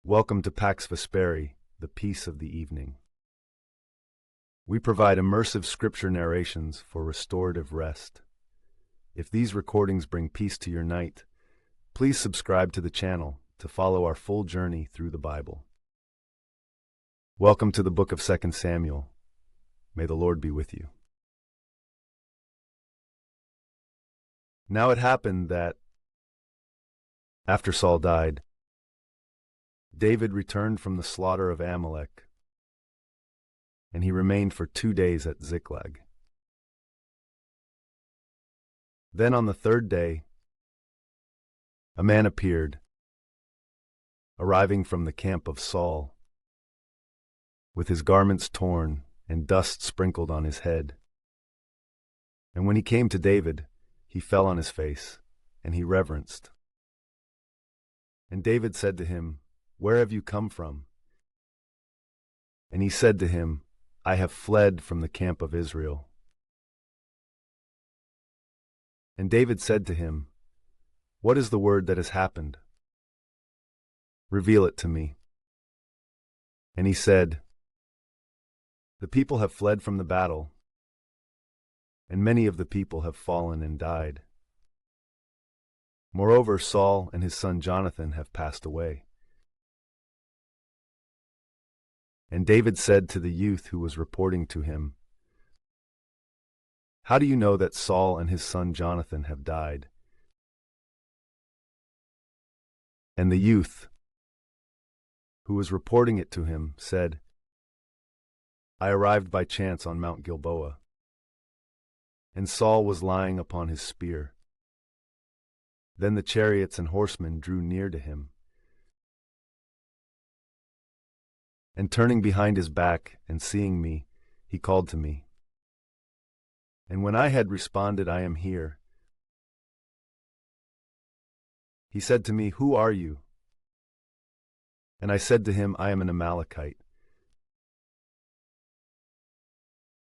Welcome to Pax Vesperi, the peace of the evening. We provide immersive scripture narrations for restorative rest. If these recordings bring peace to your night, please subscribe to the channel to follow our full journey through the Bible. Welcome to the book of 2 Samuel. May the Lord be with you. Now it happened that, after Saul died, David returned from the slaughter of Amalek, and he remained for 2 days at Ziklag. Then on the third day, a man appeared, arriving from the camp of Saul, with his garments torn and dust sprinkled on his head. And when he came to David, he fell on his face, and he reverenced. And David said to him, "Where have you come from?" And he said to him, "I have fled from the camp of Israel." And David said to him, "What is the word that has happened? Reveal it to me." And he said, "The people have fled from the battle, and many of the people have fallen and died. Moreover, Saul and his son Jonathan have passed away." And David said to the youth who was reporting to him, "How do you know that Saul and his son Jonathan have died?" And the youth, who was reporting it to him, said, "I arrived by chance on Mount Gilboa, and Saul was lying upon his spear. Then the chariots and horsemen drew near to him. And turning behind his back and seeing me, he called to me. And when I had responded, 'I am here,' he said to me, 'Who are you?' And I said to him, 'I am an Amalekite.'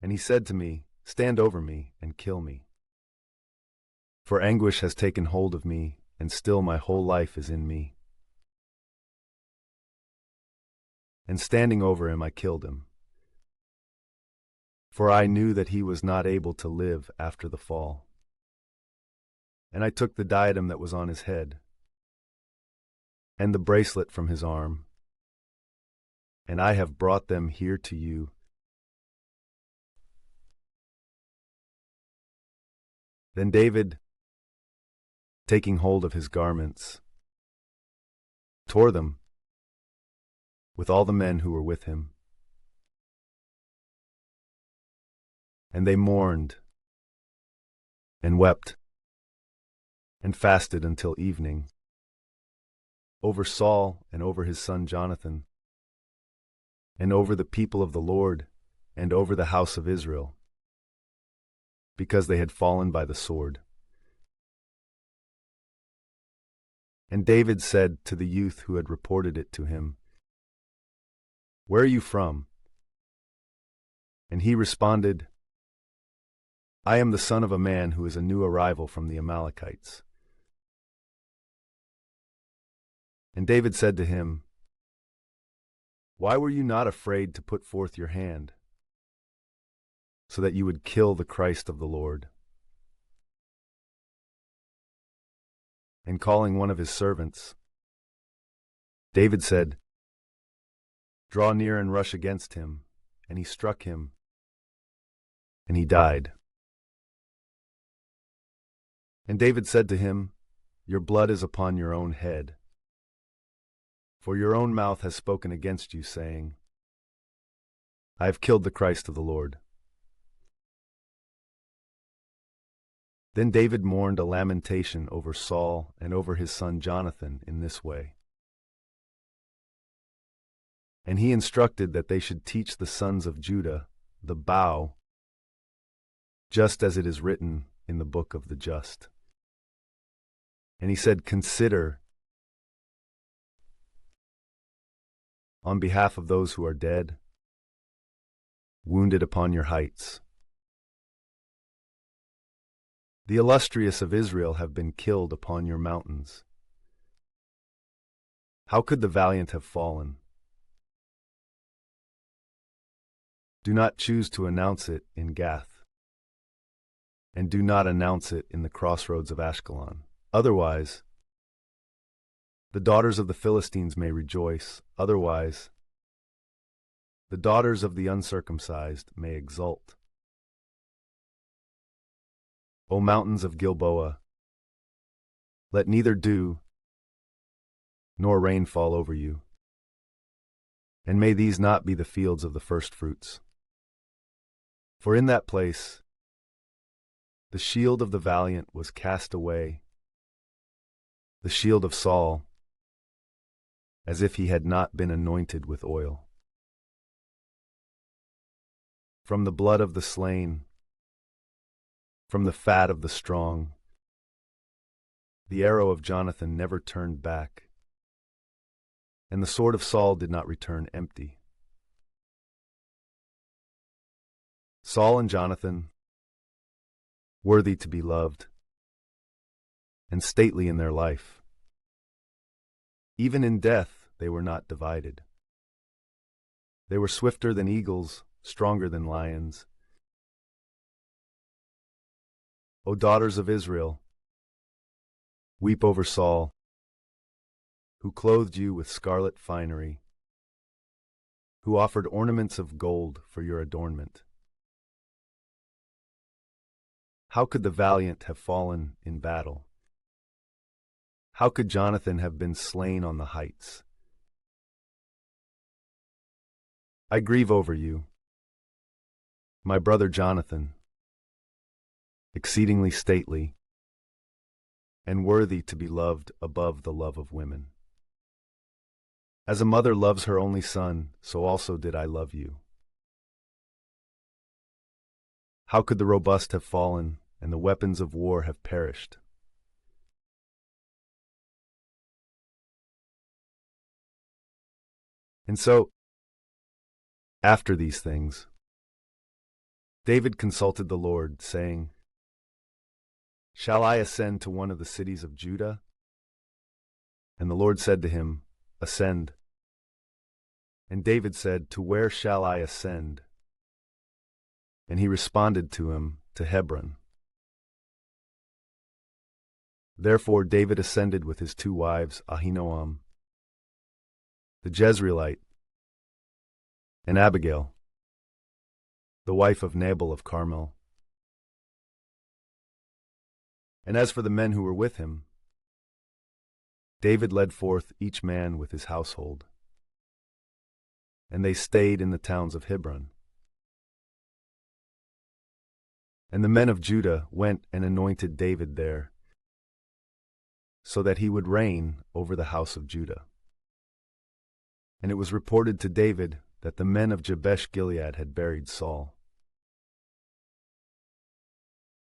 And he said to me, 'Stand over me and kill me. For anguish has taken hold of me, and still my whole life is in me.' And standing over him, I killed him. For I knew that he was not able to live after the fall. And I took the diadem that was on his head, and the bracelet from his arm, and I have brought them here to you. Then David, taking hold of his garments, tore them with all the men who were with him. And they mourned and wept and fasted until evening over Saul and over his son Jonathan and over the people of the Lord and over the house of Israel, because they had fallen by the sword. And David said to the youth who had reported it to him, 'Where are you from?' And he responded, 'I am the son of a man who is a new arrival from the Amalekites.' And David said to him, 'Why were you not afraid to put forth your hand, so that you would kill the Christ of the Lord?' And calling one of his servants, David said, 'Draw near and rush against him.' And he struck him, and he died. And David said to him, 'Your blood is upon your own head. For your own mouth has spoken against you, saying, I have killed the Christ of the Lord.' Then David mourned a lamentation over Saul and over his son Jonathan in this way. And he instructed that they should teach the sons of Judah the bow, just as it is written in the book of the just. And he said, 'Consider, on behalf of those who are dead, wounded upon your heights. The illustrious of Israel have been killed upon your mountains. How could the valiant have fallen? Do not choose to announce it in Gath, and do not announce it in the crossroads of Ashkelon. Otherwise, the daughters of the Philistines may rejoice. Otherwise, the daughters of the uncircumcised may exult. O mountains of Gilboa, let neither dew nor rain fall over you, and may these not be the fields of the firstfruits. For in that place the shield of the valiant was cast away, the shield of Saul, as if he had not been anointed with oil. From the blood of the slain, from the fat of the strong, the arrow of Jonathan never turned back, and the sword of Saul did not return empty. Saul and Jonathan, worthy to be loved, and stately in their life. Even in death they were not divided. They were swifter than eagles, stronger than lions. O daughters of Israel, weep over Saul, who clothed you with scarlet finery, who offered ornaments of gold for your adornment. How could the valiant have fallen in battle? How could Jonathan have been slain on the heights? I grieve over you, my brother Jonathan, exceedingly stately, and worthy to be loved above the love of women. As a mother loves her only son, so also did I love you. How could the robust have fallen, and the weapons of war have perished? And so, after these things, David consulted the Lord, saying, Shall I ascend to one of the cities of Judah? And the Lord said to him, Ascend. And David said, To where shall I ascend? And he responded to him, To Hebron. Therefore David ascended with his 2 wives, Ahinoam, the Jezreelite, and Abigail, the wife of Nabal of Carmel. And as for the men who were with him, David led forth each man with his household, and they stayed in the towns of Hebron. And the men of Judah went and anointed David there, so that he would reign over the house of Judah. And it was reported to David that the men of Jabesh-Gilead had buried Saul.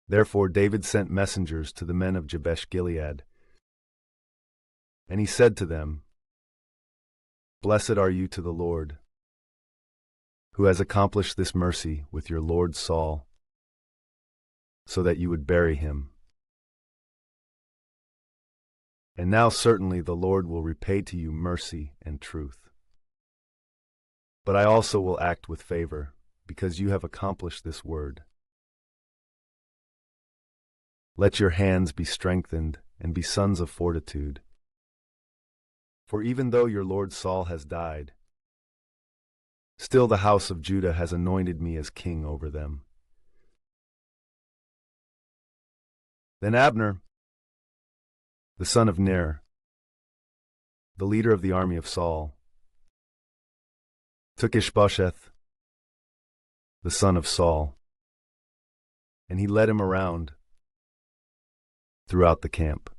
Therefore David sent messengers to the men of Jabesh-Gilead, and he said to them, Blessed are you to the Lord, who has accomplished this mercy with your lord Saul, so that you would bury him. And now certainly the Lord will repay to you mercy and truth. But I also will act with favor, because you have accomplished this word. Let your hands be strengthened, and be sons of fortitude. For even though your lord Saul has died, still the house of Judah has anointed me as king over them. Then Abner, the son of Ner, the leader of the army of Saul, took Ishbosheth, the son of Saul, and he led him around throughout the camp.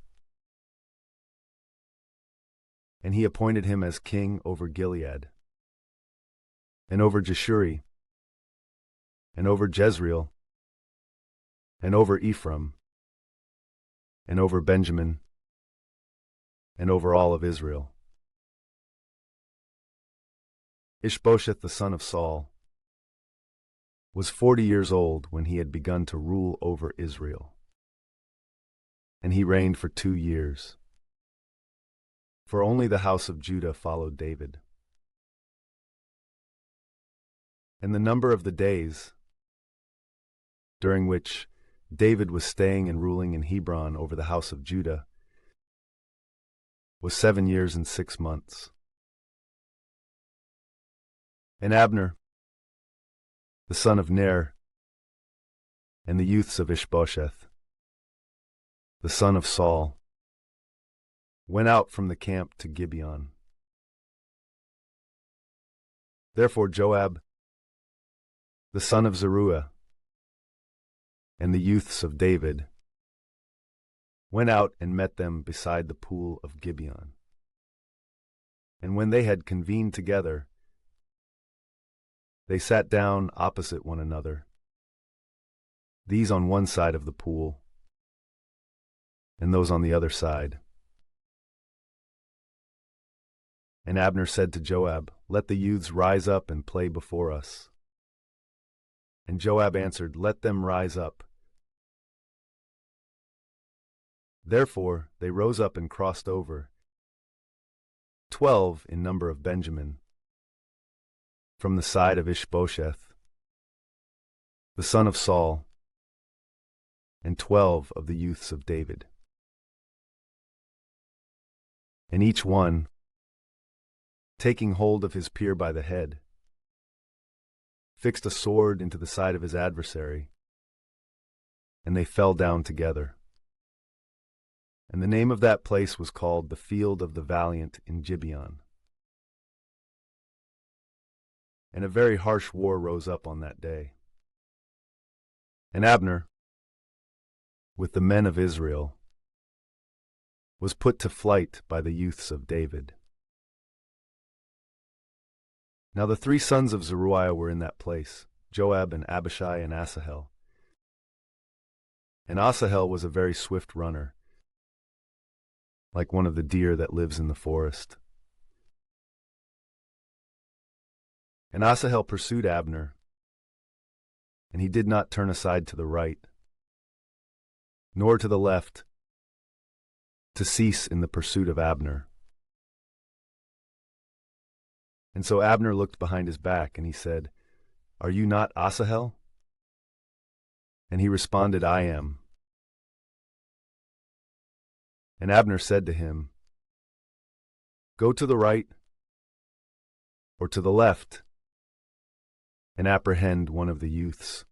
And he appointed him as king over Gilead, and over Jeshurun, and over Jezreel, and over Ephraim, and over Benjamin, and over all of Israel. Ishbosheth the son of Saul was 40 years old when he had begun to rule over Israel, and he reigned for 2 years. for only the house of Judah followed David. And the number of the days during which David was staying and ruling in Hebron over the house of Judah was 7 years and 6 months. And Abner, the son of Ner, and the youths of Ishbosheth, the son of Saul, went out from the camp to Gibeon. Therefore Joab, the son of Zeruiah, and the youths of David went out and met them beside the pool of Gibeon. And when they had convened together, they sat down opposite one another, these on one side of the pool, and those on the other side. And Abner said to Joab, "Let the youths rise up and play before us." And Joab answered, "Let them rise up." Therefore they rose up and crossed over, 12 in number of Benjamin, from the side of Ishbosheth, the son of Saul, and 12 of the youths of David. And each one, taking hold of his peer by the head, fixed a sword into the side of his adversary, and they fell down together. And the name of that place was called the Field of the Valiant in Gibeon. And a very harsh war rose up on that day. And Abner, with the men of Israel, was put to flight by the youths of David. Now the 3 sons of Zeruiah were in that place, Joab and Abishai and Asahel. And Asahel was a very swift runner, like one of the deer that lives in the forest. And Asahel pursued Abner, and he did not turn aside to the right, nor to the left, to cease in the pursuit of Abner. And so Abner looked behind his back, and he said, "Are you not Asahel?" And he responded, "I am." And Abner said to him, "Go to the right or to the left, and apprehend one of the youths,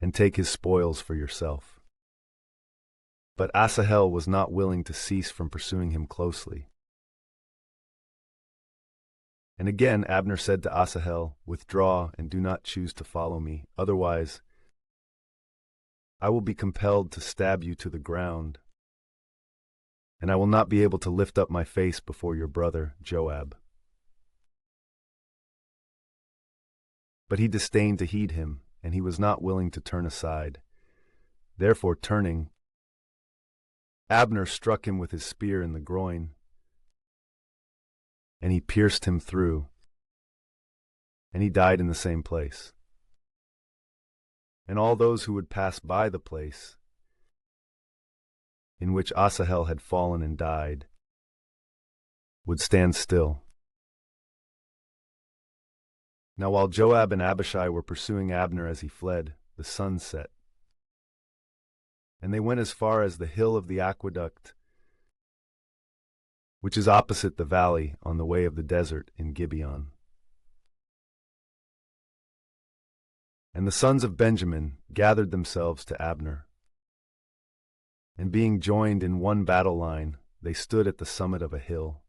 and take his spoils for yourself." But Asahel was not willing to cease from pursuing him closely. And again Abner said to Asahel, "Withdraw and do not choose to follow me, otherwise I will be compelled to stab you to the ground, and I will not be able to lift up my face before your brother Joab." But he disdained to heed him, and he was not willing to turn aside. Therefore turning, Abner struck him with his spear in the groin, and he pierced him through, and he died in the same place. And all those who would pass by the place in which Asahel had fallen and died would stand still. Now while Joab and Abishai were pursuing Abner as he fled, the sun set. And they went as far as the hill of the aqueduct, which is opposite the valley on the way of the desert in Gibeon. And the sons of Benjamin gathered themselves to Abner. And being joined in one battle line, they stood at the summit of a hill.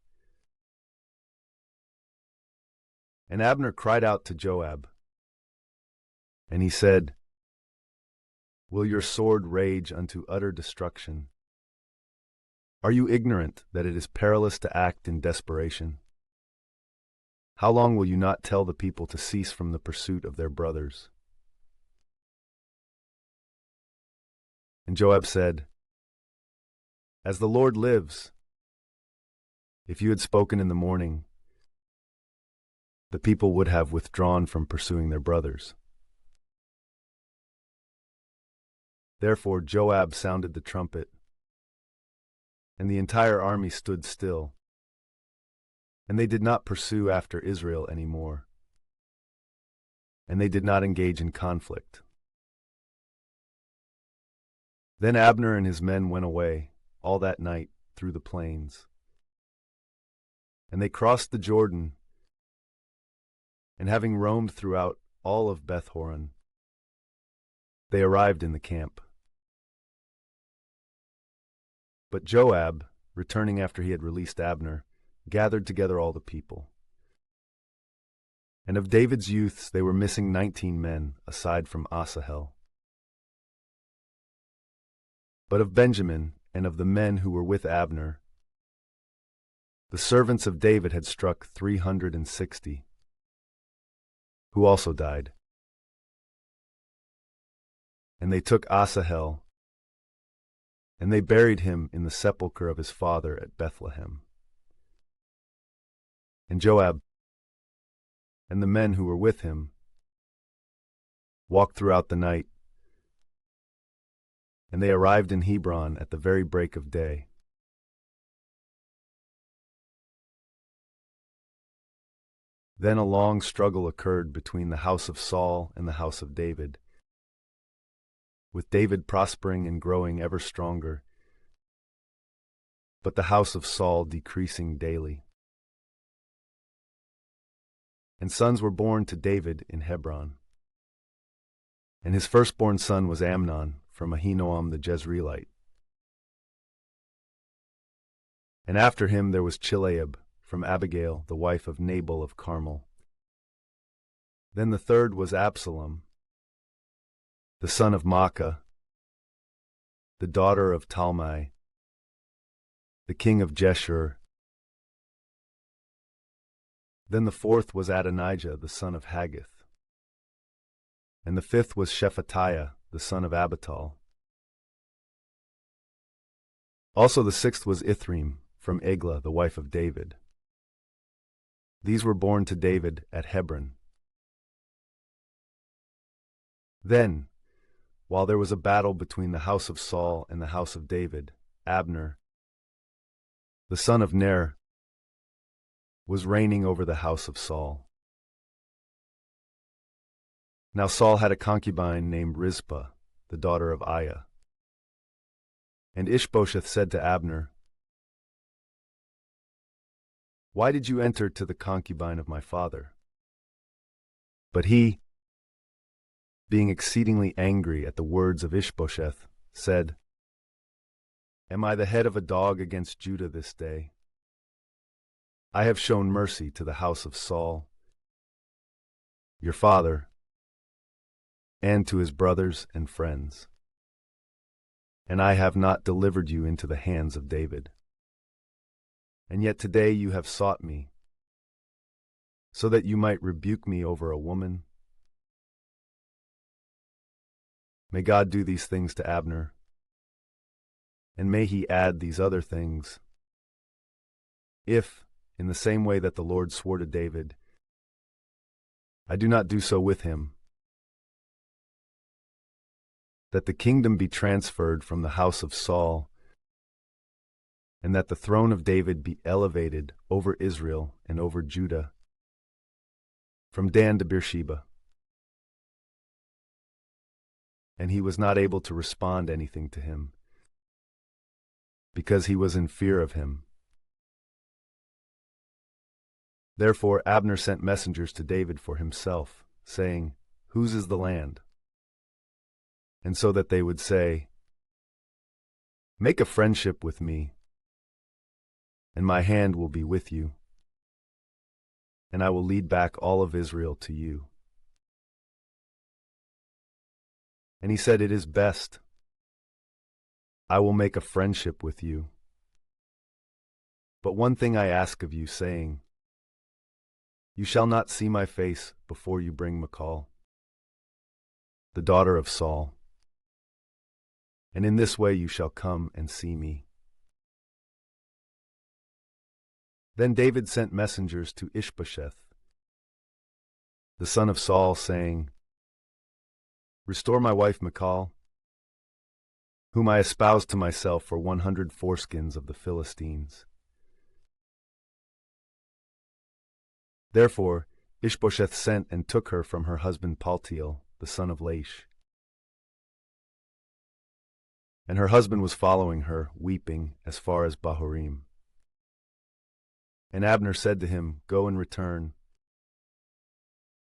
And Abner cried out to Joab, and he said, "Will your sword rage unto utter destruction? Are you ignorant that it is perilous to act in desperation? How long will you not tell the people to cease from the pursuit of their brothers?" And Joab said, "As the Lord lives, if you had spoken in the morning, the people would have withdrawn from pursuing their brothers." Therefore Joab sounded the trumpet, and the entire army stood still, and they did not pursue after Israel any more, and they did not engage in conflict. Then Abner and his men went away all that night through the plains, and they crossed the Jordan, and having roamed throughout all of Beth-horon, they arrived in the camp. But Joab, returning after he had released Abner, gathered together all the people. And of David's youths they were missing 19 men, aside from Asahel. But of Benjamin, and of the men who were with Abner, the servants of David had struck 360, who also died. And they took Asahel, and they buried him in the sepulchre of his father at Bethlehem. And Joab and the men who were with him walked throughout the night, and they arrived in Hebron at the very break of day. Then a long struggle occurred between the house of Saul and the house of David, with David prospering and growing ever stronger, but the house of Saul decreasing daily. And sons were born to David in Hebron. And his firstborn son was Amnon from Ahinoam the Jezreelite. And after him there was Chileab from Abigail, the wife of Nabal of Carmel. Then the third was Absalom, the son of Maacah, the daughter of Talmai, the king of Geshur. Then the fourth was Adonijah, the son of Haggith. And the fifth was Shephatiah, the son of Abital. Also the sixth was Ithream, from Eglah, the wife of David. These were born to David at Hebron. Then, while there was a battle between the house of Saul and the house of David, Abner, the son of Ner, was reigning over the house of Saul. Now Saul had a concubine named Rizpah, the daughter of Aiah. And Ishbosheth said to Abner, "Why did you enter to the concubine of my father?" But he, being exceedingly angry at the words of Ishbosheth, said, "Am I the head of a dog against Judah this day? I have shown mercy to the house of Saul, your father, and to his brothers and friends, and I have not delivered you into the hands of David. And yet today you have sought me, so that you might rebuke me over a woman. May God do these things to Abner, and may he add these other things, if, in the same way that the Lord swore to David, I do not do so with him, that the kingdom be transferred from the house of Saul, and that the throne of David be elevated over Israel and over Judah, from Dan to Beersheba." And he was not able to respond anything to him, because he was in fear of him. Therefore Abner sent messengers to David for himself, saying, "Whose is the land?" And so that they would say, "Make a friendship with me, and my hand will be with you, and I will lead back all of Israel to you." And he said, "It is best. I will make a friendship with you. But one thing I ask of you, saying, you shall not see my face before you bring Michal, the daughter of Saul. And in this way you shall come and see me." Then David sent messengers to Ishbosheth, the son of Saul, saying, "Restore my wife Michal, whom I espoused to myself for 100 foreskins of the Philistines. Therefore Ishbosheth sent and took her from her husband Paltiel, the son of Laish. And her husband was following her, weeping, as far as Bahurim. And Abner said to him, Go and return.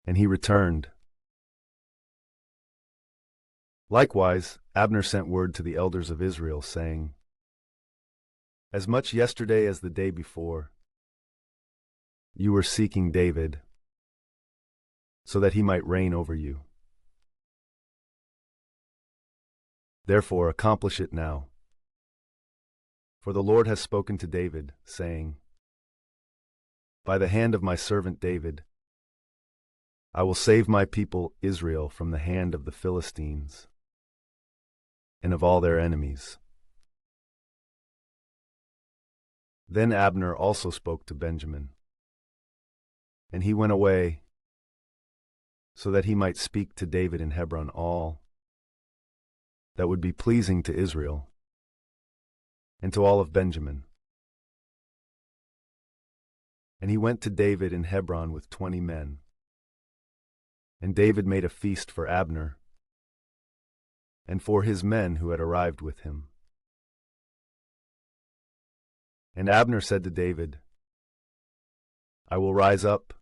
And he returned. Likewise, Abner sent word to the elders of Israel, saying, As much yesterday as the day before, you were seeking David, so that he might reign over you. Therefore accomplish it now. For the Lord has spoken to David, saying, By the hand of my servant David, I will save my people Israel from the hand of the Philistines and of all their enemies. Then Abner also spoke to Benjamin, and he went away so that he might speak to David in Hebron all that would be pleasing to Israel and to all of Benjamin. And he went to David in Hebron with 20 men. And David made a feast for Abner and for his men who had arrived with him. And Abner said to David, I will rise up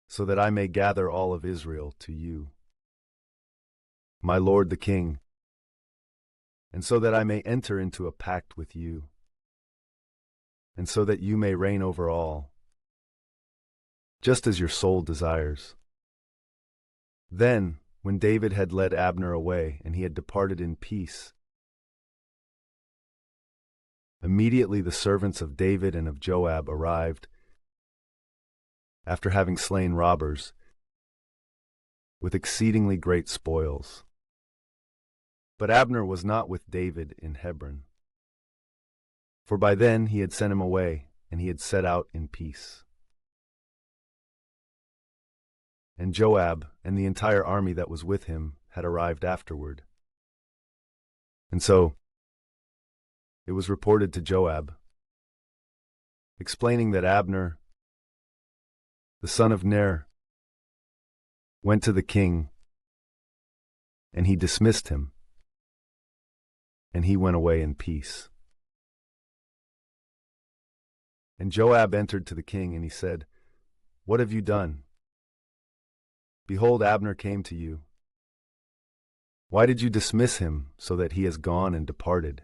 so that I may gather all of Israel to you, my lord the king, and so that I may enter into a pact with you, and so that you may reign over all, just as your soul desires. Then, when David had led Abner away, and he had departed in peace, immediately the servants of David and of Joab arrived, after having slain robbers, with exceedingly great spoils. But Abner was not with David in Hebron, for by then he had sent him away, and he had set out in peace. And Joab and the entire army that was with him had arrived afterward. And so it was reported to Joab, explaining that Abner, the son of Ner, went to the king, and he dismissed him, and he went away in peace. And Joab entered to the king, and he said, What have you done? Behold, Abner came to you. Why did you dismiss him so that he has gone and departed?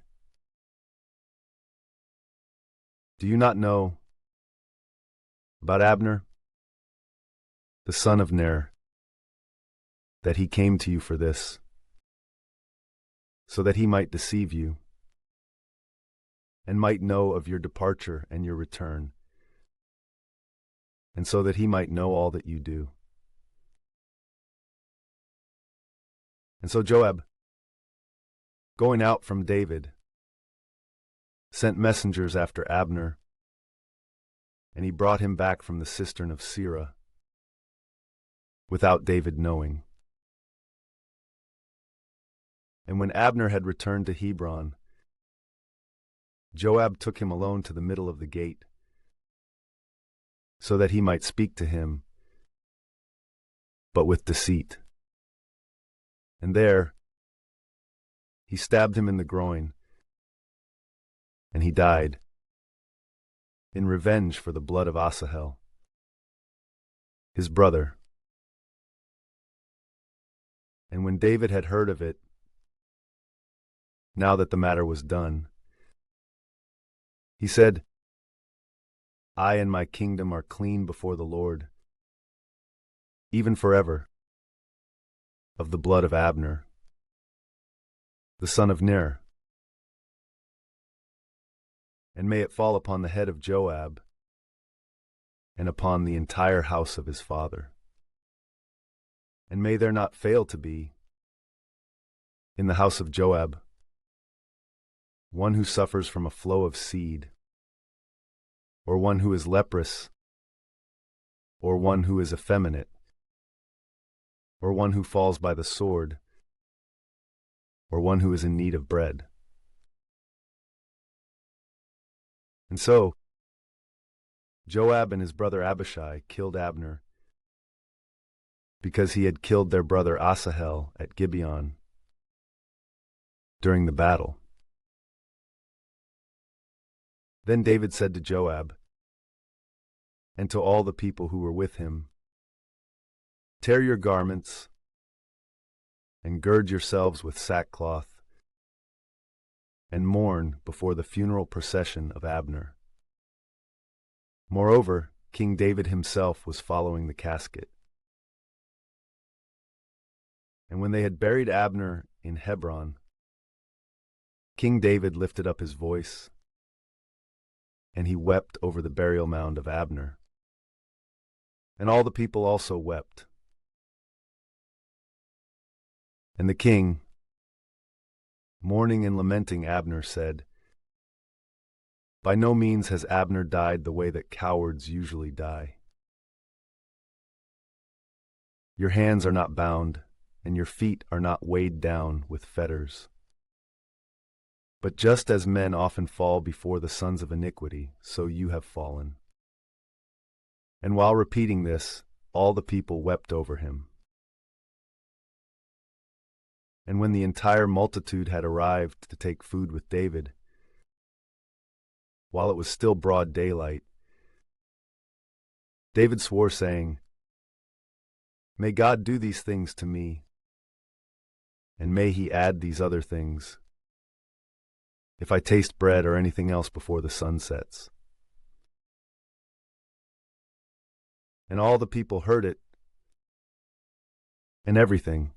Do you not know about Abner, the son of Ner, that he came to you for this, so that he might deceive you, and might know of your departure and your return, and so that he might know all that you do? And so Joab, going out from David, sent messengers after Abner, and he brought him back from the cistern of Sirah, without David knowing. And when Abner had returned to Hebron, Joab took him alone to the middle of the gate, so that he might speak to him, but with deceit. And there he stabbed him in the groin, and he died, in revenge for the blood of Asahel, his brother. And when David had heard of it, now that the matter was done, he said, I and my kingdom are clean before the Lord, even forever, of the blood of Abner, the son of Ner. And may it fall upon the head of Joab and upon the entire house of his father. And may there not fail to be, in the house of Joab, one who suffers from a flow of seed, or one who is leprous, or one who is effeminate, or one who falls by the sword, or one who is in need of bread. And so, Joab and his brother Abishai killed Abner because he had killed their brother Asahel at Gibeon during the battle. Then David said to Joab and to all the people who were with him, "Tear your garments and gird yourselves with sackcloth and mourn before the funeral procession of Abner." Moreover, King David himself was following the casket. And when they had buried Abner in Hebron, King David lifted up his voice, and he wept over the burial mound of Abner. And all the people also wept. And the king, mourning and lamenting Abner, said, "By no means has Abner died the way that cowards usually die. Your hands are not bound, and your feet are not weighed down with fetters. But just as men often fall before the sons of iniquity, so you have fallen." And while repeating this, all the people wept over him. And when the entire multitude had arrived to take food with David, while it was still broad daylight, David swore, saying, "May God do these things to me, and may he add these other things, if I taste bread or anything else before the sun sets." And all the people heard it, and everything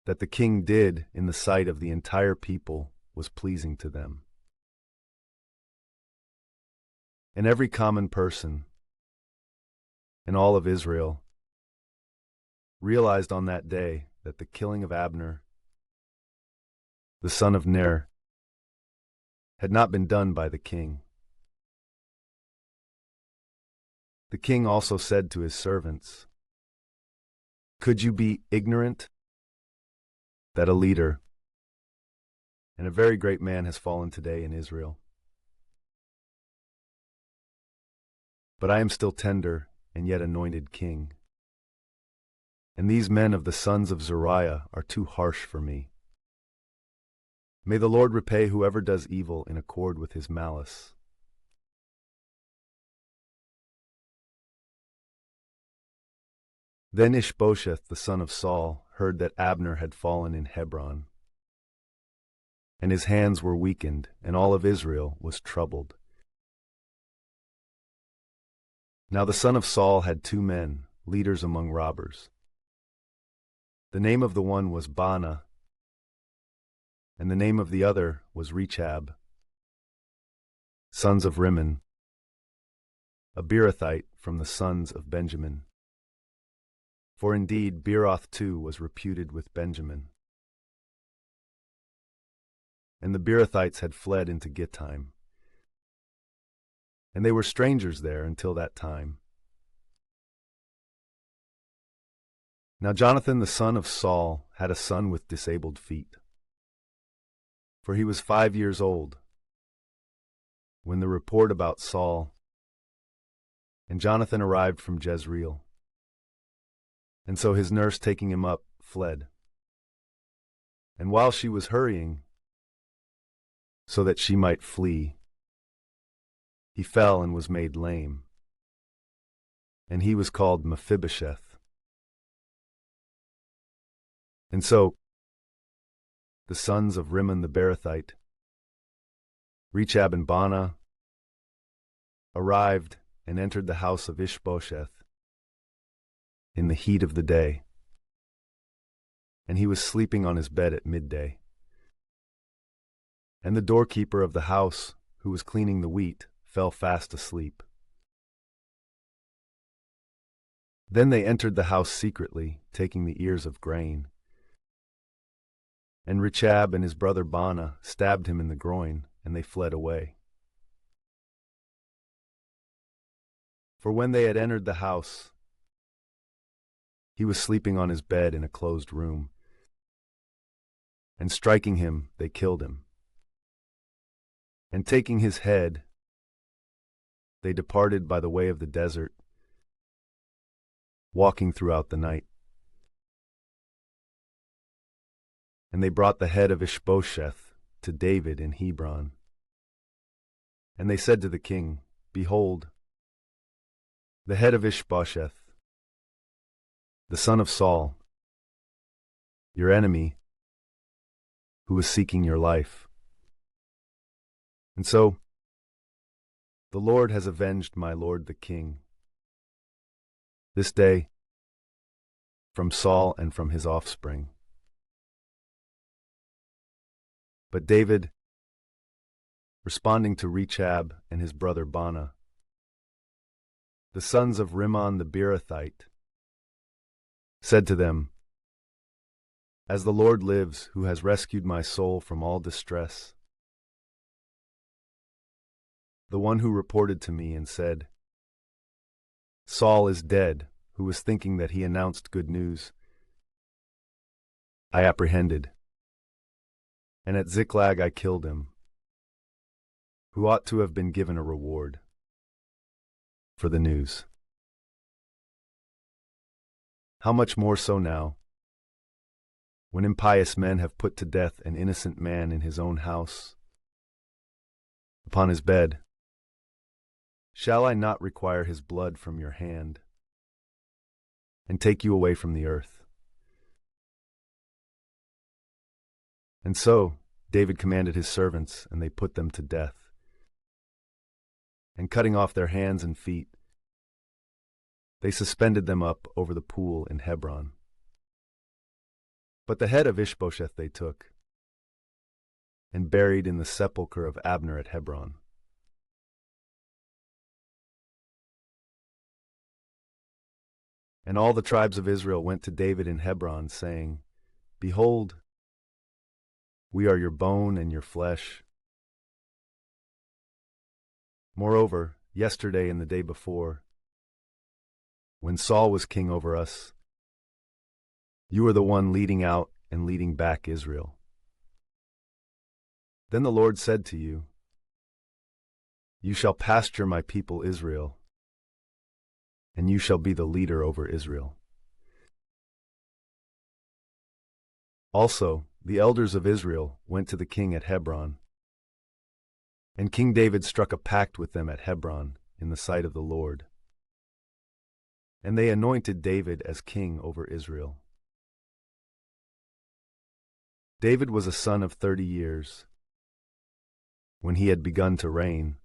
that the king did in the sight of the entire people was pleasing to them. And every common person in all of Israel realized on that day that the killing of Abner, the son of Ner, had not been done by the king. The king also said to his servants, "Could you be ignorant that a leader and a very great man has fallen today in Israel? But I am still tender and yet anointed king, and these men of the sons of Zeruiah are too harsh for me. May the Lord repay whoever does evil in accord with his malice." Then Ishbosheth the son of Saul heard that Abner had fallen in Hebron, and his hands were weakened, and all of Israel was troubled. Now the son of Saul had 2 men, leaders among robbers. The name of the one was Baanah, and the name of the other was Rechab, sons of Rimmon, a Beerothite from the sons of Benjamin. For indeed Beeroth too was reputed with Benjamin. And the Beerothites had fled into Gittime, and they were strangers there until that time. Now Jonathan the son of Saul had a son with disabled feet, for he was 5 years old when the report about Saul and Jonathan arrived from Jezreel. And so his nurse, taking him up, fled. And while she was hurrying so that she might flee, he fell and was made lame. And he was called Mephibosheth. And so the sons of Rimmon the Beerothite, Rechab and Baanah, arrived and entered the house of Ishbosheth in the heat of the day, and he was sleeping on his bed at midday. And the doorkeeper of the house, who was cleaning the wheat, fell fast asleep. Then they entered the house secretly, taking the ears of grain. And Rechab and his brother Baanah stabbed him in the groin, and they fled away. For when they had entered the house, he was sleeping on his bed in a closed room. and striking him, they killed him. And taking his head, they departed by the way of the desert, walking throughout the night. And they brought the head of Ishbosheth to David in Hebron. And they said to the king, Behold, the head of Ishbosheth, the son of Saul, your enemy, who was seeking your life. And so, the Lord has avenged my lord the king, this day, from Saul and from his offspring. But David, responding to Rechab and his brother Baanah, the sons of Rimmon the Beerothite, said to them, As the Lord lives, who has rescued my soul from all distress, the one who reported to me and said, Saul is dead, who was thinking that he announced good news, I apprehended, and at Ziklag I killed him, who ought to have been given a reward for the news. How much more so now, when impious men have put to death an innocent man in his own house, upon his bed? Shall I not require his blood from your hand, and take you away from the earth? And so David commanded his servants, and they put them to death. And cutting off their hands and feet, they suspended them up over the pool in Hebron. But the head of Ishbosheth they took, and buried in the sepulchre of Abner at Hebron. And all the tribes of Israel went to David in Hebron, saying, Behold, we are your bone and your flesh. Moreover, yesterday and the day before, when Saul was king over us, you were the one leading out and leading back Israel. Then the Lord said to you, You shall pasture my people Israel, and you shall be the leader over Israel. Also, the elders of Israel went to the king at Hebron, and King David struck a pact with them at Hebron in the sight of the Lord. And they anointed David as king over Israel. David was a son of 30 years when he had begun to reign,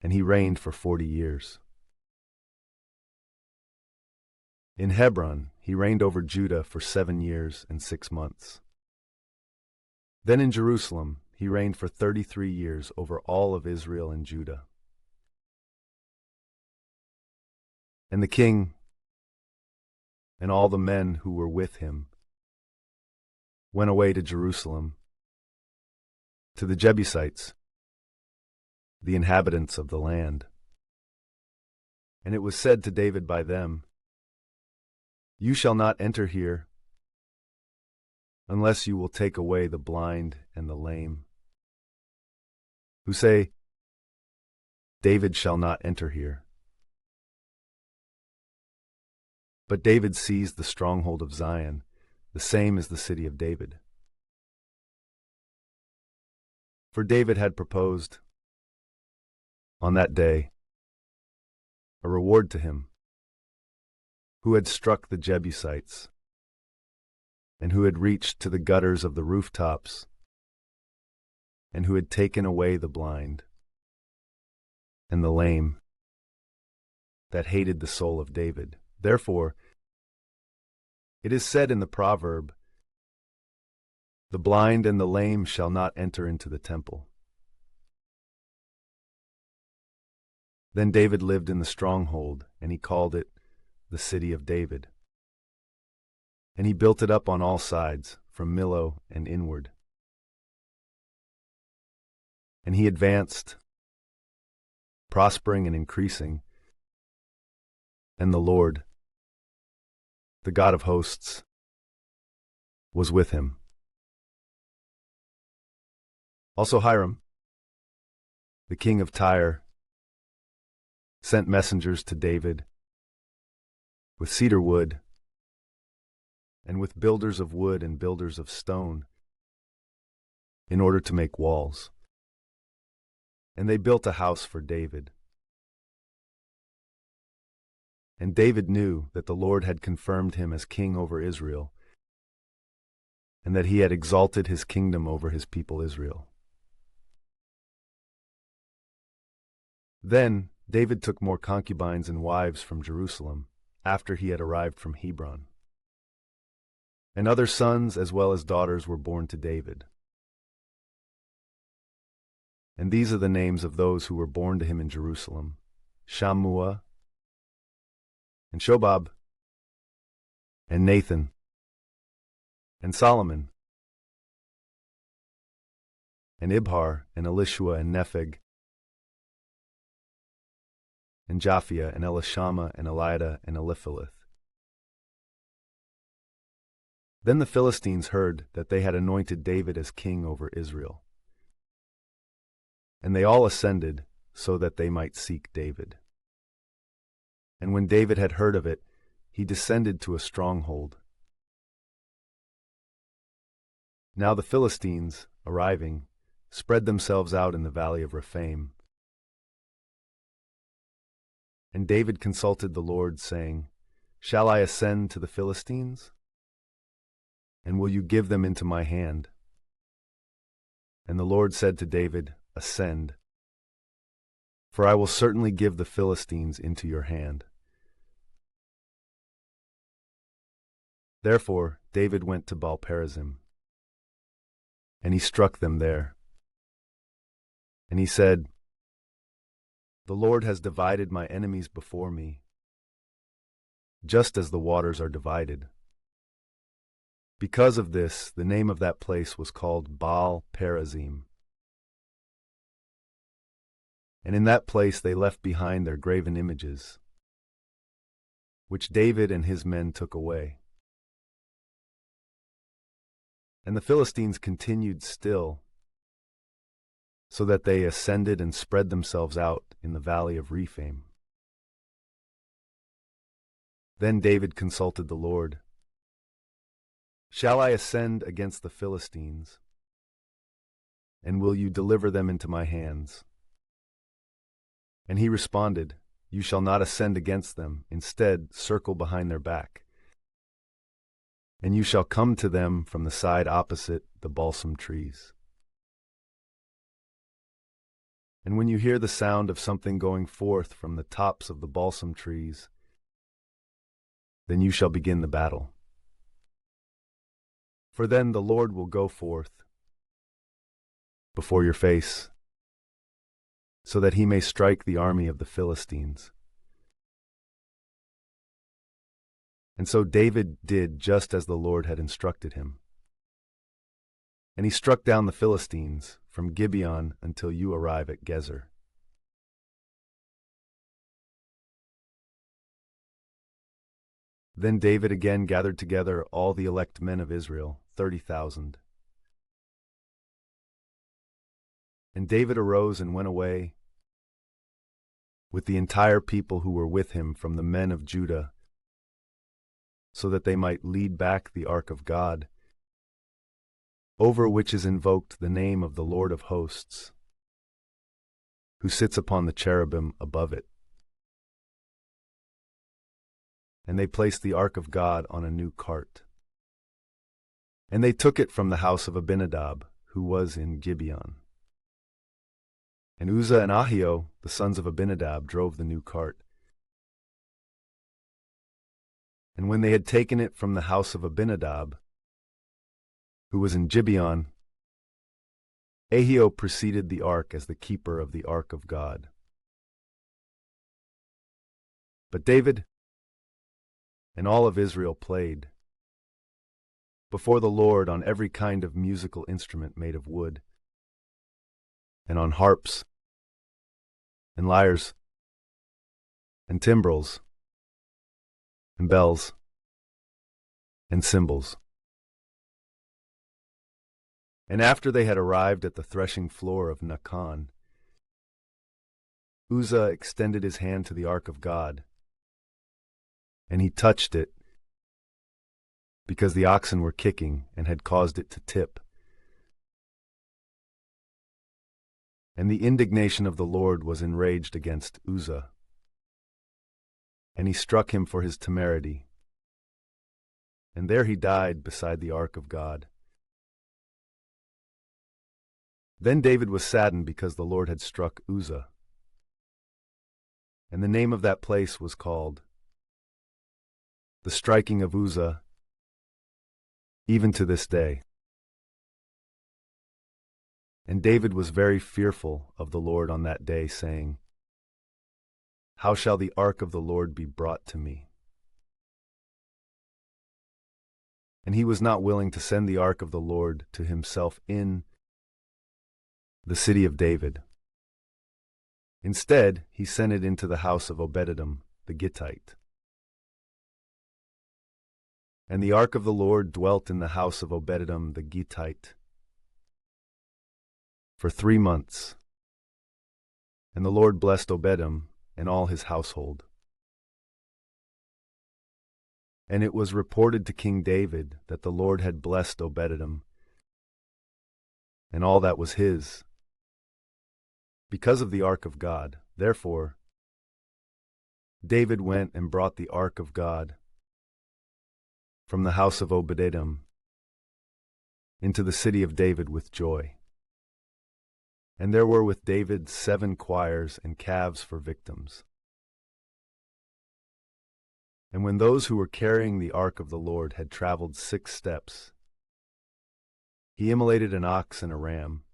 and he reigned for 40 years. In Hebron, he reigned over Judah for 7 years and 6 months. Then in Jerusalem, he reigned for 33 years over all of Israel and Judah. And the king and all the men who were with him went away to Jerusalem, to the Jebusites, the inhabitants of the land. And it was said to David by them, You shall not enter here, unless you will take away the blind and the lame, who say, David shall not enter here. But David seized the stronghold of Zion, the same as the city of David. For David had proposed, on that day, a reward to him, who had struck the Jebusites, and who had reached to the gutters of the rooftops, and who had taken away the blind and the lame, that hated the soul of David. Therefore, it is said in the proverb, The blind and the lame shall not enter into the temple. Then David lived in the stronghold, and he called it the city of David. And he built it up on all sides, from Millo and inward. And he advanced, prospering and increasing, and the Lord, the God of hosts, was with him. Also Hiram, the king of Tyre, sent messengers to David with cedar wood and with builders of wood and builders of stone in order to make walls. And they built a house for David. And David knew that the Lord had confirmed him as king over Israel, and that he had exalted his kingdom over his people Israel. Then David took more concubines and wives from Jerusalem, after he had arrived from Hebron. And other sons as well as daughters were born to David. And these are the names of those who were born to him in Jerusalem: Shammua, and Shobab, and Nathan, and Solomon, and Ibhar, and Elishua, and Nepheg, and Japhia, and Elishama, and Eliada, and Elipheleth. Then the Philistines heard that they had anointed David as king over Israel. And they all ascended, so that they might seek David. And when David had heard of it, he descended to a stronghold. Now the Philistines, arriving, spread themselves out in the valley of Rephaim. And David consulted the Lord, saying, Shall I ascend to the Philistines? And will you give them into my hand? And the Lord said to David, Ascend, for I will certainly give the Philistines into your hand. Therefore David went to Baal-perazim, and he struck them there. And he said, The Lord has divided my enemies before me, just as the waters are divided. Because of this, the name of that place was called Baal-perazim. And in that place they left behind their graven images, which David and his men took away. And the Philistines continued still, so that they ascended and spread themselves out in the valley of Rephaim. Then David consulted the Lord. Shall I ascend against the Philistines? And will you deliver them into my hands? And he responded, You shall not ascend against them. Instead, circle behind their back. And you shall come to them from the side opposite the balsam trees. And when you hear the sound of something going forth from the tops of the balsam trees, then you shall begin the battle. For then the Lord will go forth before your face, so that he may strike the army of the Philistines. And so David did just as the Lord had instructed him. And he struck down the Philistines from Gibeon until you arrive at Gezer. Then David again gathered together all the elect men of Israel, 30,000. And David arose and went away with the entire people who were with him from the men of Judah, so that they might lead back the ark of God, over which is invoked the name of the Lord of hosts, who sits upon the cherubim above it. And they placed the ark of God on a new cart. And they took it from the house of Abinadab, who was in Gibeon. And Uzzah and Ahio, the sons of Abinadab, drove the new cart. And when they had taken it from the house of Abinadab, who was in Gibeon, Ahio preceded the ark as the keeper of the ark of God. But David and all of Israel played before the Lord on every kind of musical instrument made of wood, and on harps, and lyres, and timbrels, and bells, and cymbals. And after they had arrived at the threshing floor of Nakon, Uzzah extended his hand to the ark of God, and he touched it, because the oxen were kicking and had caused it to tip. And the indignation of the Lord was enraged against Uzzah, and he struck him for his temerity. And there he died beside the ark of God. Then David was saddened because the Lord had struck Uzzah. And the name of that place was called the striking of Uzzah, even to this day. And David was very fearful of the Lord on that day, saying, "How shall the ark of the Lord be brought to me?" And he was not willing to send the ark of the Lord to himself in the city of David. Instead, he sent it into the house of Obed-edom the Gittite. And the ark of the Lord dwelt in the house of Obed-edom the Gittite for 3 months. And the Lord blessed Obed-edom and all his household. And it was reported to King David that the Lord had blessed Obed-edom and all that was his, because of the ark of God. Therefore, David went and brought the ark of God from the house of Obed-edom into the city of David with joy. And there were with David 7 choirs and calves for victims. And when those who were carrying the ark of the Lord had traveled 6 steps, he immolated an ox and a ram.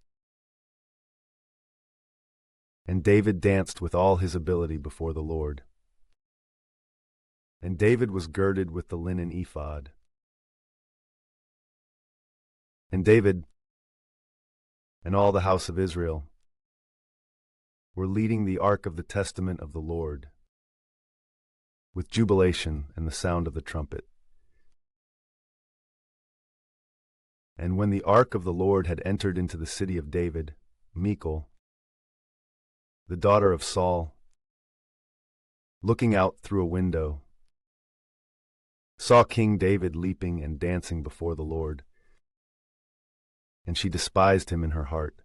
And David danced with all his ability before the Lord. And David was girded with the linen ephod. And David and all the house of Israel were leading the ark of the testament of the Lord with jubilation and the sound of the trumpet. And when the ark of the Lord had entered into the city of David, Michal, the daughter of Saul, looking out through a window, saw King David leaping and dancing before the Lord, and she despised him in her heart.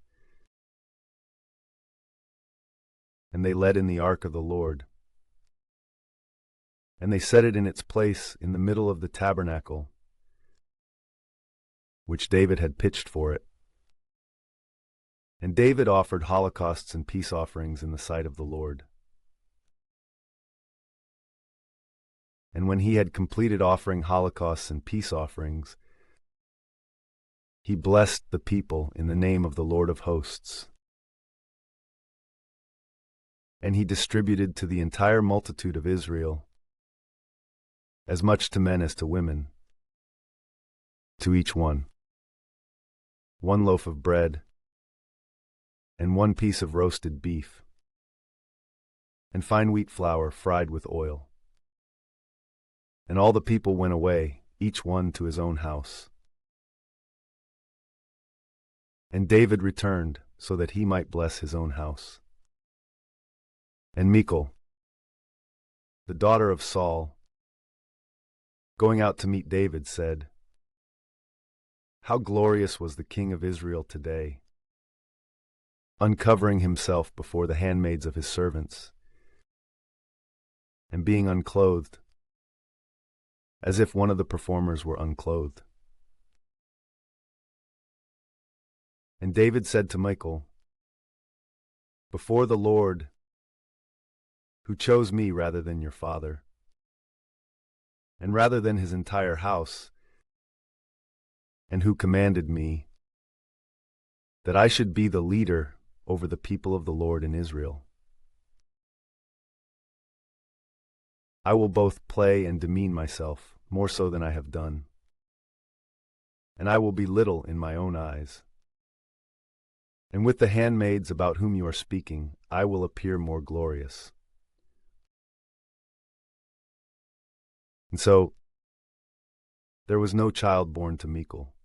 And they led in the ark of the Lord, and they set it in its place in the middle of the tabernacle, which David had pitched for it. And David offered holocausts and peace offerings in the sight of the Lord. And when he had completed offering holocausts and peace offerings, he blessed the people in the name of the Lord of hosts. And he distributed to the entire multitude of Israel, as much to men as to women, to each one, 1 loaf of bread, and 1 piece of roasted beef, and fine wheat flour fried with oil. And all the people went away, each one to his own house. And David returned, so that he might bless his own house. And Michal, the daughter of Saul, going out to meet David, said, "How glorious was the king of Israel today, uncovering himself before the handmaids of his servants, and being unclothed, as if one of the performers were unclothed." And David said to Michal, "Before the Lord, who chose me rather than your father, and rather than his entire house, and who commanded me that I should be the leader over the people of the Lord in Israel, I will both play and demean myself, more so than I have done, and I will be little in my own eyes. And with the handmaids about whom you are speaking, I will appear more glorious." And so there was no child born to Michal.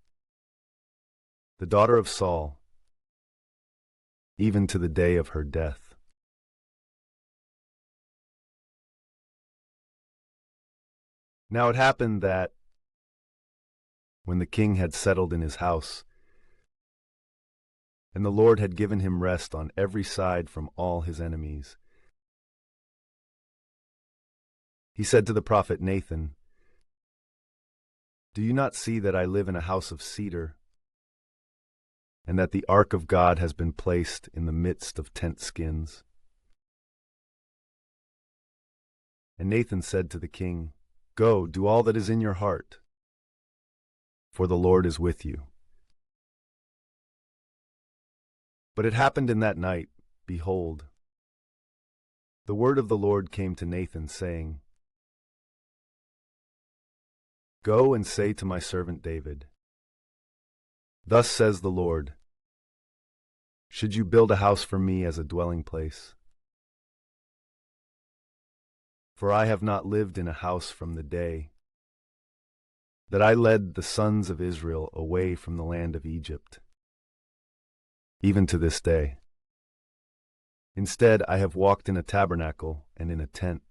the daughter of Saul, even to the day of her death. Now it happened that, when the king had settled in his house, and the Lord had given him rest on every side from all his enemies, he said to the prophet Nathan, "Do you not see that I live in a house of cedar, and that the ark of God has been placed in the midst of tent skins?" And Nathan said to the king, "Go, do all that is in your heart, for the Lord is with you." But it happened in that night, behold, the word of the Lord came to Nathan, saying, "Go and say to my servant David, Thus says the Lord, should you build a house for me as a dwelling place? For I have not lived in a house from the day that I led the sons of Israel away from the land of Egypt, even to this day. Instead, I have walked in a tabernacle and in a tent,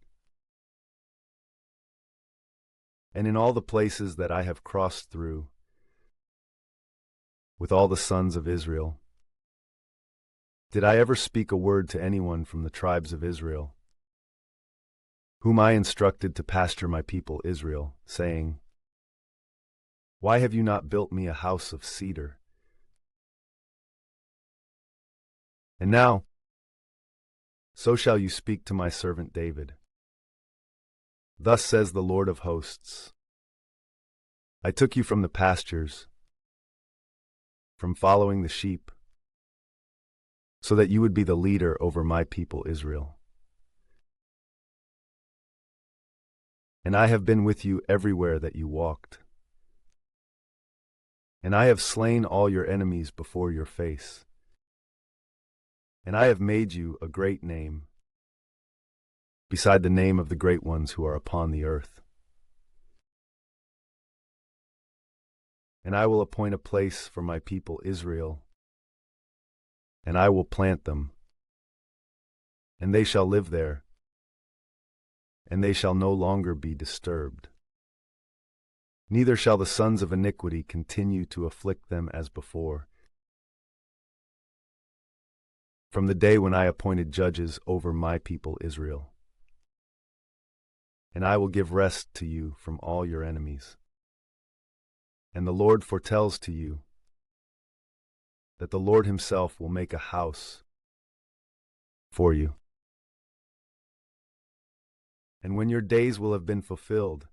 and in all the places that I have crossed through with all the sons of Israel. Did I ever speak a word to anyone from the tribes of Israel, whom I instructed to pasture my people Israel, saying, Why have you not built me a house of cedar? And now, so shall you speak to my servant David. Thus says the Lord of hosts, I took you from the pastures, from following the sheep, so that you would be the leader over my people Israel. And I have been with you everywhere that you walked. And I have slain all your enemies before your face. And I have made you a great name, beside the name of the great ones who are upon the earth. And I will appoint a place for my people Israel, and I will plant them, and they shall live there, and they shall no longer be disturbed. Neither shall the sons of iniquity continue to afflict them as before, from the day when I appointed judges over my people Israel. And I will give rest to you from all your enemies. And the Lord foretells to you that the Lord himself will make a house for you. And when your days will have been fulfilled,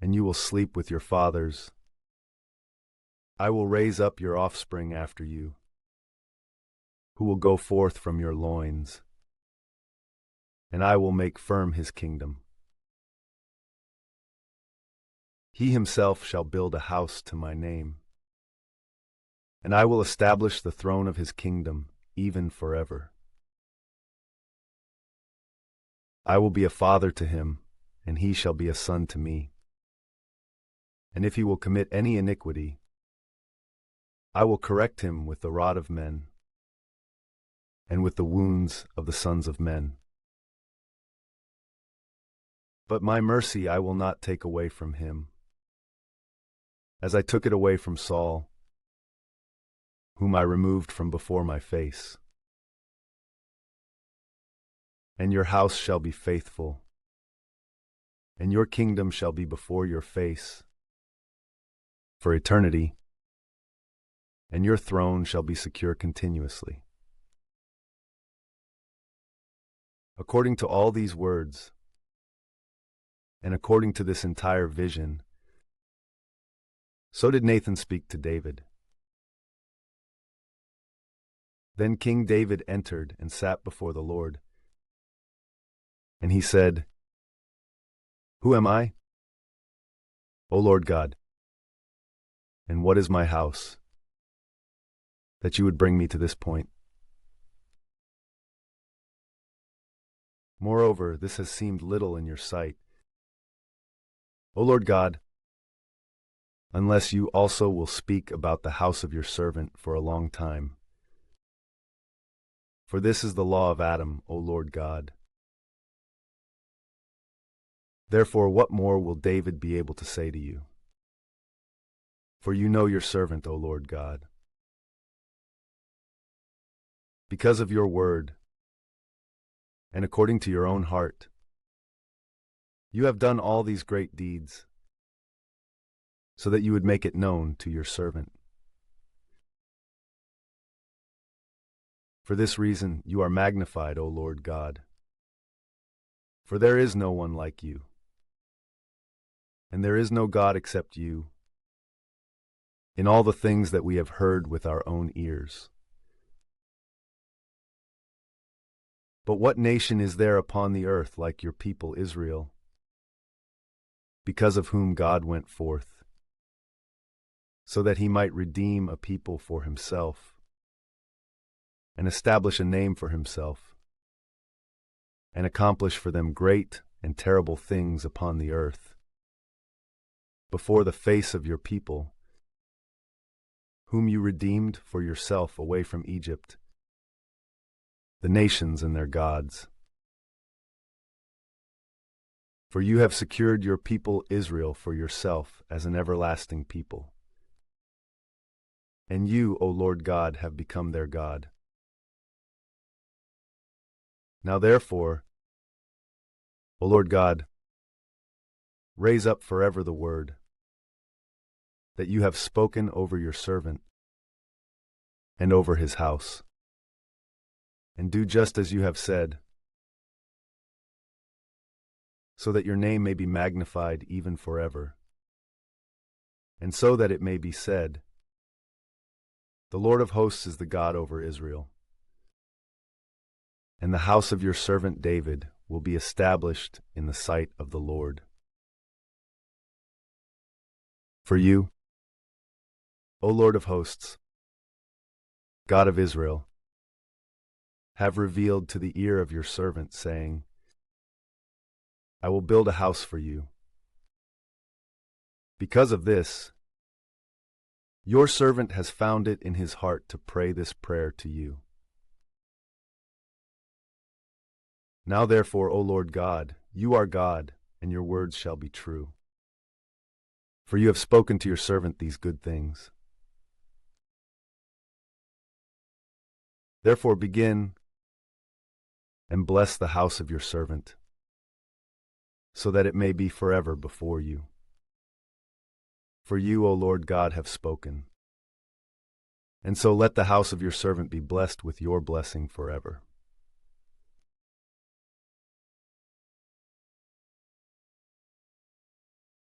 and you will sleep with your fathers, I will raise up your offspring after you, who will go forth from your loins, and I will make firm his kingdom. He himself shall build a house to my name, and I will establish the throne of his kingdom even forever. I will be a father to him, and he shall be a son to me. And if he will commit any iniquity, I will correct him with the rod of men, and with the wounds of the sons of men. But my mercy I will not take away from him, as I took it away from Saul, whom I removed from before my face. And your house shall be faithful, and your kingdom shall be before your face for eternity, and your throne shall be secure continuously. According to all these words, and according to this entire vision, so did Nathan speak to David. Then King David entered and sat before the Lord. And he said, Who am I, O Lord God? And what is my house, that you would bring me to this point? Moreover, this has seemed little in your sight. O Lord God, unless you also will speak about the house of your servant for a long time. For this is the law of Adam, O Lord God. Therefore, what more will David be able to say to you? For you know your servant, O Lord God. Because of your word, and according to your own heart, you have done all these great deeds, so that you would make it known to your servant. For this reason you are magnified, O Lord God. For there is no one like you, and there is no God except you, in all the things that we have heard with our own ears. But what nation is there upon the earth like your people Israel, because of whom God went forth, so that he might redeem a people for himself, and establish a name for himself, and accomplish for them great and terrible things upon the earth, before the face of your people, whom you redeemed for yourself away from Egypt, the nations and their gods. For you have secured your people Israel for yourself as an everlasting people. And you, O Lord God, have become their God. Now therefore, O Lord God, raise up forever the word that you have spoken over your servant and over his house, and do just as you have said, so that your name may be magnified even forever, and so that it may be said, the Lord of hosts is the God over Israel, and the house of your servant David will be established in the sight of the Lord. For you, O Lord of hosts, God of Israel, have revealed to the ear of your servant, saying, I will build a house for you. Because of this, your servant has found it in his heart to pray this prayer to you. Now therefore, O Lord God, you are God, and your words shall be true. For you have spoken to your servant these good things. Therefore begin and bless the house of your servant, so that it may be forever before you. For you, O Lord God, have spoken. And so let the house of your servant be blessed with your blessing forever.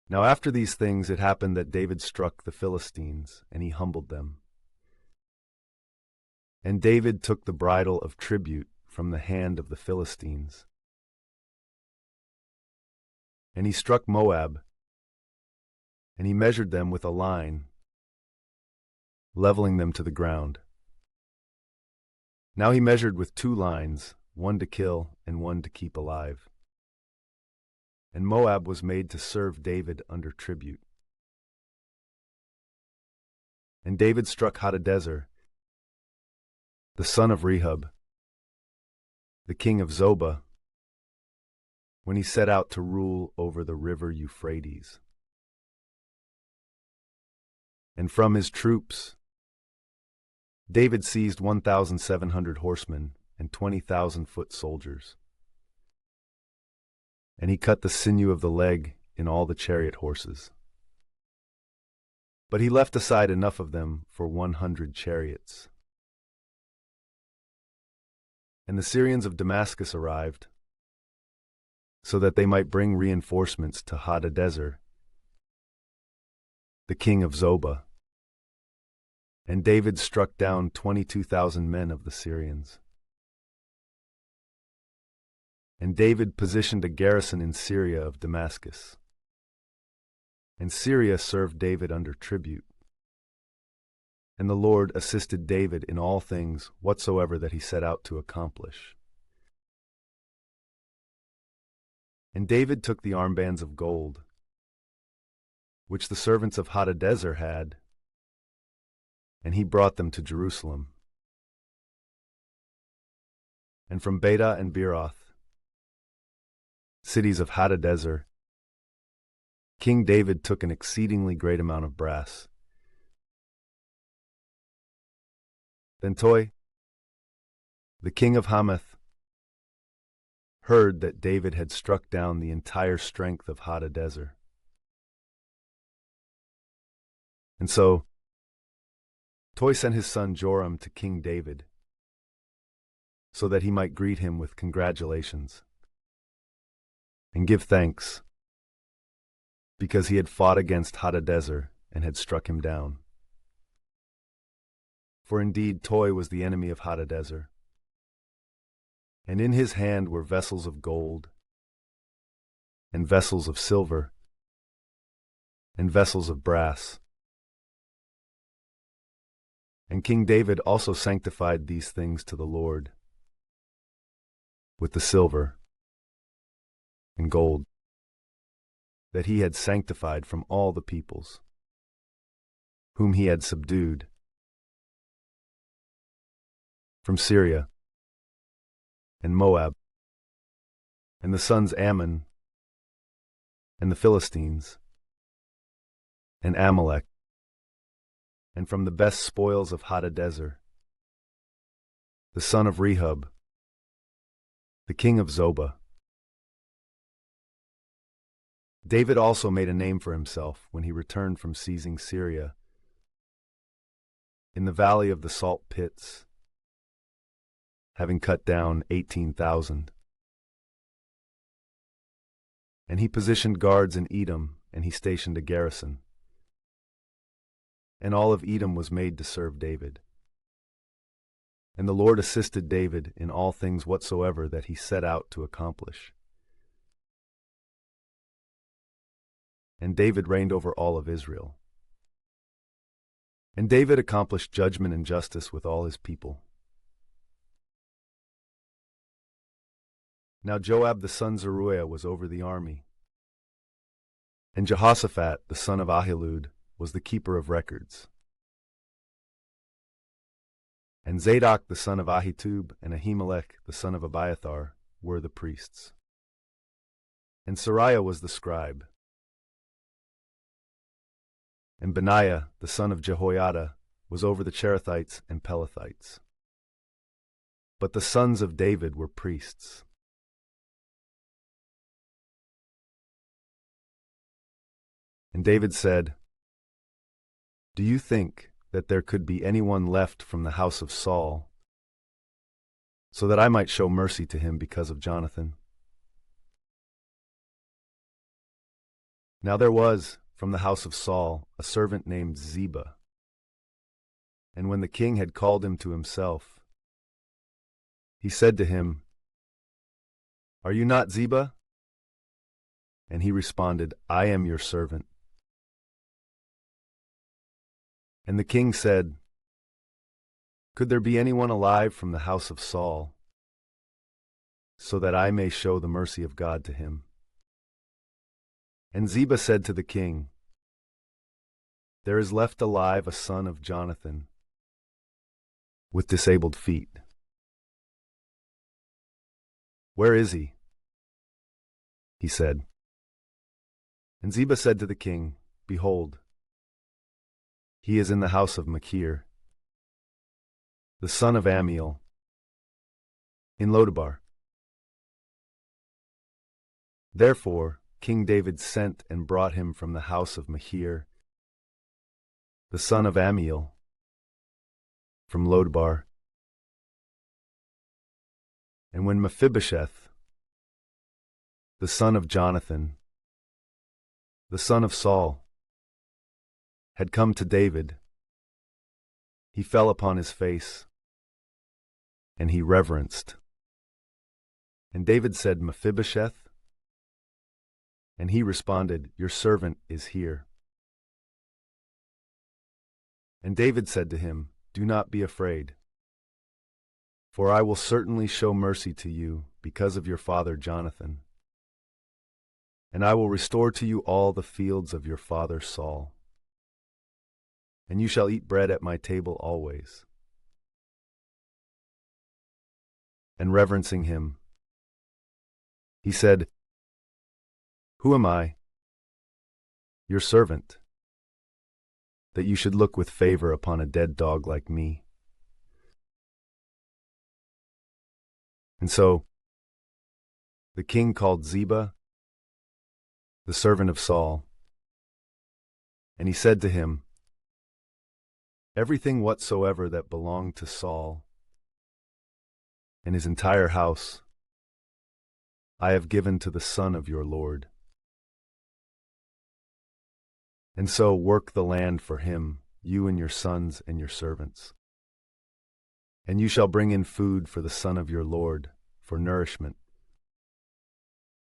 Now after these things it happened that David struck the Philistines, and he humbled them. And David took the bridle of tribute from the hand of the Philistines. And he struck Moab, and he measured them with a line, leveling them to the ground. Now he measured with 2 lines, one to kill and one to keep alive. And Moab was made to serve David under tribute. And David struck Hadadezer, the son of Rehob, the king of Zobah, when he set out to rule over the river Euphrates. And from his troops, David seized 1,700 horsemen and 20,000 foot soldiers. And he cut the sinew of the leg in all the chariot horses. But he left aside enough of them for 100 chariots. And the Syrians of Damascus arrived, so that they might bring reinforcements to Hadadezer, the king of Zobah. And David struck down 22,000 men of the Syrians. And David positioned a garrison in Syria of Damascus. And Syria served David under tribute. And the Lord assisted David in all things whatsoever that he set out to accomplish. And David took the armbands of gold, which the servants of Hadadezer had, and he brought them to Jerusalem. And from Beta and Beeroth, cities of Hadadezer, King David took an exceedingly great amount of brass. Then Toi, the king of Hamath, heard that David had struck down the entire strength of Hadadezer. And so Toi sent his son Joram to King David, so that he might greet him with congratulations and give thanks, because he had fought against Hadadezer and had struck him down. For indeed Toi was the enemy of Hadadezer, and in his hand were vessels of gold, and vessels of silver, and vessels of brass. And King David also sanctified these things to the Lord with the silver and gold that he had sanctified from all the peoples whom he had subdued, from Syria and Moab, and the sons Ammon, and the Philistines, and Amalek, and from the best spoils of Hadadezer, the son of Rehob, the king of Zobah. David also made a name for himself when he returned from seizing Syria, in the valley of the salt pits, having cut down 18,000. And he positioned guards in Edom, and he stationed a garrison. And all of Edom was made to serve David. And the Lord assisted David in all things whatsoever that he set out to accomplish. And David reigned over all of Israel. And David accomplished judgment and justice with all his people. Now Joab the son Zeruiah was over the army, and Jehoshaphat the son of Ahilud was the keeper of records. And Zadok the son of Ahitub and Ahimelech the son of Abiathar were the priests. And Sariah was the scribe. And Benaiah the son of Jehoiada was over the Cherethites and Pelethites. But the sons of David were priests. And David said, "Do you think that there could be anyone left from the house of Saul, so that I might show mercy to him because of Jonathan?" Now there was from the house of Saul a servant named Ziba. And when the king had called him to himself, he said to him, "Are you not Ziba?" And he responded, "I am your servant." And the king said, "Could there be anyone alive from the house of Saul, so that I may show the mercy of God to him?" And Ziba said to the king, "There is left alive a son of Jonathan, with disabled feet." "Where is he?" he said. And Ziba said to the king, "Behold, he is in the house of Machir, the son of Ammiel, in Lodebar." Therefore King David sent and brought him from the house of Machir, the son of Ammiel, from Lodebar. And when Mephibosheth, the son of Jonathan, the son of Saul, had come to David, he fell upon his face, and he reverenced. And David said, "Mephibosheth?" And he responded, "Your servant is here." And David said to him, "Do not be afraid, for I will certainly show mercy to you because of your father Jonathan, And I will restore to you all the fields of your father Saul. And you shall eat bread at my table always. And reverencing him, he said, Who am I, your servant, that you should look with favor upon a dead dog like me? And so the king called Ziba, the servant of Saul, and he said to him, Everything whatsoever that belonged to Saul and his entire house I have given to the son of your lord. And so work the land for him, you and your sons and your servants. And you shall bring in food for the son of your lord, for nourishment.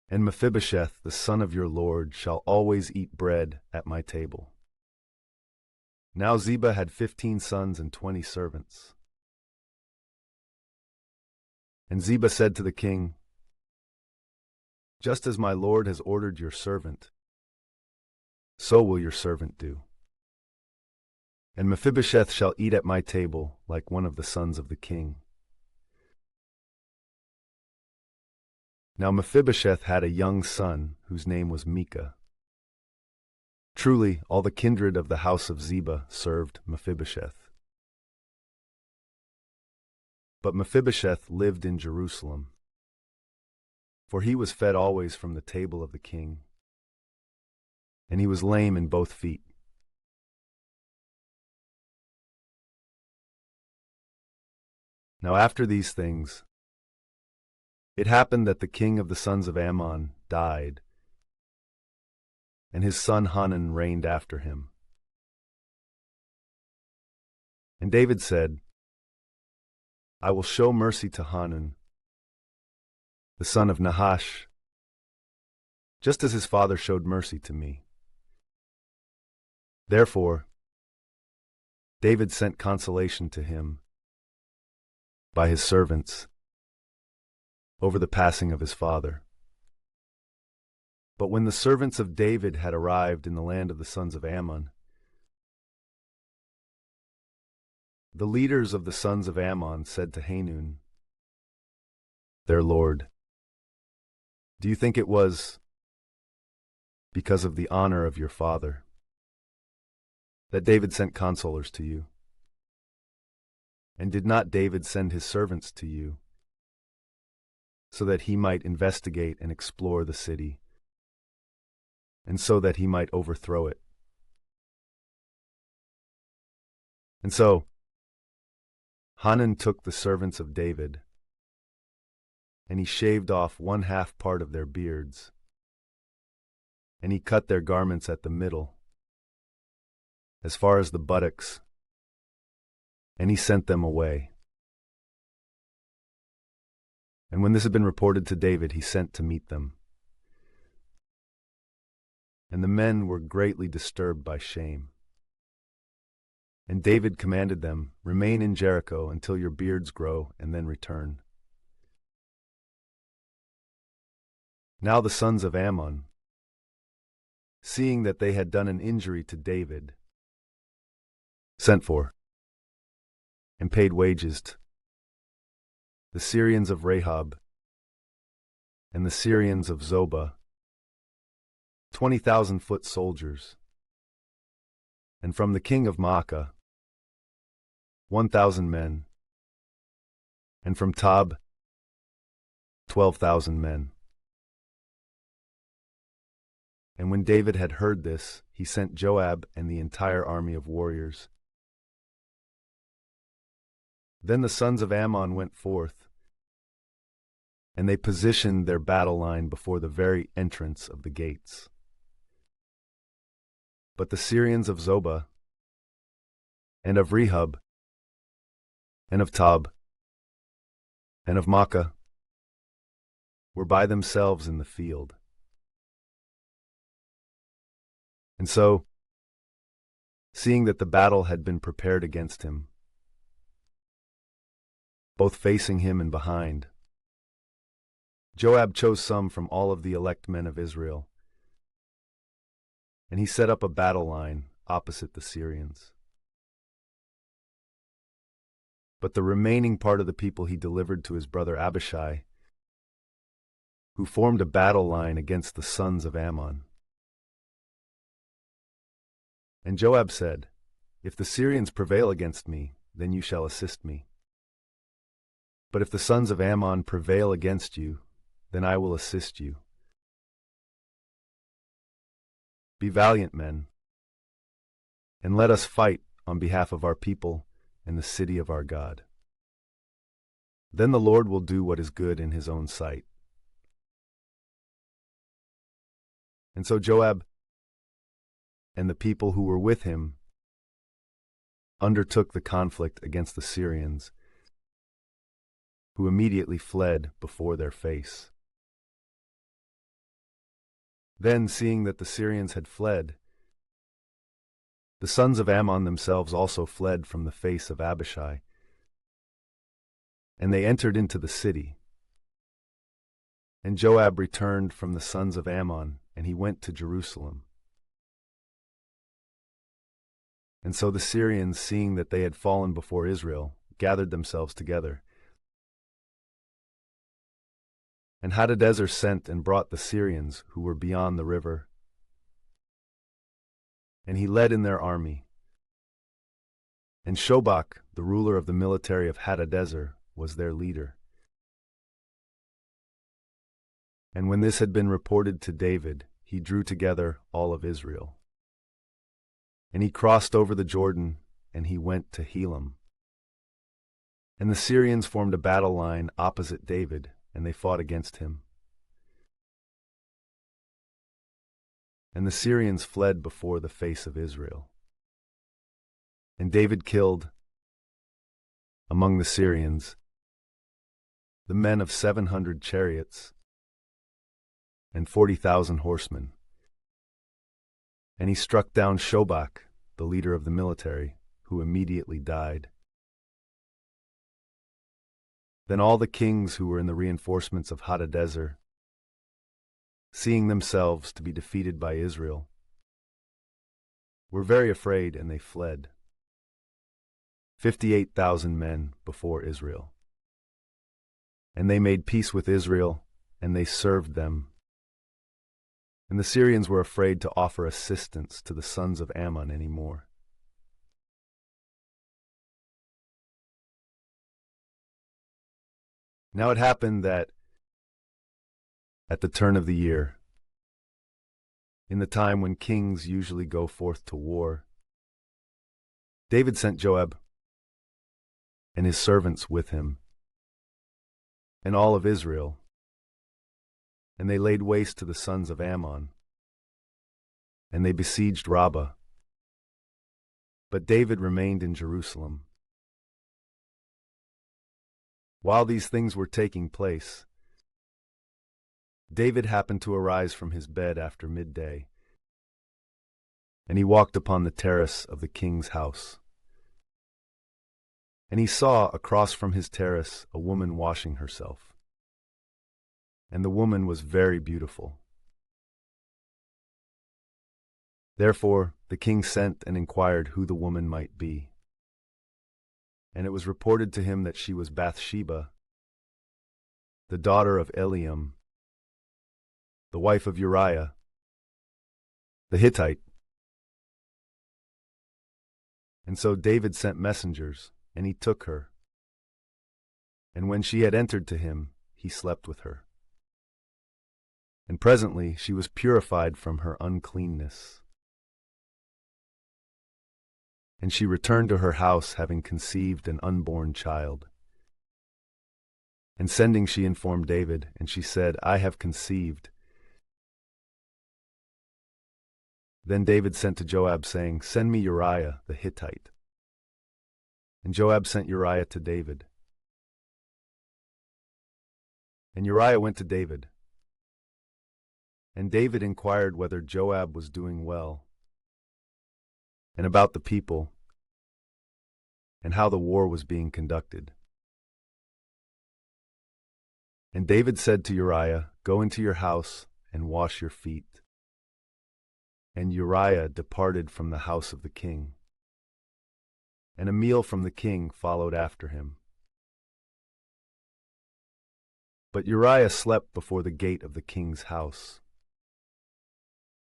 And Mephibosheth, the son of your lord, shall always eat bread at my table. Now Ziba had 15 sons and 20 servants. And Ziba said to the king, Just as my lord has ordered your servant, so will your servant do. And Mephibosheth shall eat at my table like one of the sons of the king. Now Mephibosheth had a young son whose name was Micah. Truly, all the kindred of the house of Ziba served Mephibosheth. But Mephibosheth lived in Jerusalem, for he was fed always from the table of the king, and he was lame in both feet. Now after these things, it happened that the king of the sons of Ammon died, and his son Hanan reigned after him. And David said, I will show mercy to Hanan, the son of Nahash, just as his father showed mercy to me. Therefore, David sent consolation to him by his servants over the passing of his father. But when the servants of David had arrived in the land of the sons of Ammon, the leaders of the sons of Ammon said to Hanun, their lord, Do you think it was because of the honor of your father that David sent consolers to you? And did not David send his servants to you so that he might investigate and explore the city, and so that he might overthrow it? And so Hanan took the servants of David, and he shaved off 1/2 part of their beards, and he cut their garments at the middle, as far as the buttocks, and he sent them away. And when this had been reported to David, he sent to meet them. And the men were greatly disturbed by shame. And David commanded them, Remain in Jericho until your beards grow, and then return. Now the sons of Ammon, seeing that they had done an injury to David, sent for and paid wages to the Syrians of Rahab and the Syrians of Zobah, 20,000 foot soldiers, and from the king of Maacah, 1,000 men, and from Tob, 12,000 men. And when David had heard this, he sent Joab and the entire army of warriors. Then the sons of Ammon went forth, and they positioned their battle line before the very entrance of the gates. But the Syrians of Zobah, and of Rehob, and of Tob, and of Maacah were by themselves in the field. And so, seeing that the battle had been prepared against him, both facing him and behind, Joab chose some from all of the elect men of Israel, and he set up a battle line opposite the Syrians. But the remaining part of the people he delivered to his brother Abishai, who formed a battle line against the sons of Ammon. And Joab said, "If the Syrians prevail against me, then you shall assist me. But if the sons of Ammon prevail against you, then I will assist you. Be valiant men, and let us fight on behalf of our people and the city of our God. Then the Lord will do what is good in his own sight." And so Joab and the people who were with him undertook the conflict against the Syrians, who immediately fled before their face. Then, seeing that the Syrians had fled, the sons of Ammon themselves also fled from the face of Abishai, and they entered into the city. And Joab returned from the sons of Ammon, and he went to Jerusalem. And so the Syrians, seeing that they had fallen before Israel, gathered themselves together. And Hadadezer sent and brought the Syrians who were beyond the river, and he led in their army. And Shobach, the ruler of the military of Hadadezer, was their leader. And when this had been reported to David, he drew together all of Israel. And he crossed over the Jordan, and he went to Helam. And the Syrians formed a battle line opposite David, and they fought against him. And the Syrians fled before the face of Israel. And David killed, among the Syrians, the men of 700 chariots and 40,000 horsemen. And he struck down Shobach, the leader of the military, who immediately died. Then all the kings who were in the reinforcements of Hadadezer, seeing themselves to be defeated by Israel, were very afraid, and they fled, 58,000 men before Israel. And they made peace with Israel, and they served them. And the Syrians were afraid to offer assistance to the sons of Ammon any more. Now it happened that at the turn of the year, in the time when kings usually go forth to war, David sent Joab and his servants with him, and all of Israel, and they laid waste to the sons of Ammon, and they besieged Rabbah. But David remained in Jerusalem. While these things were taking place, David happened to arise from his bed after midday, and he walked upon the terrace of the king's house. And he saw across from his terrace a woman washing herself. And the woman was very beautiful. Therefore the king sent and inquired who the woman might be. And it was reported to him that she was Bathsheba, the daughter of Eliam, the wife of Uriah, the Hittite. And so David sent messengers, and he took her. And when she had entered to him, he slept with her. And presently she was purified from her uncleanness. And she returned to her house, having conceived an unborn child. And sending, she informed David, and she said, "I have conceived." Then David sent to Joab, saying, "Send me Uriah the Hittite." And Joab sent Uriah to David. And Uriah went to David. And David inquired whether Joab was doing well, and about the people, and how the war was being conducted. And David said to Uriah, "Go into your house and wash your feet." And Uriah departed from the house of the king. And a meal from the king followed after him. But Uriah slept before the gate of the king's house,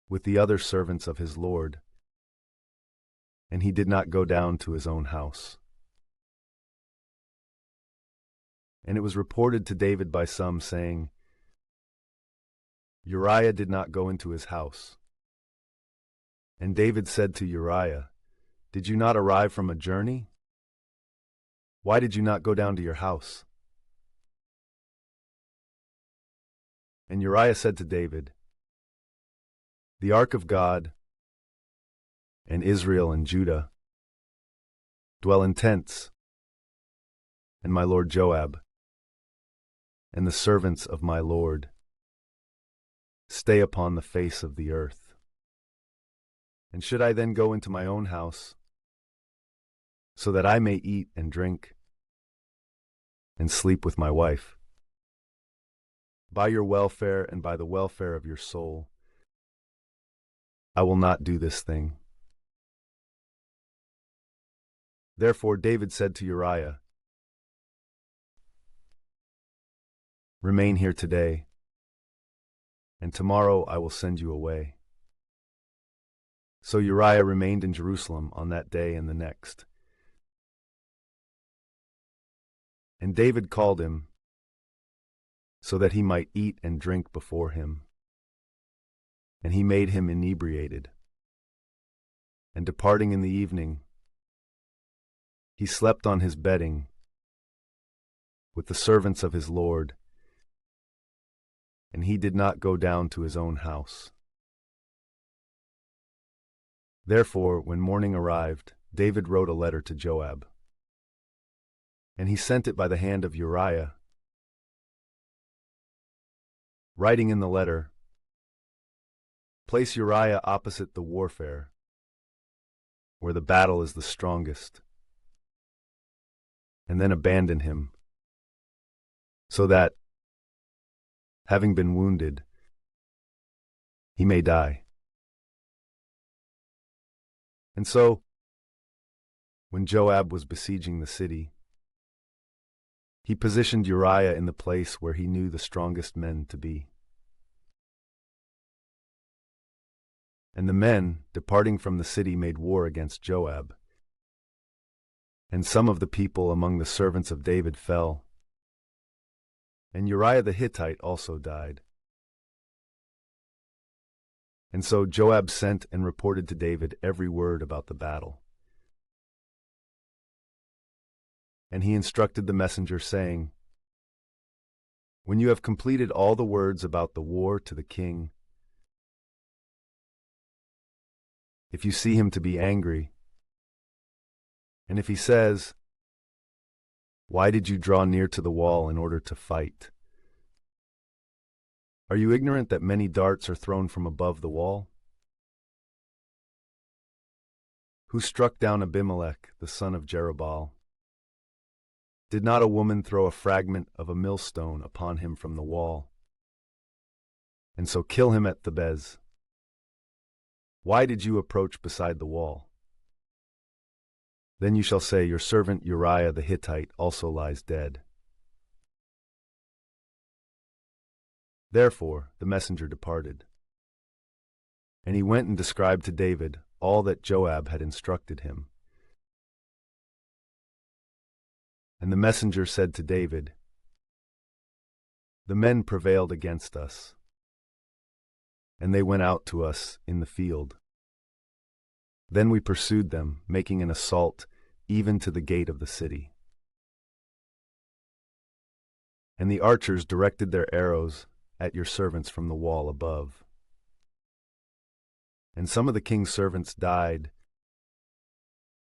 with the other servants of his lord, and he did not go down to his own house. And it was reported to David by some, saying, Uriah did not go into his house. And David said to Uriah, Did you not arrive from a journey? Why did you not go down to your house? And Uriah said to David, The ark of God, and Israel and Judah, dwell in tents, and my lord Joab, and the servants of my lord, stay upon the face of the earth. And should I then go into my own house, so that I may eat and drink, and sleep with my wife? By your welfare and by the welfare of your soul, I will not do this thing. Therefore David said to Uriah, Remain here today, and tomorrow I will send you away. So Uriah remained in Jerusalem on that day and the next. And David called him, so that he might eat and drink before him. And he made him inebriated. And departing in the evening, he slept on his bedding with the servants of his lord, and he did not go down to his own house. Therefore, when morning arrived, David wrote a letter to Joab. And he sent it by the hand of Uriah, writing in the letter, Place Uriah opposite the warfare, where the battle is the strongest, and then abandon him, so that, having been wounded, he may die. And so, when Joab was besieging the city, he positioned Uriah in the place where he knew the strongest men to be. And the men, departing from the city, made war against Joab. And some of the people among the servants of David fell. And Uriah the Hittite also died. And so Joab sent and reported to David every word about the battle. And he instructed the messenger, saying, When you have completed all the words about the war to the king, if you see him to be angry, and if he says, Why did you draw near to the wall in order to fight? Are you ignorant that many darts are thrown from above the wall? Who struck down Abimelech, the son of Jerubbaal? Did not a woman throw a fragment of a millstone upon him from the wall, and so kill him at Thebez? Why did you approach beside the wall? Then you shall say, Your servant Uriah the Hittite also lies dead. Therefore the messenger departed. And he went and described to David all that Joab had instructed him. And the messenger said to David, The men prevailed against us, and they went out to us in the field. Then we pursued them, making an assault even to the gate of the city. And the archers directed their arrows at your servants from the wall above. And some of the king's servants died,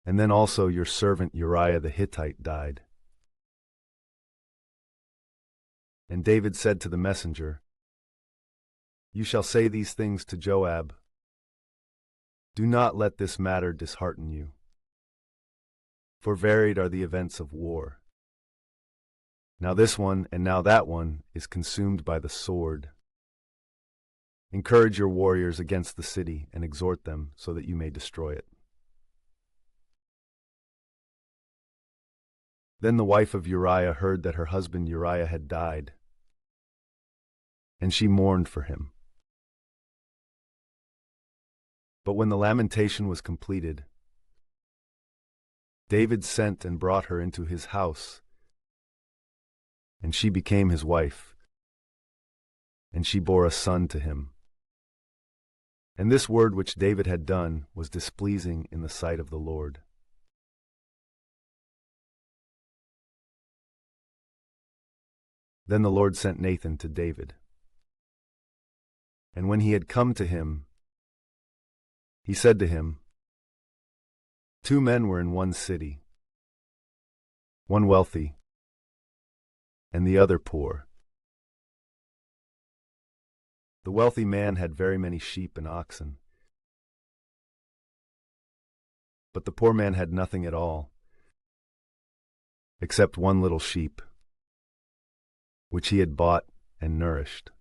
and then also your servant Uriah the Hittite died. And David said to the messenger, You shall say these things to Joab. Do not let this matter dishearten you, for varied are the events of war. Now this one and now that one is consumed by the sword. Encourage your warriors against the city and exhort them so that you may destroy it." Then the wife of Uriah heard that her husband Uriah had died, and she mourned for him. But when the lamentation was completed, David sent and brought her into his house, and she became his wife, and she bore a son to him. And this word which David had done was displeasing in the sight of the Lord. Then the Lord sent Nathan to David. And when he had come to him, he said to him, "Two men were in one city, one wealthy, and the other poor. The wealthy man had very many sheep and oxen, but the poor man had nothing at all, except one little sheep, which he had bought and nourished.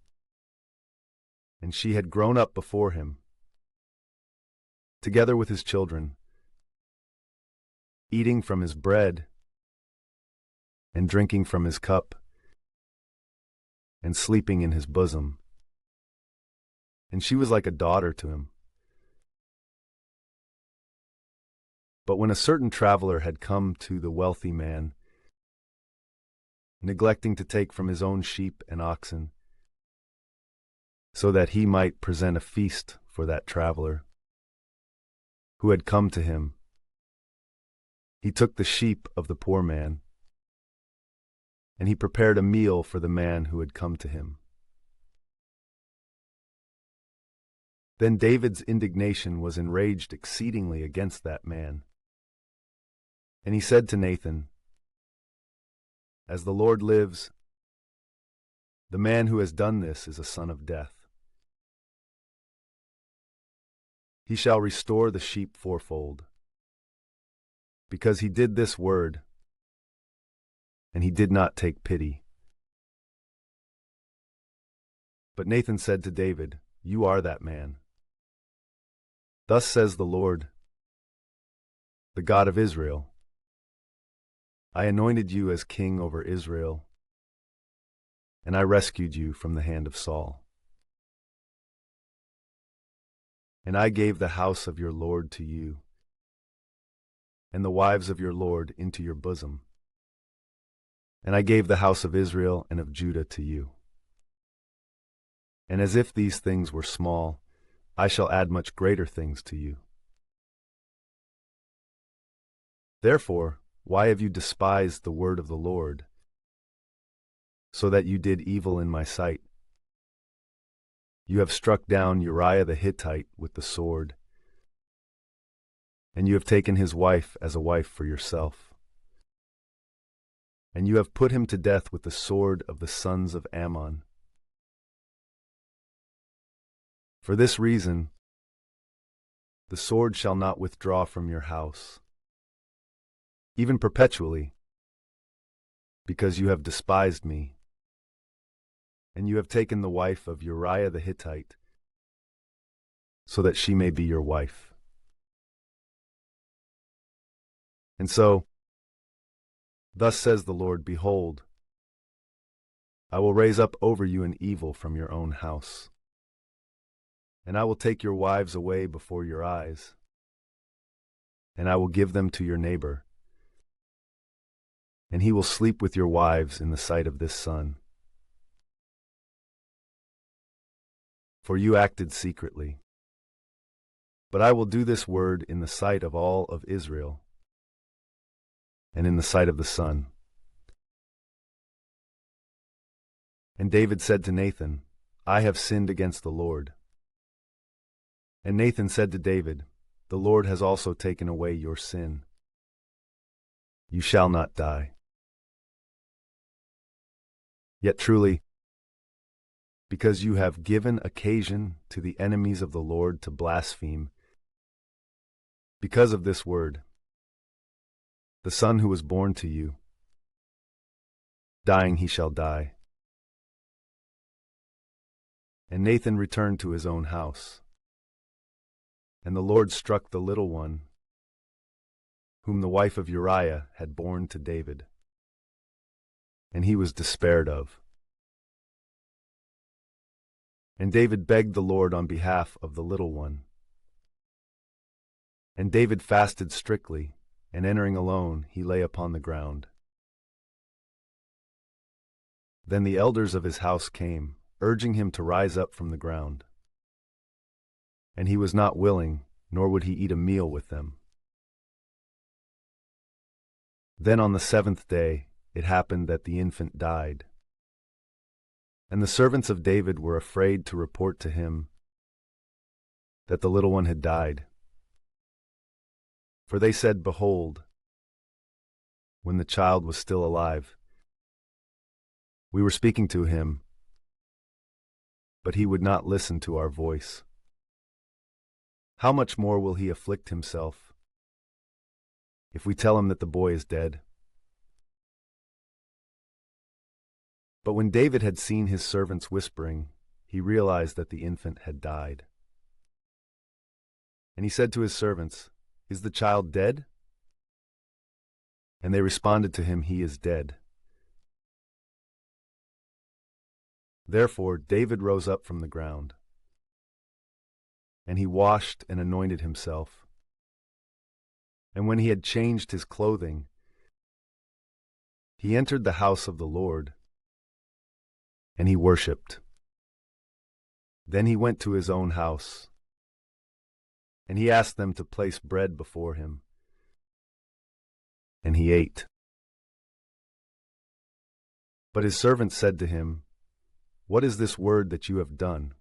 And she had grown up before him, together with his children, eating from his bread and drinking from his cup, and sleeping in his bosom. And she was like a daughter to him. But when a certain traveler had come to the wealthy man, neglecting to take from his own sheep and oxen, so that he might present a feast for that traveler who had come to him, he took the sheep of the poor man, and he prepared a meal for the man who had come to him. Then David's indignation was enraged exceedingly against that man. And he said to Nathan, "As the Lord lives, the man who has done this is a son of death. He shall restore the sheep fourfold, because he did this word, and he did not take pity." But Nathan said to David, "You are that man. Thus says the Lord, the God of Israel, I anointed you as king over Israel, and I rescued you from the hand of Saul. And I gave the house of your Lord to you, and the wives of your Lord into your bosom. And I gave the house of Israel and of Judah to you. And as if these things were small, I shall add much greater things to you. Therefore, why have you despised the word of the Lord, so that you did evil in my sight? You have struck down Uriah the Hittite with the sword, and you have taken his wife as a wife for yourself. And you have put him to death with the sword of the sons of Ammon. For this reason, the sword shall not withdraw from your house, even perpetually, because you have despised me, and you have taken the wife of Uriah the Hittite, so that she may be your wife. And so, thus says the Lord, behold, I will raise up over you an evil from your own house, and I will take your wives away before your eyes, and I will give them to your neighbor, and he will sleep with your wives in the sight of this sun. For you acted secretly. But I will do this word in the sight of all of Israel, and in the sight of the sun." And David said to Nathan, "I have sinned against the Lord." And Nathan said to David, "The Lord has also taken away your sin. You shall not die. Yet truly, because you have given occasion to the enemies of the Lord to blaspheme, because of this word, the son who was born to you, dying he shall die. And Nathan returned to his own house. And the Lord struck the little one, whom the wife of Uriah had borne to David. And he was despaired of. And David begged the Lord on behalf of the little one. And David fasted strictly, and entering alone, he lay upon the ground. Then the elders of his house came, urging him to rise up from the ground. And he was not willing, nor would he eat a meal with them. Then on the 7th day it happened that the infant died. And the servants of David were afraid to report to him that the little one had died. For they said, Behold, when the child was still alive, we were speaking to him, but he would not listen to our voice. How much more will he afflict himself if we tell him that the boy is dead? But when David had seen his servants whispering, he realized that the infant had died. And he said to his servants, Is the child dead? And they responded to him, He is dead. Therefore David rose up from the ground, and he washed and anointed himself. And when he had changed his clothing, he entered the house of the Lord, and he worshipped. Then he went to his own house, and he asked them to place bread before him, and he ate. But his servants said to him, What is this word that you have done?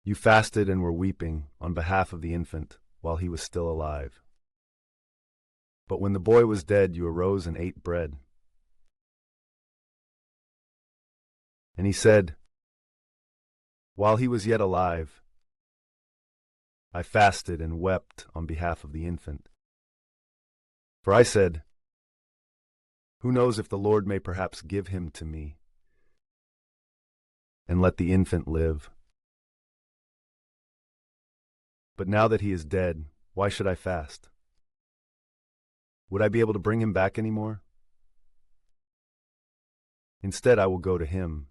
You fasted and were weeping on behalf of the infant while he was still alive. But when the boy was dead, you arose and ate bread. And he said, While he was yet alive, I fasted and wept on behalf of the infant. For I said, Who knows if the Lord may perhaps give him to me, and let the infant live. But now that he is dead, why should I fast? Would I be able to bring him back any more? Instead, I will go to him.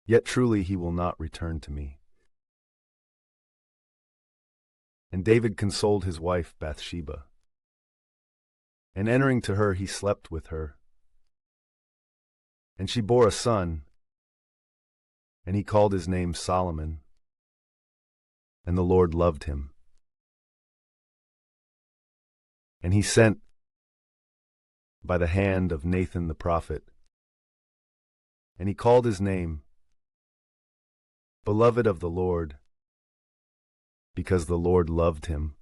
Yet truly he will not return to me. And David consoled his wife Bathsheba. And entering to her, he slept with her. And she bore a son, and he called his name Solomon. And the Lord loved him. And he sent by the hand of Nathan the prophet, and he called his name Beloved of the Lord, because the Lord loved him.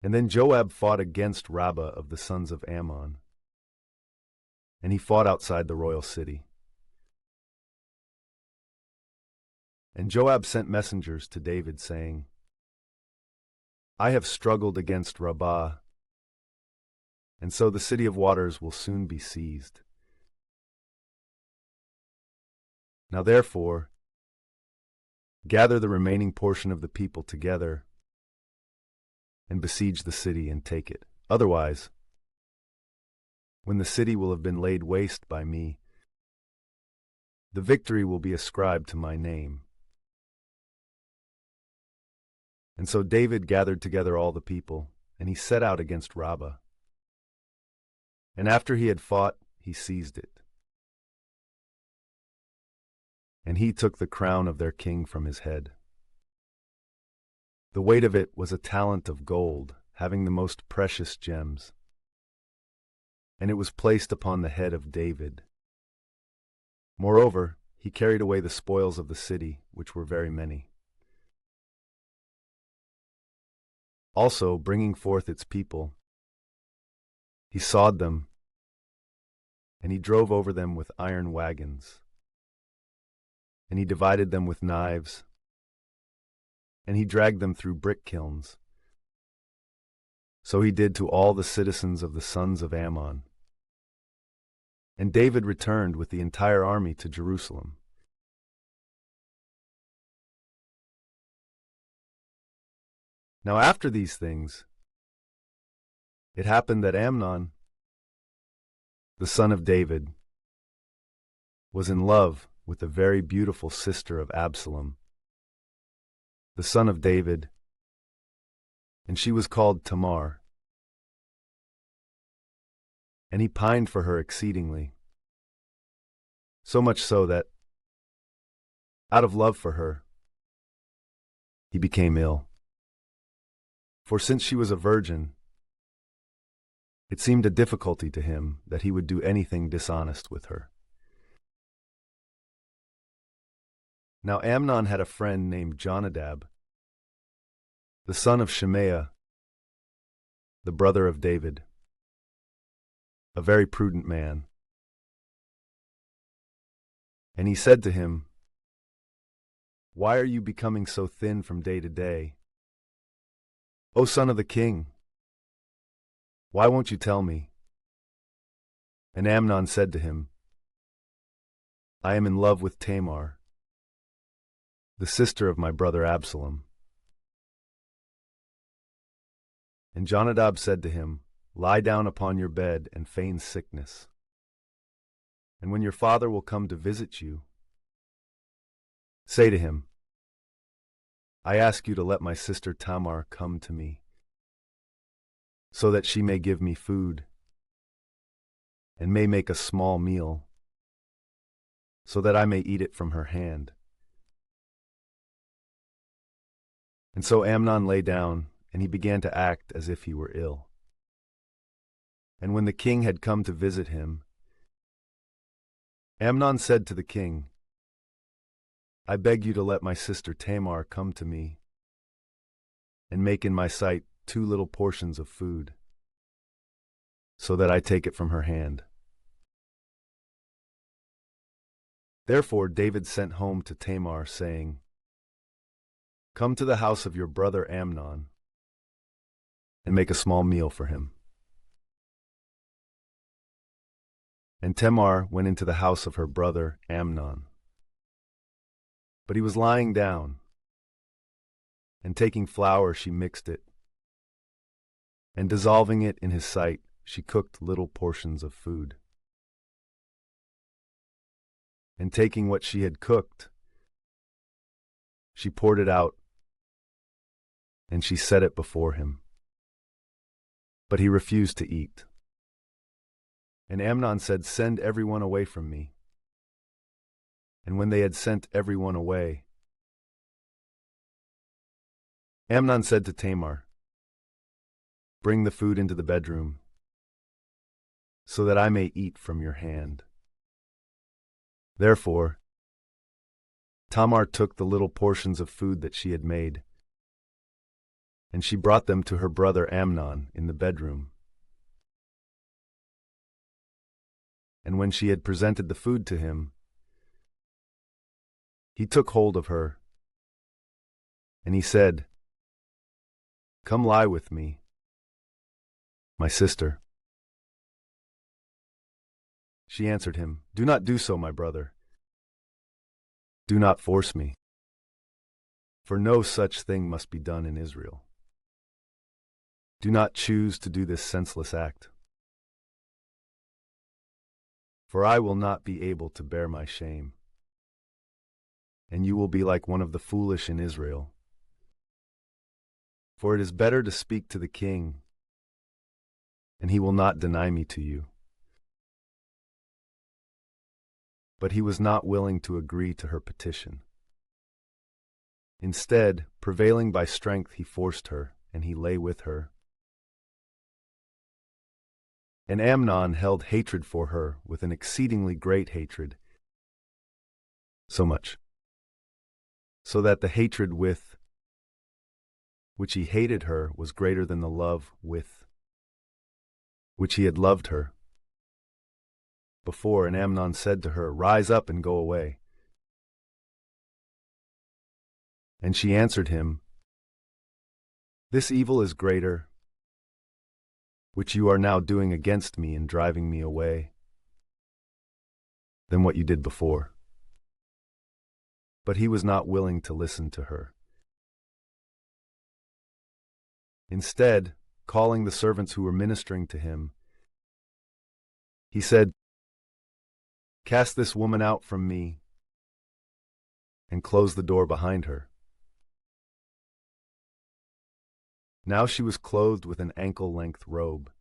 And then Joab fought against Rabbah of the sons of Ammon, and he fought outside the royal city. And Joab sent messengers to David, saying, I have struggled against Rabbah, and so the city of waters will soon be seized. Now therefore, gather the remaining portion of the people together, and besiege the city and take it. Otherwise, when the city will have been laid waste by me, the victory will be ascribed to my name. And so David gathered together all the people, and he set out against Rabbah. And after he had fought, he seized it. And he took the crown of their king from his head. The weight of it was a talent of gold, having the most precious gems. And it was placed upon the head of David. Moreover, he carried away the spoils of the city, which were very many. Also, bringing forth its people, he sawed them, and he drove over them with iron wagons. And he divided them with knives, and he dragged them through brick kilns. So he did to all the citizens of the sons of Ammon. And David returned with the entire army to Jerusalem. Now after these things, it happened that Amnon, the son of David, was in love with a very beautiful sister of Absalom, the son of David, and she was called Tamar. And he pined for her exceedingly, so much so that, out of love for her, he became ill. For since she was a virgin, it seemed a difficulty to him that he would do anything dishonest with her. Now Amnon had a friend named Jonadab, the son of Shemaiah, the brother of David, a very prudent man. And he said to him, "Why are you becoming so thin from day to day? O son of the king, why won't you tell me?" And Amnon said to him, "I am in love with Tamar, the sister of my brother Absalom." And Jonadab said to him, "Lie down upon your bed and feign sickness. And when your father will come to visit you, say to him, 'I ask you to let my sister Tamar come to me, so that she may give me food, and may make a small meal, so that I may eat it from her hand.'" And so Amnon lay down, and he began to act as if he were ill. And when the king had come to visit him, Amnon said to the king, "I beg you to let my sister Tamar come to me, and make in my sight 2 little portions of food, so that I take it from her hand." Therefore David sent home to Tamar, saying, "Come to the house of your brother Amnon, and make a small meal for him." And Tamar went into the house of her brother Amnon. But he was lying down, and taking flour she mixed it, and dissolving it in his sight, she cooked little portions of food. And taking what she had cooked, she poured it out, and she set it before him. But he refused to eat. And Amnon said, "Send everyone away from me." And when they had sent everyone away, Amnon said to Tamar, "Bring the food into the bedroom, so that I may eat from your hand." Therefore, Tamar took the little portions of food that she had made, and she brought them to her brother Amnon in the bedroom. And when she had presented the food to him, he took hold of her, and he said, "Come lie with me, my sister." She answered him, "Do not do so, my brother. Do not force me, for no such thing must be done in Israel. Do not choose to do this senseless act, for I will not be able to bear my shame, and you will be like one of the foolish in Israel. For it is better to speak to the king, and he will not deny me to you." But he was not willing to agree to her petition. Instead, prevailing by strength, he forced her, and he lay with her. And Amnon held hatred for her with an exceedingly great hatred, so that the hatred with which he hated her was greater than the love with which he had loved her before. And Amnon said to her, "Rise up and go away." And she answered him, "This evil is greater, which you are now doing against me in driving me away. than what you did before." But he was not willing to listen to her. Instead, calling the servants who were ministering to him, he said, "Cast this woman out from me," and closed the door behind her. Now she was clothed with an ankle-length robe,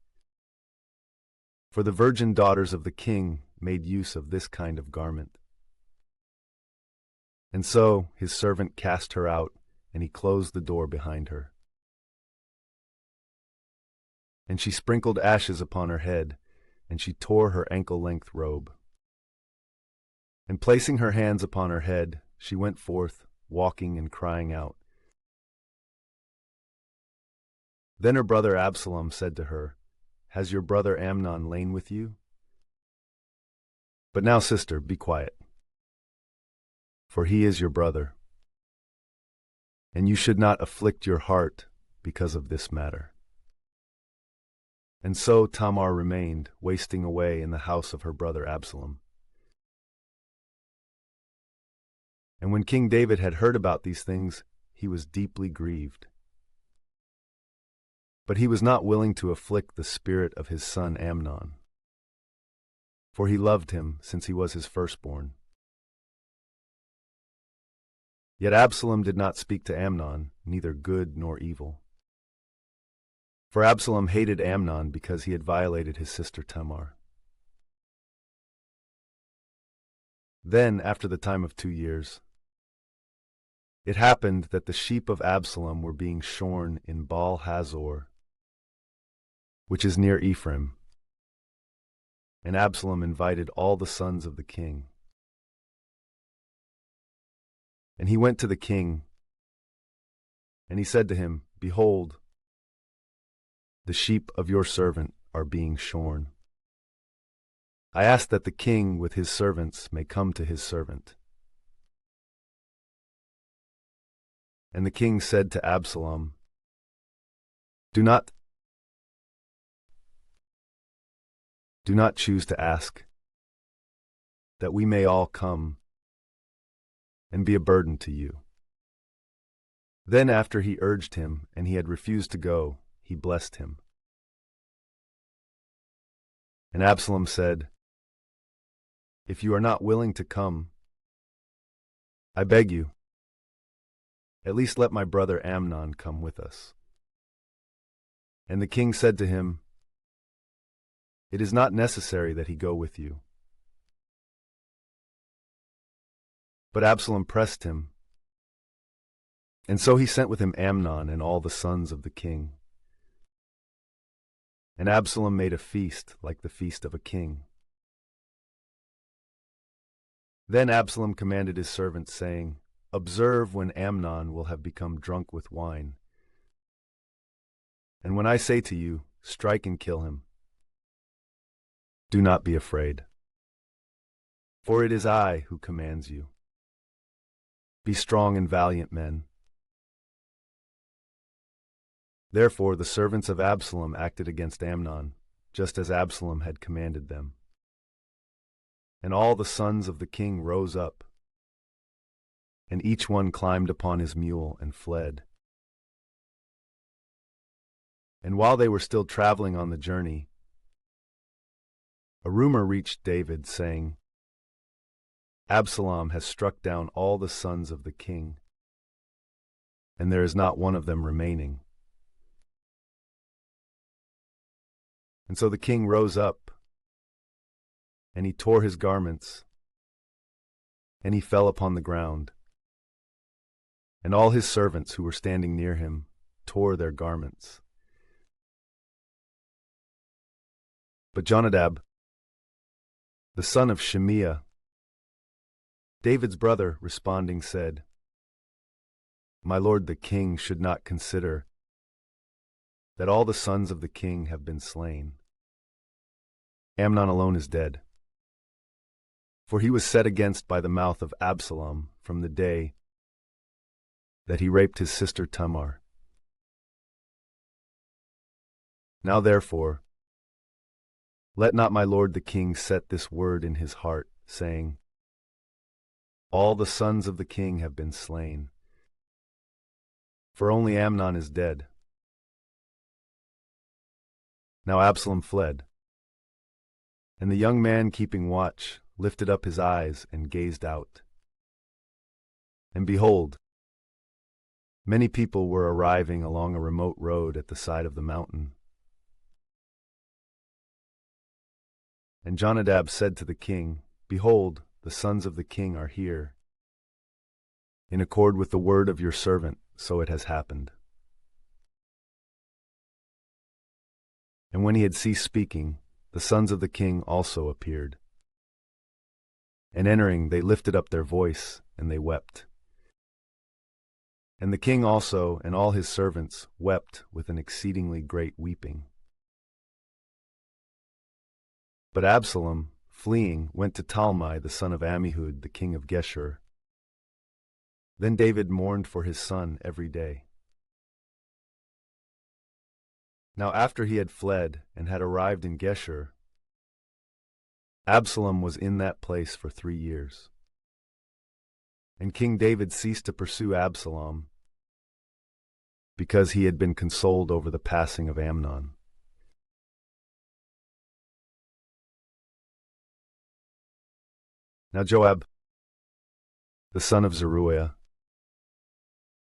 for the virgin daughters of the king made use of this kind of garment. And so his servant cast her out, and he closed the door behind her. And she sprinkled ashes upon her head, and she tore her ankle-length robe. And placing her hands upon her head, she went forth, walking and crying out. Then her brother Absalom said to her, "Has your brother Amnon lain with you? But now, sister, be quiet, for he is your brother, and you should not afflict your heart because of this matter." And so Tamar remained, wasting away in the house of her brother Absalom. And when King David had heard about these things, he was deeply grieved. But he was not willing to afflict the spirit of his son Amnon, for he loved him since he was his firstborn. Yet Absalom did not speak to Amnon, neither good nor evil. For Absalom hated Amnon because he had violated his sister Tamar. Then, after the time of 2 years, it happened that the sheep of Absalom were being shorn in Baal-Hazor, which is near Ephraim. And Absalom invited all the sons of the king. And he went to the king, and he said to him, "Behold, the sheep of your servant are being shorn. I ask that the king with his servants may come to his servant." And the king said to Absalom, Do not choose to ask, that we may all come and be a burden to you." Then after he urged him, and he had refused to go, he blessed him. And Absalom said, "If you are not willing to come, I beg you, at least let my brother Amnon come with us." And the king said to him, "It is not necessary that he go with you." But Absalom pressed him, and so he sent with him Amnon and all the sons of the king. And Absalom made a feast like the feast of a king. Then Absalom commanded his servants, saying, "Observe when Amnon will have become drunk with wine. And when I say to you, 'Strike and kill him,' do not be afraid. For it is I who commands you. Be strong and valiant men." Therefore the servants of Absalom acted against Amnon, just as Absalom had commanded them. And all the sons of the king rose up, and each one climbed upon his mule and fled. And while they were still traveling on the journey, a rumor reached David, saying, "Absalom has struck down all the sons of the king, and there is not one of them remaining." And so the king rose up, and he tore his garments, and he fell upon the ground. And all his servants who were standing near him tore their garments. But Jonadab, the son of Shimeah, David's brother, responding, said, "My lord the king should not consider that all the sons of the king have been slain. Amnon alone is dead. For he was set against by the mouth of Absalom from the day that he raped his sister Tamar. Now therefore, let not my lord the king set this word in his heart, saying, "All the sons of the king have been slain, for only Amnon is dead." Now Absalom fled, and the young man keeping watch lifted up his eyes and gazed out. And behold, many people were arriving along a remote road at the side of the mountain. And Jonadab said to the king, "Behold, the sons of the king are here. In accord with the word of your servant, so it has happened." And when he had ceased speaking, the sons of the king also appeared. And entering, they lifted up their voice, and they wept. And the king also and all his servants wept with an exceedingly great weeping. But Absalom, fleeing, went to Talmai the son of Ammihud, the king of Geshur. Then David mourned for his son every day. Now after he had fled and had arrived in Geshur, Absalom was in that place for 3 years. And King David ceased to pursue Absalom, because he had been consoled over the passing of Amnon. Now Joab, the son of Zeruiah,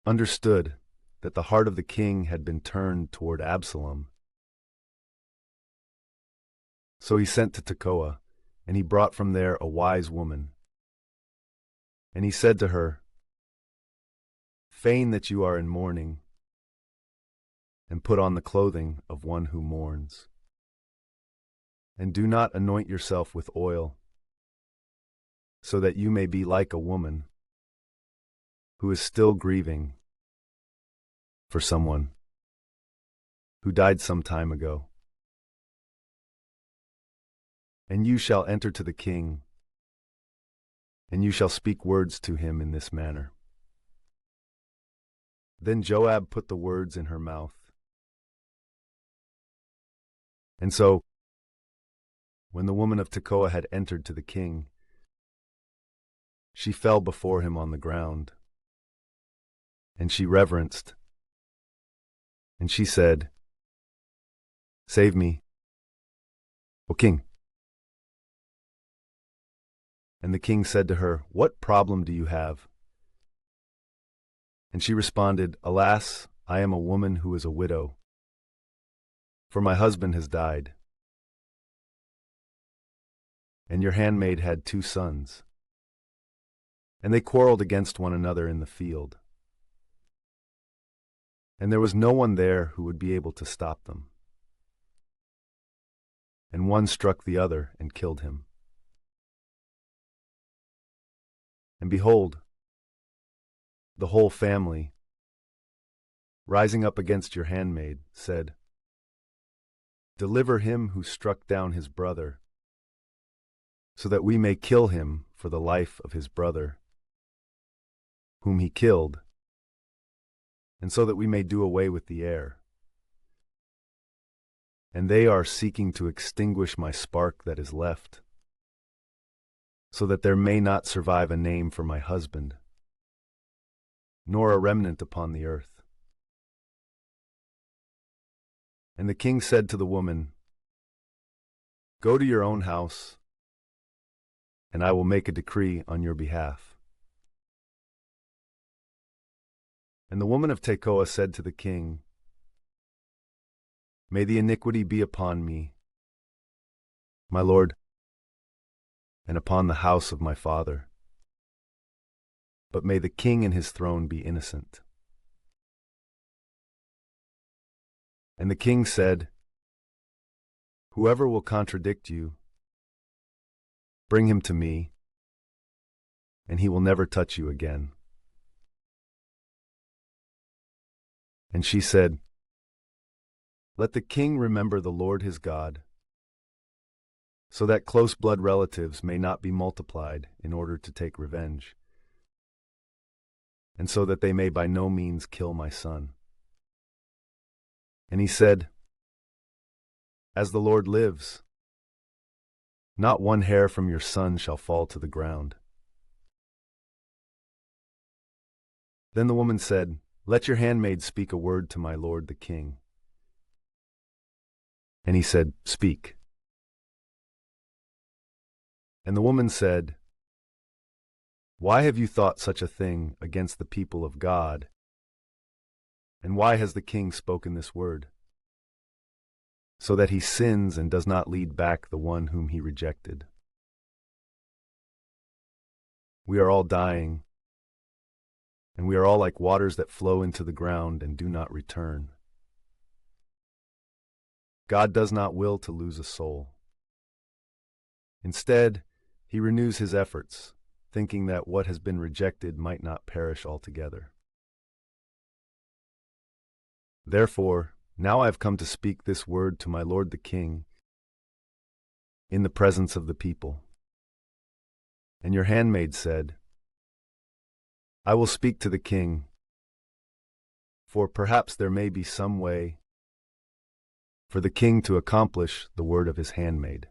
understood that the heart of the king had been turned toward Absalom. So he sent to Tekoa, and he brought from there a wise woman. And he said to her, "Feign that you are in mourning, and put on the clothing of one who mourns. And do not anoint yourself with oil, so that you may be like a woman who is still grieving for someone who died some time ago. And you shall enter to the king, and you shall speak words to him in this manner." Then Joab put the words in her mouth. And so, when the woman of Tekoa had entered to the king, she fell before him on the ground, and she reverenced, and she said, "Save me, O king." And the king said to her, "What problem do you have?" And she responded, "Alas, I am a woman who is a widow, for my husband has died. And your handmaid had 2 sons, and they quarreled against one another in the field. And there was no one there who would be able to stop them. And one struck the other and killed him. And behold, the whole family, rising up against your handmaid, said, 'Deliver him who struck down his brother, so that we may kill him for the life of his brother, whom he killed, and so that we may do away with the heir. And they are seeking to extinguish my spark that is left, so that there may not survive a name for my husband, nor a remnant upon the earth.' And the king said to the woman, 'Go to your own house, and I will make a decree on your behalf.' And the woman of Tekoa said to the king, 'May the iniquity be upon me, my lord, and upon the house of my father. But may the king and his throne be innocent.' And the king said, 'Whoever will contradict you, bring him to me, and he will never touch you again.' And she said, 'Let the king remember the Lord his God, so that close blood relatives may not be multiplied in order to take revenge, and so that they may by no means kill my son.' And he said, 'As the Lord lives, Not one hair from your son shall fall to the ground." Then the woman said, "Let your handmaid speak a word to my lord the king." And he said, "Speak." And the woman said, "Why have you thought such a thing against the people of God? And why has the king spoken this word? So that he sins and does not lead back the one whom he rejected. We are all dying, and we are all like waters that flow into the ground and do not return. God does not will to lose a soul. Instead, he renews his efforts, thinking that what has been rejected might not perish altogether. Therefore, now I have come to speak this word to my lord the king in the presence of the people." And your handmaid said, "I will speak to the king, for perhaps there may be some way for the king to accomplish the word of his handmaid."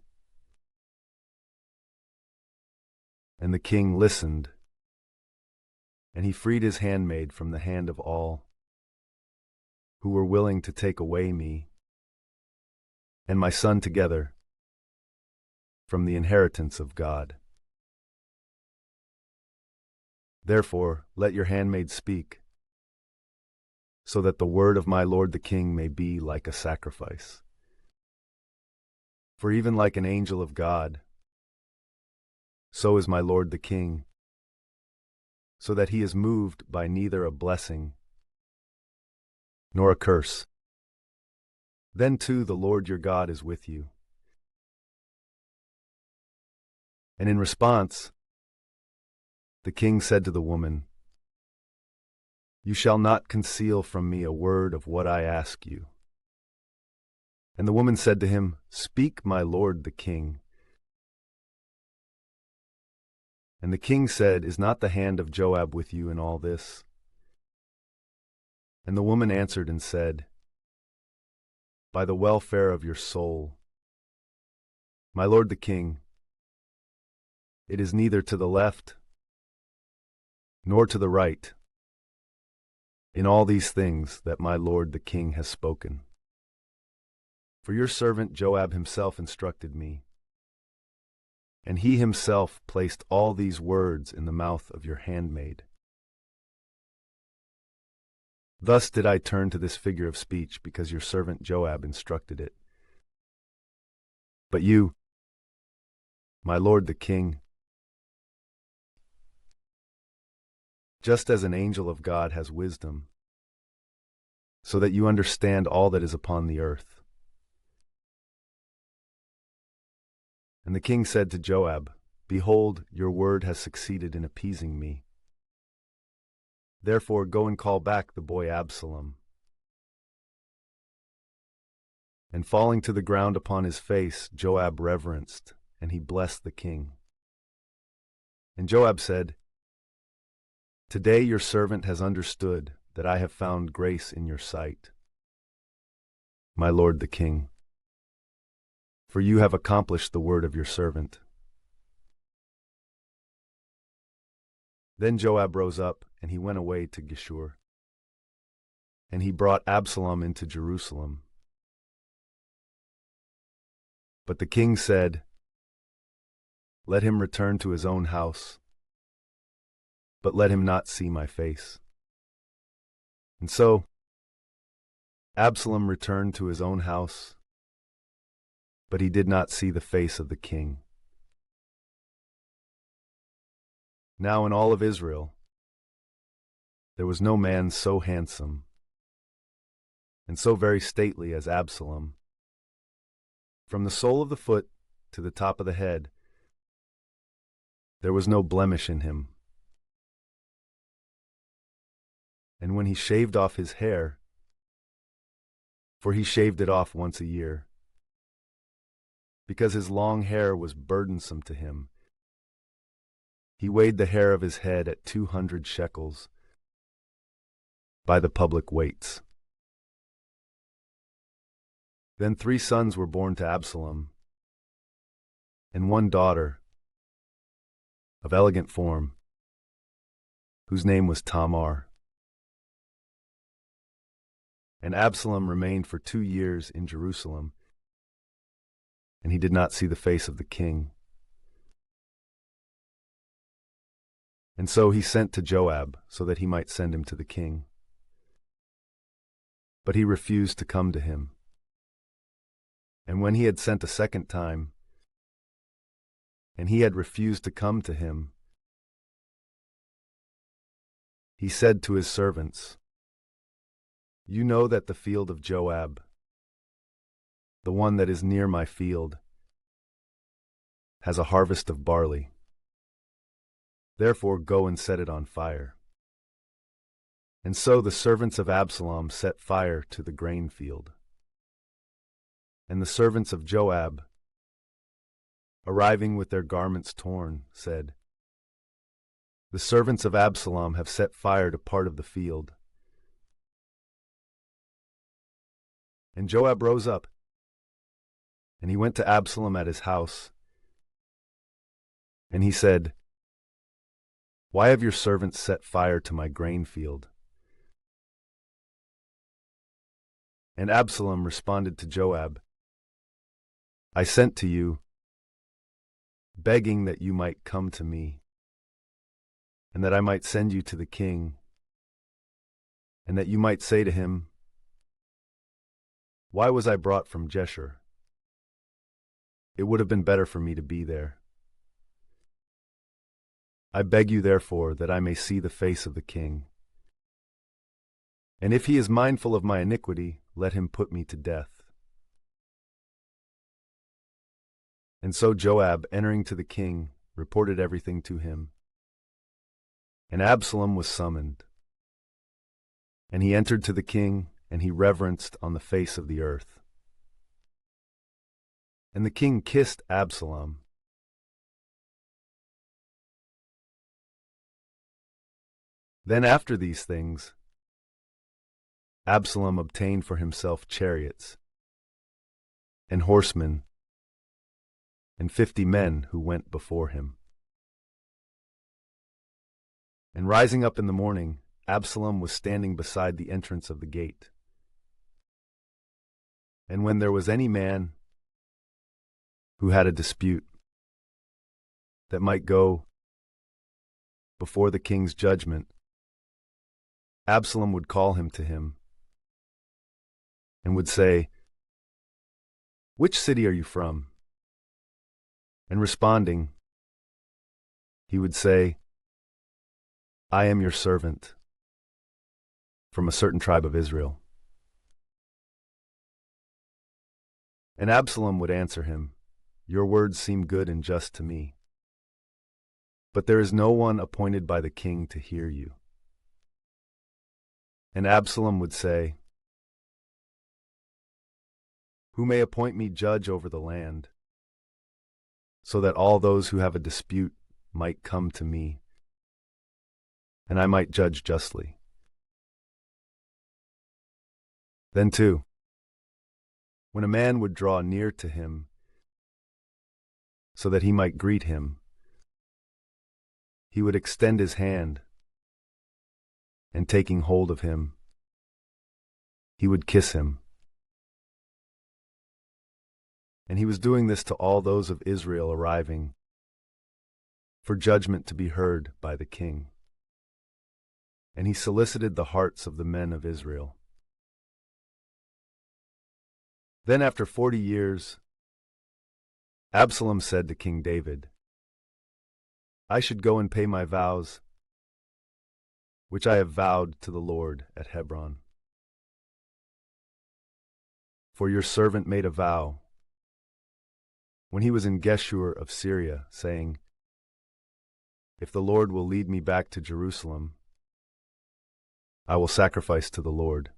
And the king listened, and he freed his handmaid from the hand of all who were willing to take away me and my son together from the inheritance of God. Therefore, let your handmaid speak, so that the word of my lord the king may be like a sacrifice. For even like an angel of God, so is my lord the king, so that he is moved by neither a blessing nor a curse. Then too the Lord your God is with you. And in response, the king said to the woman, "You shall not conceal from me a word of what I ask you." And the woman said to him, "Speak, my lord the king." And the king said, "Is not the hand of Joab with you in all this?" And the woman answered and said, "By the welfare of your soul, my lord the king, it is neither to the left nor to the right in all these things that my lord the king has spoken. For your servant Joab himself instructed me, and he himself placed all these words in the mouth of your handmaid. Thus did I turn to this figure of speech, because your servant Joab instructed it. But you, my lord the king, just as an angel of God has wisdom, so that you understand all that is upon the earth." And the king said to Joab, "Behold, your word has succeeded in appeasing me. Therefore go and call back the boy Absalom." And falling to the ground upon his face, Joab reverenced, and he blessed the king. And Joab said, "Today your servant has understood that I have found grace in your sight, my lord the king, for you have accomplished the word of your servant." Then Joab rose up, and he went away to Geshur. And he brought Absalom into Jerusalem. But the king said, "Let him return to his own house, but let him not see my face." And so Absalom returned to his own house, but he did not see the face of the king. Now in all of Israel there was no man so handsome and so very stately as Absalom. From the sole of the foot to the top of the head, there was no blemish in him. And when he shaved off his hair, for he shaved it off once a year, because his long hair was burdensome to him, he weighed the hair of his head at 200 shekels by the public weights. Then 3 sons were born to Absalom, and one daughter, of elegant form, whose name was Tamar. And Absalom remained for 2 years in Jerusalem, and he did not see the face of the king. And so he sent to Joab, so that he might send him to the king. But he refused to come to him. And when he had sent a second time, and he had refused to come to him, he said to his servants, "You know that the field of Joab, the one that is near my field, has a harvest of barley. Therefore go and set it on fire." And so the servants of Absalom set fire to the grain field. And the servants of Joab, arriving with their garments torn, said, "The servants of Absalom have set fire to part of the field." And Joab rose up, and he went to Absalom at his house. And he said, "Why have your servants set fire to my grain field?" And Absalom responded to Joab, "I sent to you, begging that you might come to me, and that I might send you to the king, and that you might say to him, 'Why was I brought from Jeshur? It would have been better for me to be there.' I beg you, therefore, that I may see the face of the king. And if he is mindful of my iniquity, let him put me to death." And so Joab, entering to the king, reported everything to him. And Absalom was summoned. And he entered to the king, and he reverenced on the face of the earth. And the king kissed Absalom. Then after these things, Absalom obtained for himself chariots, and horsemen, and 50 men who went before him. And rising up in the morning, Absalom was standing beside the entrance of the gate. And when there was any man who had a dispute that might go before the king's judgment, Absalom would call him to him and would say, "Which city are you from?" And responding, he would say, "I am your servant, from a certain tribe of Israel." And Absalom would answer him, "Your words seem good and just to me, but there is no one appointed by the king to hear you." And Absalom would say, "Who may appoint me judge over the land, so that all those who have a dispute might come to me, and I might judge justly?" Then too, when a man would draw near to him, so that he might greet him, he would extend his hand, and taking hold of him, he would kiss him. And he was doing this to all those of Israel arriving, for judgment to be heard by the king. And he solicited the hearts of the men of Israel. Then after 40 years, Absalom said to King David, "I should go and pay my vows, which I have vowed to the Lord at Hebron. For your servant made a vow when he was in Geshur of Syria, saying, 'If the Lord will lead me back to Jerusalem, I will sacrifice to the Lord.'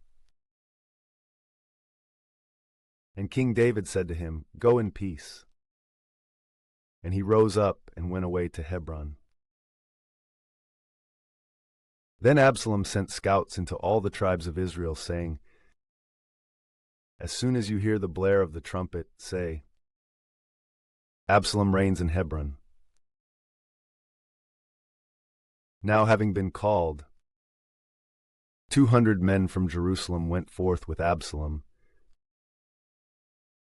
And King David said to him, 'Go in peace.' And he rose up and went away to Hebron. Then Absalom sent scouts into all the tribes of Israel, saying, 'As soon as you hear the blare of the trumpet, say, Absalom reigns in Hebron. Now having been called, 200 men from Jerusalem went forth with Absalom,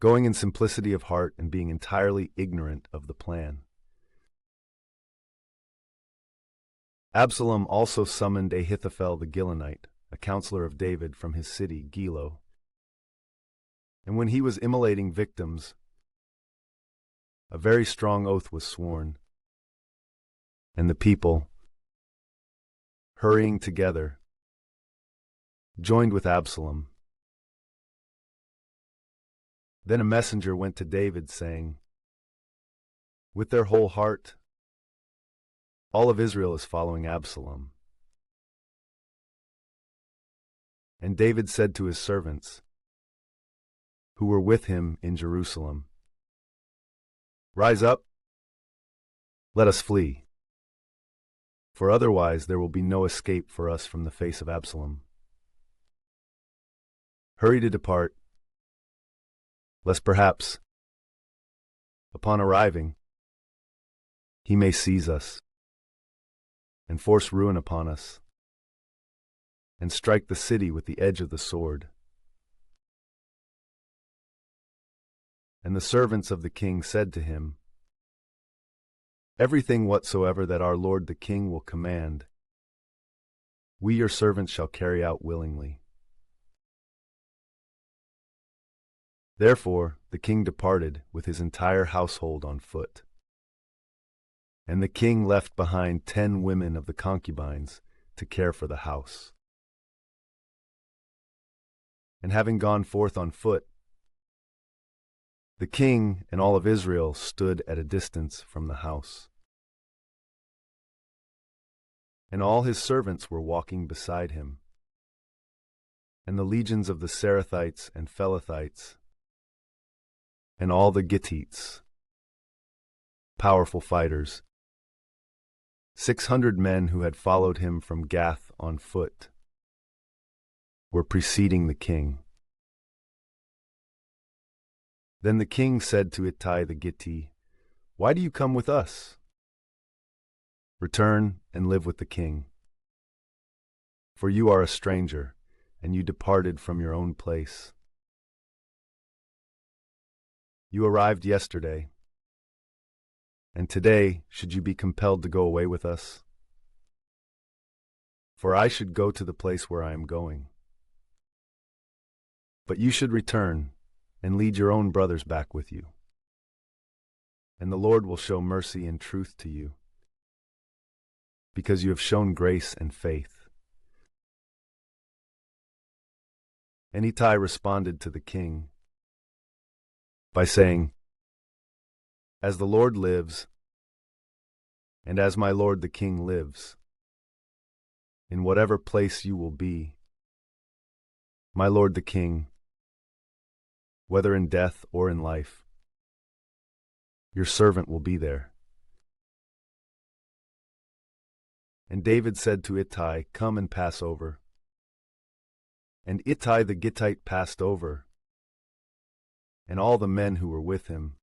going in simplicity of heart and being entirely ignorant of the plan. Absalom also summoned Ahithophel the Gibeonite, a counselor of David, from his city, Gilo. And when he was immolating victims, a very strong oath was sworn, and the people, hurrying together, joined with Absalom. Then a messenger went to David, saying, "With their whole heart, all of Israel is following Absalom." And David said to his servants, who were with him in Jerusalem, "Rise up, let us flee, for otherwise there will be no escape for us from the face of Absalom. Hurry to depart, lest perhaps, upon arriving, he may seize us, and force ruin upon us, and strike the city with the edge of the sword." And the servants of the king said to him, "Everything whatsoever that our lord the king will command, we your servants shall carry out willingly." Therefore the king departed with his entire household on foot. And the king left behind 10 women of the concubines to care for the house. And having gone forth on foot, the king and all of Israel stood at a distance from the house. And all his servants were walking beside him. And the legions of the Sarathites and Pelethites, and all the Gittites, powerful fighters, 600 men who had followed him from Gath on foot, were preceding the king. Then the king said to Ittai the Gittite, "Why do you come with us? Return and live with the king. For you are a stranger, and you departed from your own place. You arrived yesterday, and today should you be compelled to go away with us? For I should go to the place where I am going. But you should return and lead your own brothers back with you. And the Lord will show mercy and truth to you, because you have shown grace and faith." And Ittai responded to the king by saying, "As the Lord lives, and as my lord the king lives, in whatever place you will be, my lord the king, whether in death or in life, your servant will be there." And David said to Ittai, "Come and pass over." And Ittai the Gittite passed over, and all the men who were with him,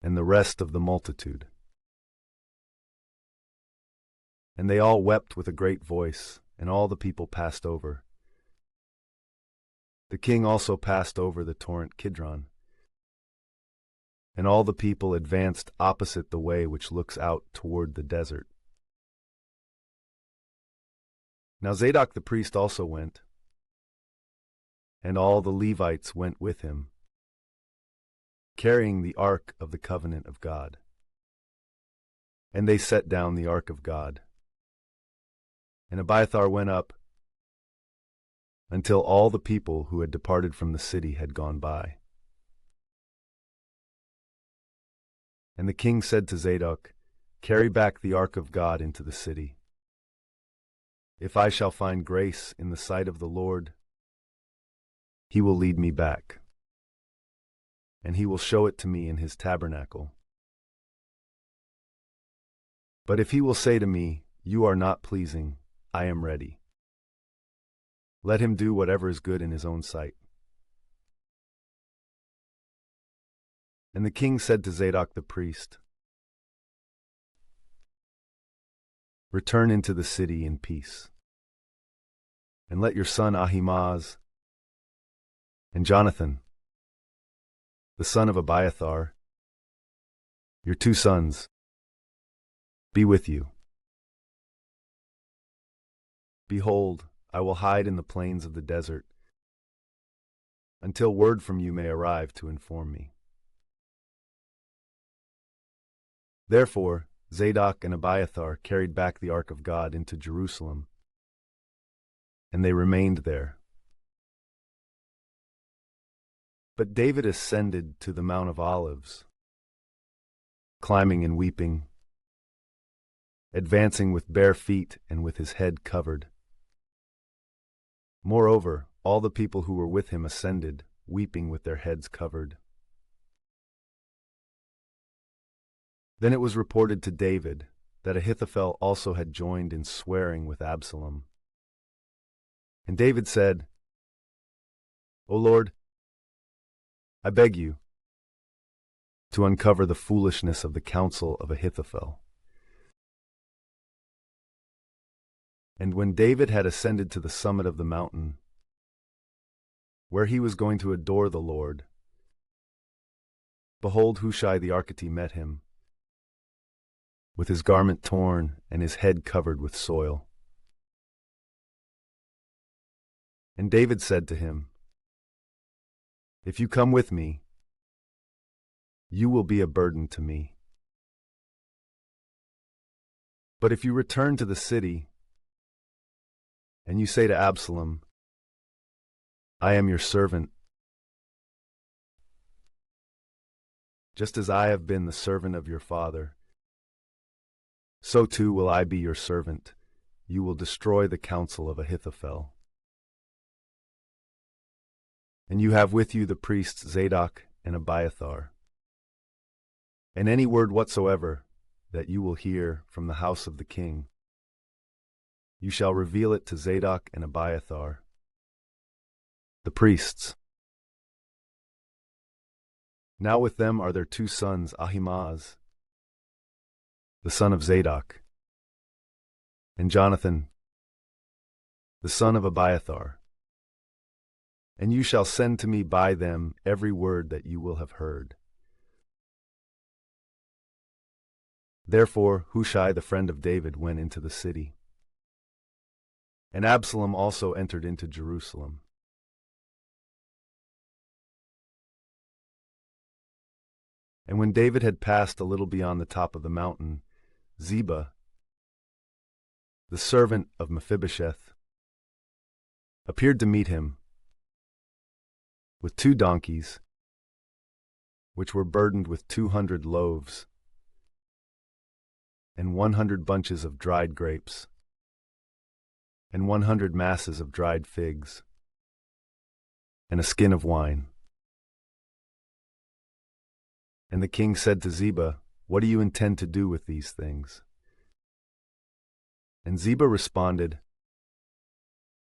and the rest of the multitude. And they all wept with a great voice, and all the people passed over. The king also passed over the torrent Kidron, and all the people advanced opposite the way which looks out toward the desert. Now Zadok the priest also went, and all the Levites went with him, carrying the ark of the covenant of God. And they set down the ark of God. And Abiathar went up until all the people who had departed from the city had gone by. And the king said to Zadok, "Carry back the ark of God into the city. If I shall find grace in the sight of the Lord, he will lead me back, and he will show it to me in his tabernacle. But if he will say to me, 'You are not pleasing,' I am ready. Let him do whatever is good in his own sight." And the king said to Zadok the priest, "Return into the city in peace, and let your son Ahimaaz and Jonathan, the son of Abiathar, your 2 sons, be with you. Behold, I will hide in the plains of the desert until word from you may arrive to inform me." Therefore, Zadok and Abiathar carried back the ark of God into Jerusalem, and they remained there. But David ascended to the Mount of Olives, climbing and weeping, advancing with bare feet and with his head covered. Moreover, all the people who were with him ascended, weeping with their heads covered. Then it was reported to David that Ahithophel also had joined in swearing with Absalom. And David said, "O Lord, I beg you to uncover the foolishness of the counsel of Ahithophel." And when David had ascended to the summit of the mountain, where he was going to adore the Lord, behold, Hushai the Archite met him, with his garment torn and his head covered with soil. And David said to him, "If you come with me, you will be a burden to me. But if you return to the city, and you say to Absalom, 'I am your servant,' just as I have been the servant of your father, so too will I be your servant. You will destroy the counsel of Ahithophel. And you have with you the priests Zadok and Abiathar. And any word whatsoever that you will hear from the house of the king, you shall reveal it to Zadok and Abiathar, the priests. Now with them are their 2 sons, Ahimaaz, the son of Zadok, and Jonathan, the son of Abiathar. And you shall send to me by them every word that you will have heard." Therefore Hushai the friend of David went into the city. And Absalom also entered into Jerusalem. And when David had passed a little beyond the top of the mountain, Ziba, the servant of Mephibosheth, appeared to meet him with 2 donkeys, which were burdened with 200 loaves and 100 bunches of dried grapes and 100 masses of dried figs and a skin of wine. And the king said to Ziba, "What do you intend to do with these things?" And Ziba responded,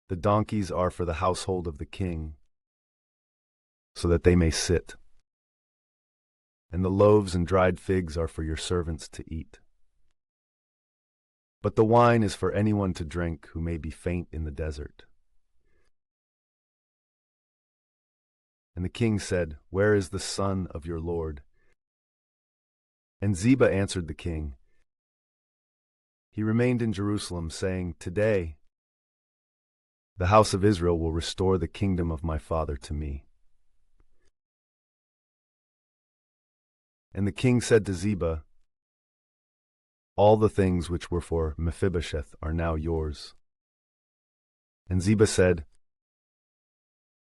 "The donkeys are for the household of the king, so that they may sit. And the loaves and dried figs are for your servants to eat. But the wine is for anyone to drink who may be faint in the desert." And the king said, "Where is the son of your lord?" And Ziba answered the king, "He remained in Jerusalem, saying, 'Today the house of Israel will restore the kingdom of my father to me.'" And the king said to Ziba, "All the things which were for Mephibosheth are now yours." And Ziba said,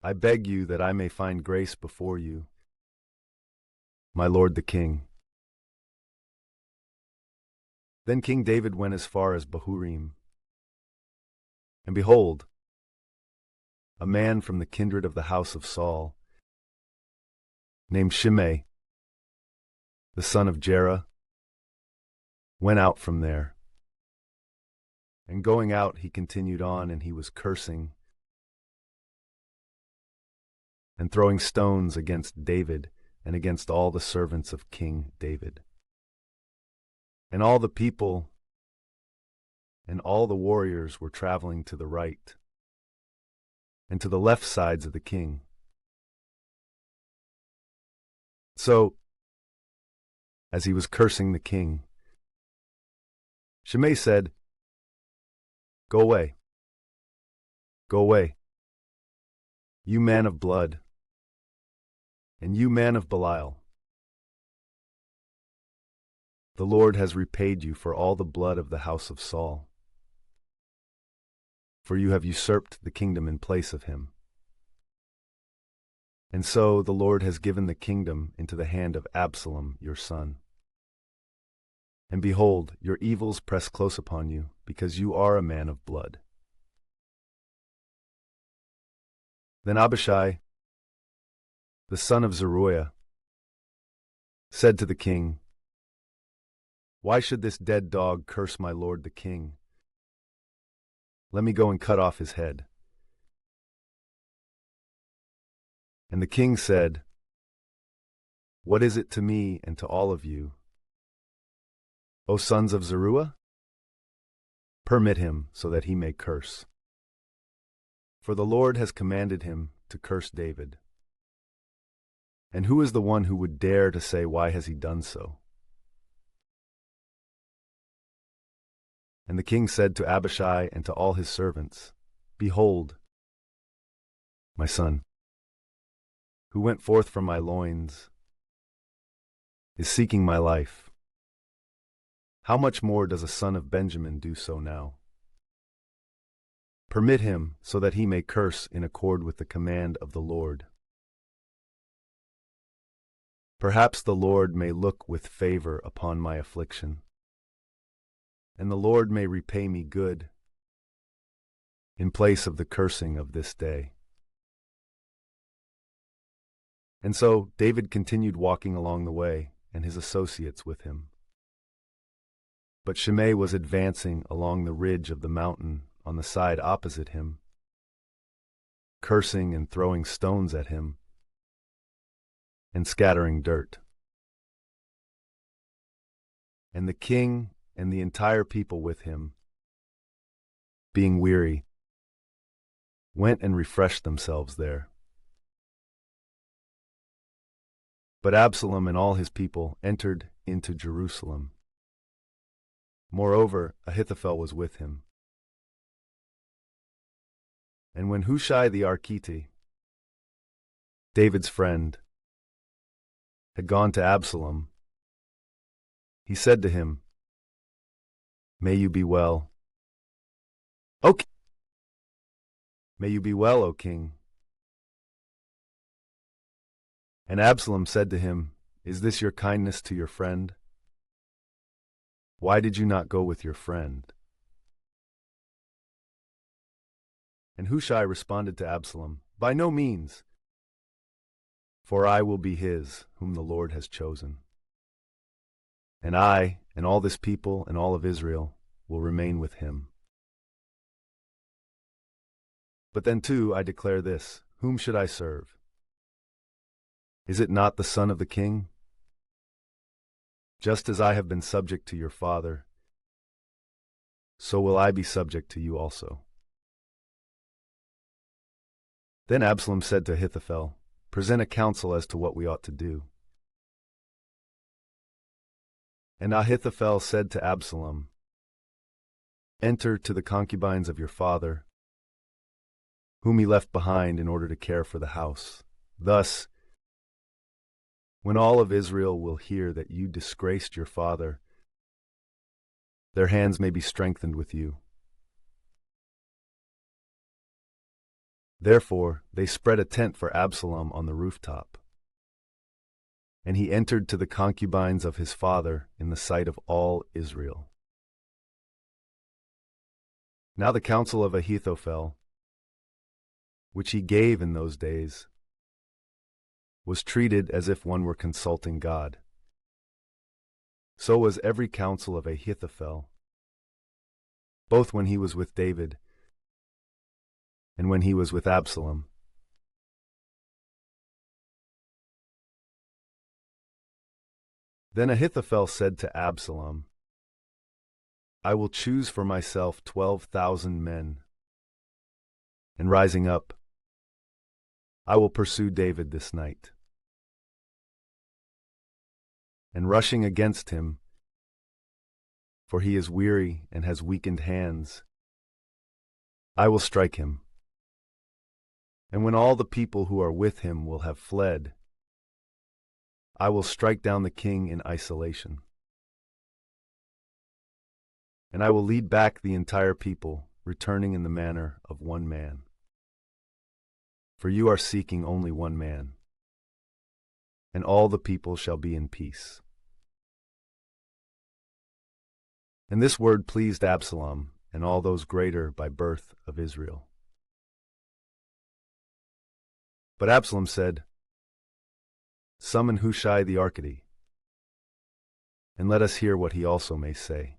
"I beg you that I may find grace before you, my lord the king." Then King David went as far as Bahurim. And behold, a man from the kindred of the house of Saul, named Shimei, the son of Jerah, went out from there. And going out, he continued on, and he was cursing and throwing stones against David and against all the servants of King David. And all the people and all the warriors were traveling to the right and to the left sides of the king. So, as he was cursing the king, Shimei said, "Go away. Go away, you man of blood, and you man of Belial. The Lord has repaid you for all the blood of the house of Saul, for you have usurped the kingdom in place of him. And so the Lord has given the kingdom into the hand of Absalom, your son. And behold, your evils press close upon you, because you are a man of blood." Then Abishai, the son of Zeruiah, said to the king, "Why should this dead dog curse my lord the king? Let me go and cut off his head." And the king said, "What is it to me and to all of you, O sons of Zeruiah? Permit him so that he may curse. For the Lord has commanded him to curse David. And who is the one who would dare to say, 'Why has he done so?'" And the king said to Abishai and to all his servants, "Behold, my son, who went forth from my loins, is seeking my life. How much more does a son of Benjamin do so now? Permit him so that he may curse in accord with the command of the Lord. Perhaps the Lord may look with favor upon my affliction, and the Lord may repay me good in place of the cursing of this day." And so David continued walking along the way, and his associates with him. But Shimei was advancing along the ridge of the mountain on the side opposite him, cursing and throwing stones at him, and scattering dirt. And the king and the entire people with him, being weary, went and refreshed themselves there. But Absalom and all his people entered into Jerusalem. Moreover, Ahithophel was with him. And when Hushai the Archite, David's friend, had gone to Absalom, he said to him, "May you be well, O king. May you be well, O king." And Absalom said to him, "Is this your kindness to your friend? Why did you not go with your friend?" And Hushai responded to Absalom, "By no means, for I will be his, whom the Lord has chosen. And I, and all this people, and all of Israel, will remain with him. But then too I declare this, whom should I serve? Is it not the son of the king? Just as I have been subject to your father, so will I be subject to you also." Then Absalom said to Ahithophel, "Present a counsel as to what we ought to do." And Ahithophel said to Absalom, "Enter to the concubines of your father, whom he left behind in order to care for the house. Thus, when all of Israel will hear that you disgraced your father, their hands may be strengthened with you." Therefore they spread a tent for Absalom on the rooftop. And he entered to the concubines of his father in the sight of all Israel. Now the counsel of Ahithophel, which he gave in those days, was treated as if one were consulting God. So was every counsel of Ahithophel, both when he was with David and when he was with Absalom. Then Ahithophel said to Absalom, I will choose for myself 12,000 men, and rising up, I will pursue David this night. And rushing against him, for he is weary and has weakened hands, I will strike him. And when all the people who are with him will have fled, I will strike down the king in isolation. And I will lead back the entire people, returning in the manner of one man. For you are seeking only one man, and all the people shall be in peace. And this word pleased Absalom and all those greater by birth of Israel. But Absalom said, Summon Hushai the Archite, and let us hear what he also may say.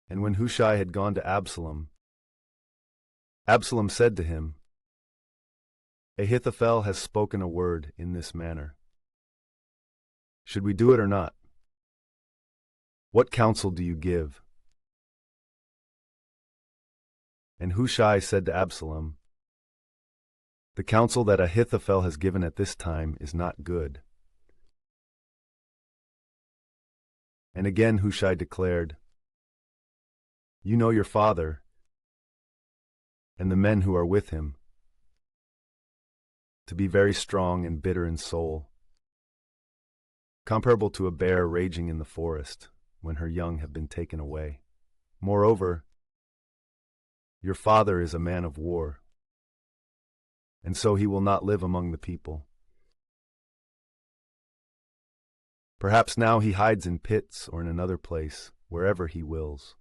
And when Hushai had gone to Absalom, Absalom said to him, Ahithophel has spoken a word in this manner. Should we do it or not? What counsel do you give? And Hushai said to Absalom, The counsel that Ahithophel has given at this time is not good. And again Hushai declared, You know your father, and the men who are with him, to be very strong and bitter in soul, comparable to a bear raging in the forest when her young have been taken away. Moreover, your father is a man of war, and so he will not live among the people. Perhaps now he hides in pits or in another place, wherever he wills.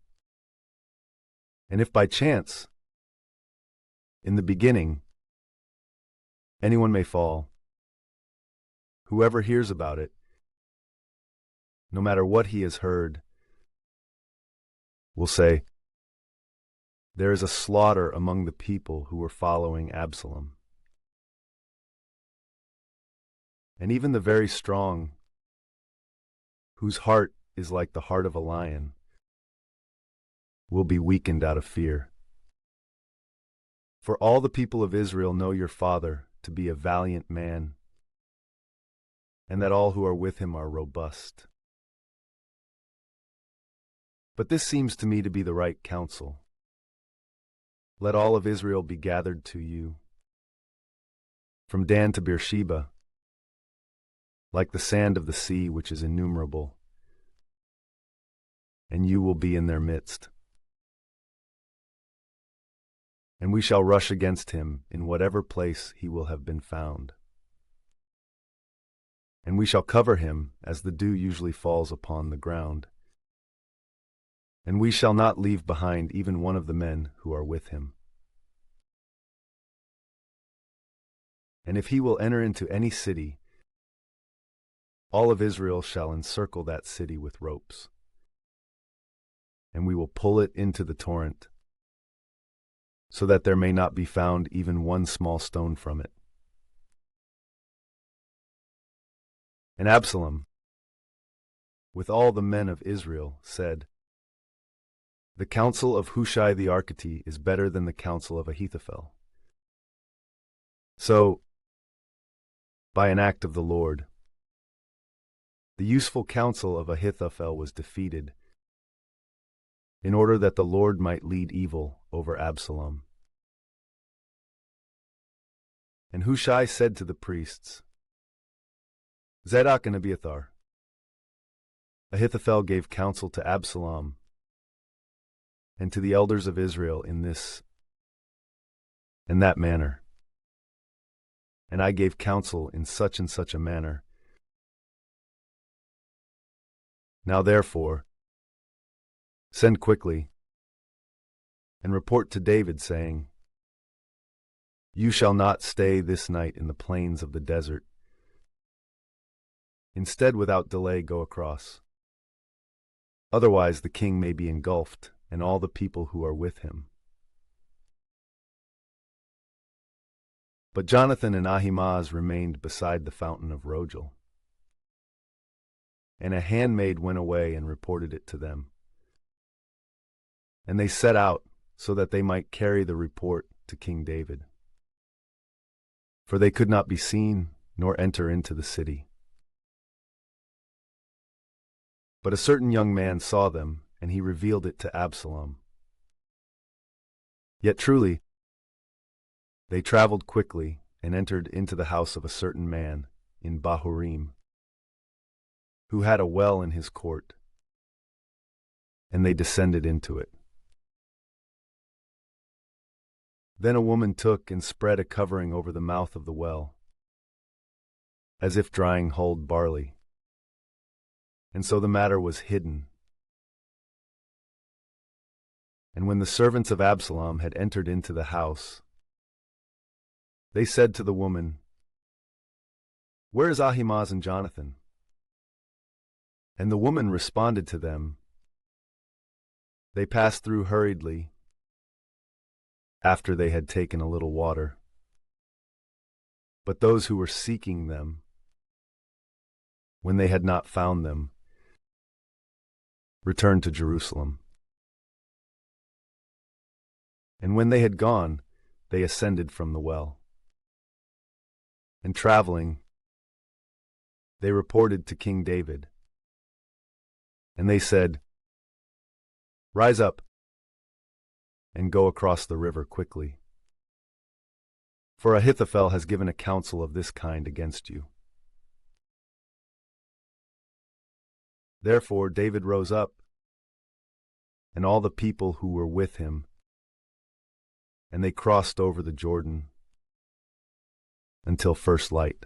And if by chance, in the beginning, anyone may fall, whoever hears about it, no matter what he has heard, will say, There is a slaughter among the people who were following Absalom. And even the very strong, whose heart is like the heart of a lion, will be weakened out of fear. For all the people of Israel know your father to be a valiant man, and that all who are with him are robust. But this seems to me to be the right counsel. Let all of Israel be gathered to you, from Dan to Beersheba, like the sand of the sea which is innumerable, and you will be in their midst. And we shall rush against him in whatever place he will have been found. And we shall cover him as the dew usually falls upon the ground. And we shall not leave behind even one of the men who are with him. And if he will enter into any city, all of Israel shall encircle that city with ropes. And we will pull it into the torrent, so that there may not be found even one small stone from it. And Absalom, with all the men of Israel, said, The counsel of Hushai the Archite is better than the counsel of Ahithophel. So, by an act of the Lord, the useful counsel of Ahithophel was defeated, in order that the Lord might lead evil over Absalom. And Hushai said to the priests, Zadok and Abiathar, Ahithophel gave counsel to Absalom and to the elders of Israel in this and that manner, and I gave counsel in such and such a manner. Now therefore, send quickly, and report to David, saying, You shall not stay this night in the plains of the desert. Instead, without delay, go across. Otherwise the king may be engulfed, and all the people who are with him. But Jonathan and Ahimaaz remained beside the fountain of Rogel. And a handmaid went away and reported it to them. And they set out so that they might carry the report to King David. For they could not be seen nor enter into the city. But a certain young man saw them, and he revealed it to Absalom. Yet truly, they traveled quickly and entered into the house of a certain man in Bahurim, who had a well in his court, and they descended into it. Then a woman took and spread a covering over the mouth of the well, as if drying hulled barley. And so the matter was hidden. And when the servants of Absalom had entered into the house, they said to the woman, "Where is Ahimaaz and Jonathan?" And the woman responded to them, "They passed through hurriedly, after they had taken a little water. But those who were seeking them, when they had not found them, returned to Jerusalem. And when they had gone, they ascended from the well. And traveling, they reported to King David. And they said, "Rise up and go across the river quickly. For Ahithophel has given a counsel of this kind against you." Therefore David rose up, and all the people who were with him, and they crossed over the Jordan until first light.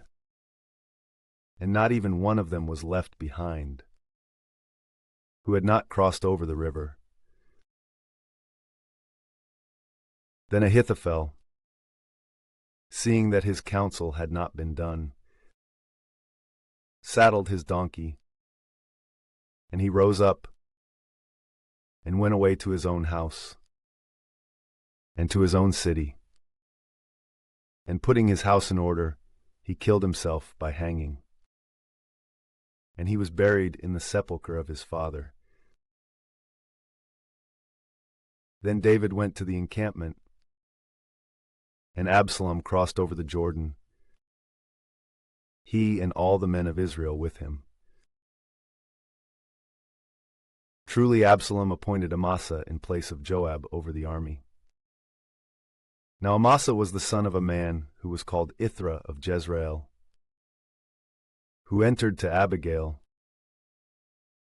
And not even one of them was left behind, who had not crossed over the river. Then Ahithophel, seeing that his counsel had not been done, saddled his donkey, and he rose up and went away to his own house and to his own city. And putting his house in order, he killed himself by hanging. And he was buried in the sepulchre of his father. Then David went to the encampment, and Absalom crossed over the Jordan, he and all the men of Israel with him. Truly Absalom appointed Amasa in place of Joab over the army. Now Amasa was the son of a man who was called Ithra of Jezreel, who entered to Abigail,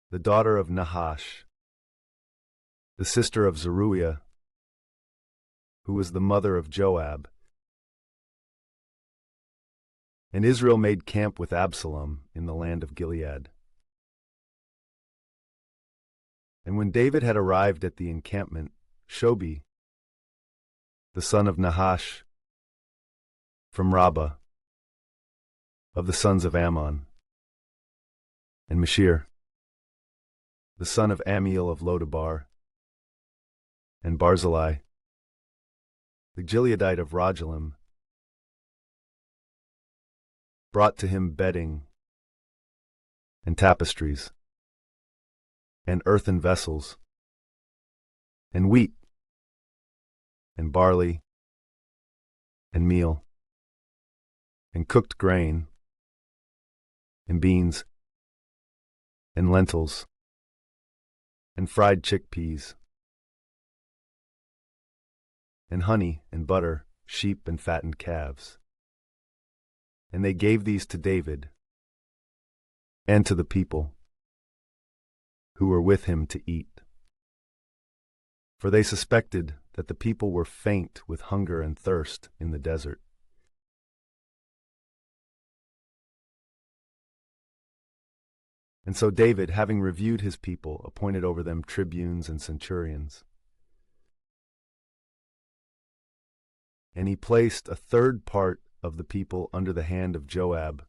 the daughter of Nahash, the sister of Zeruiah, who was the mother of Joab. And Israel made camp with Absalom in the land of Gilead. And when David had arrived at the encampment, Shobi, the son of Nahash, from Rabbah, of the sons of Ammon, and Mashir, the son of Amiel of Lodabar, and Barzillai, the Gileadite of Rogelim, brought to him bedding and tapestries and earthen vessels and wheat and barley and meal and cooked grain and beans and lentils and fried chickpeas and honey and butter, sheep and fattened calves. And they gave these to David and to the people who were with him to eat. For they suspected that the people were faint with hunger and thirst in the desert. And so David, having reviewed his people, appointed over them tribunes and centurions. And he placed a third part of the people under the hand of Joab,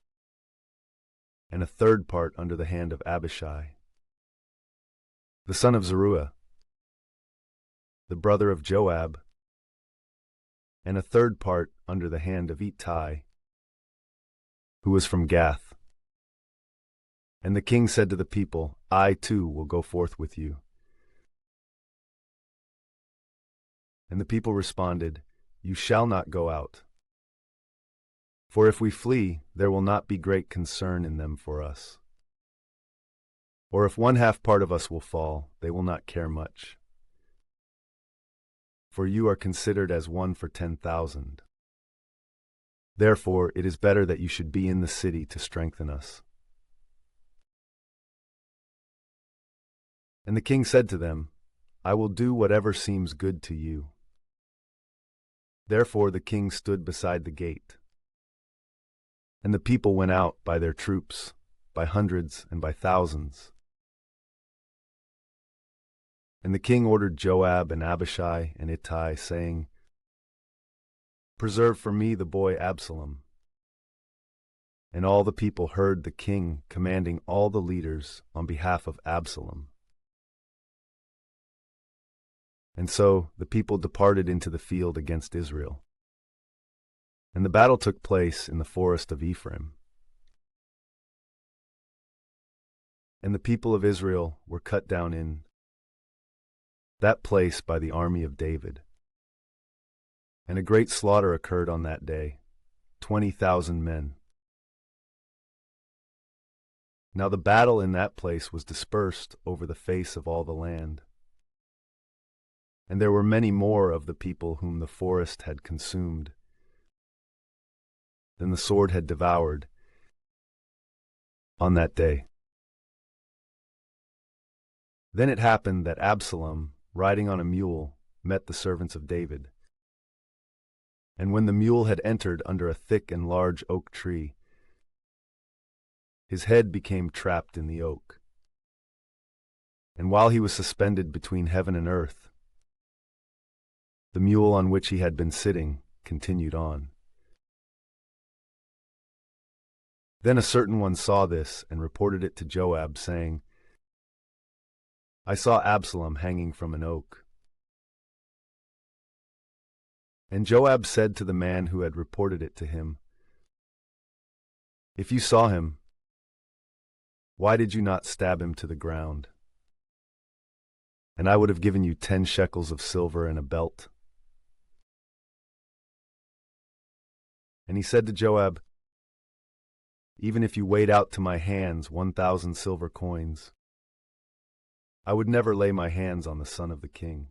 and a third part under the hand of Abishai, the son of Zeruiah, the brother of Joab, and a third part under the hand of Ittai, who was from Gath. And the king said to the people, I too will go forth with you. And the people responded, You shall not go out. For if we flee, there will not be great concern in them for us. Or if 1/2 part of us will fall, they will not care much. For you are considered as 1 for 10,000. Therefore, it is better that you should be in the city to strengthen us. And the king said to them, I will do whatever seems good to you. Therefore the king stood beside the gate. And the people went out by their troops, by hundreds and by thousands. And the king ordered Joab and Abishai and Ittai, saying, Preserve for me the boy Absalom. And all the people heard the king commanding all the leaders on behalf of Absalom. And so the people departed into the field against Israel. And the battle took place in the forest of Ephraim. And the people of Israel were cut down in that place by the army of David. And a great slaughter occurred on that day, 20,000 men. Now the battle in that place was dispersed over the face of all the land. And there were many more of the people whom the forest had consumed than the sword had devoured on that day. Then it happened that Absalom, riding on a mule, met the servants of David. And when the mule had entered under a thick and large oak tree, his head became trapped in the oak. And while he was suspended between heaven and earth, the mule on which he had been sitting continued on. Then a certain one saw this and reported it to Joab, saying, I saw Absalom hanging from an oak. And Joab said to the man who had reported it to him, If you saw him, why did you not stab him to the ground? And I would have given you 10 shekels of silver and a belt. And he said to Joab, Even if you weighed out to my hands 1,000 silver coins, I would never lay my hands on the son of the king.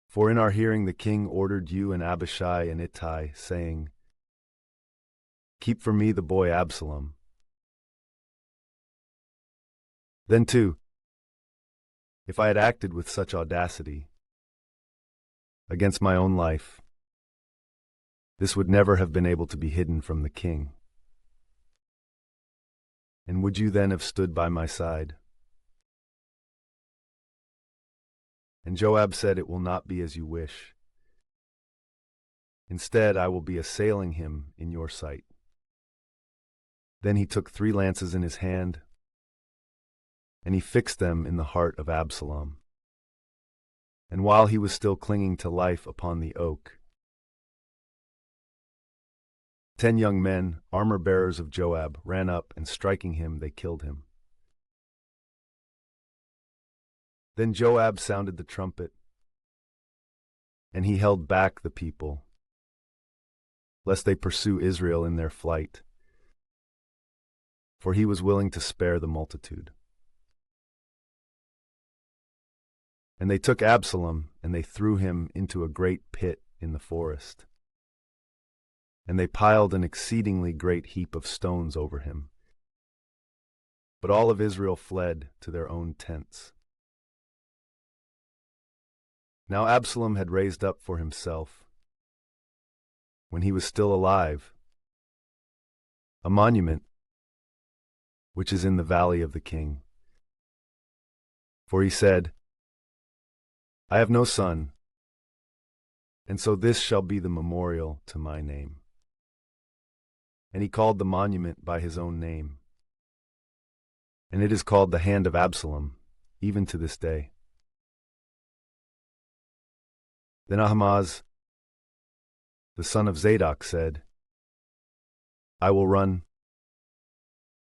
For in our hearing the king ordered you and Abishai and Ittai, saying, Keep for me the boy Absalom. Then too, if I had acted with such audacity against my own life, this would never have been able to be hidden from the king. And would you then have stood by my side? And Joab said, It will not be as you wish. Instead, I will be assailing him in your sight. Then he took 3 lances in his hand, and he fixed them in the heart of Absalom. And while he was still clinging to life upon the oak, 10 young men, armor-bearers of Joab, ran up, and striking him, they killed him. Then Joab sounded the trumpet, and he held back the people, lest they pursue Israel in their flight, for he was willing to spare the multitude. And they took Absalom, and they threw him into a great pit in the forest. And they piled an exceedingly great heap of stones over him. But all of Israel fled to their own tents. Now Absalom had raised up for himself, when he was still alive, a monument which is in the valley of the king. For he said, I have no son, and so this shall be the memorial to my name. And he called the monument by his own name. And it is called the Hand of Absalom, even to this day. Then Ahimaaz, the son of Zadok, said, I will run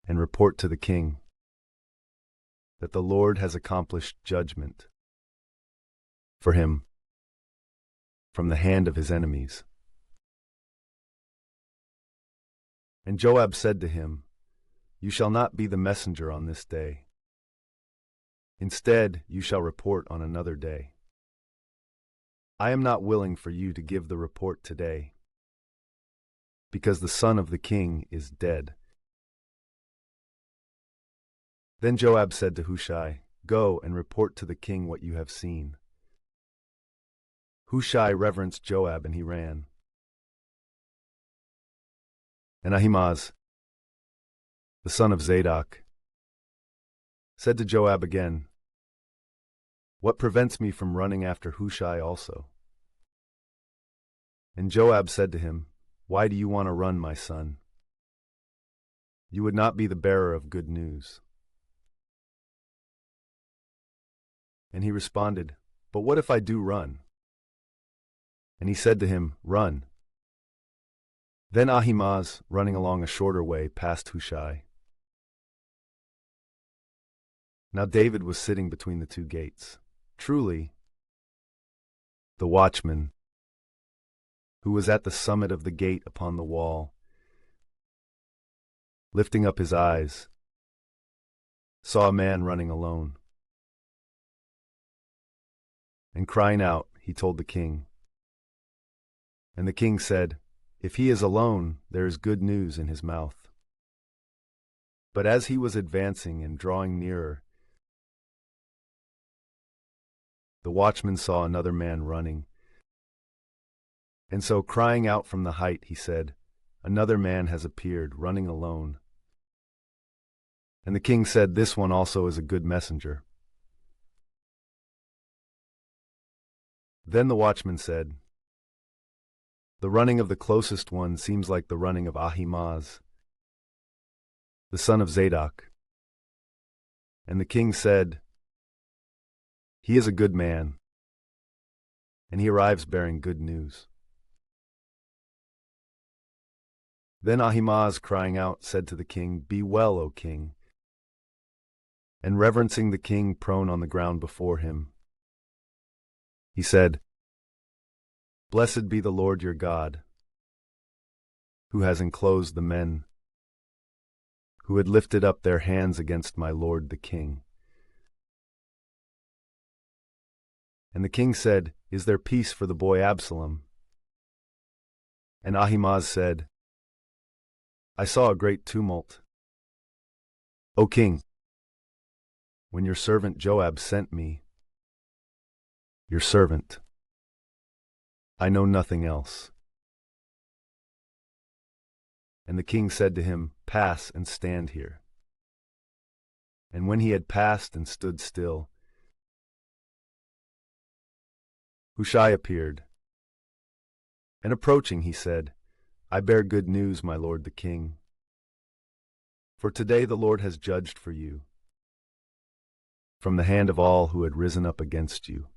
and report to the king that the Lord has accomplished judgment for him from the hand of his enemies. And Joab said to him, You shall not be the messenger on this day. Instead, you shall report on another day. I am not willing for you to give the report today, because the son of the king is dead. Then Joab said to Hushai, Go and report to the king what you have seen. Hushai reverenced Joab, and he ran. And Ahimaaz, the son of Zadok, said to Joab again, What prevents me from running after Hushai also? And Joab said to him, Why do you want to run, my son? You would not be the bearer of good news. And he responded, But what if I do run? And he said to him, Run. Then Ahimaaz, running along a shorter way, passed Hushai. Now David was sitting between the two gates. Truly, the watchman, who was at the summit of the gate upon the wall, lifting up his eyes, saw a man running alone. And crying out, he told the king. And the king said, If he is alone, there is good news in his mouth. But as he was advancing and drawing nearer, the watchman saw another man running. And so, crying out from the height, he said, Another man has appeared, running alone. And the king said, This one also is a good messenger. Then the watchman said, The running of the closest one seems like the running of Ahimaaz, the son of Zadok. And the king said, He is a good man, and he arrives bearing good news. Then Ahimaaz, crying out, said to the king, Be well, O king. And reverencing the king prone on the ground before him, he said, Blessed be the Lord your God, who has enclosed the men who had lifted up their hands against my lord the king. And the king said, Is there peace for the boy Absalom? And Ahimaaz said, I saw a great tumult, O king, when your servant Joab sent me, your servant. I know nothing else. And the king said to him, Pass and stand here. And when he had passed and stood still, Hushai appeared. And approaching, he said, I bear good news, my lord the king. For today the Lord has judged for you, from the hand of all who had risen up against you.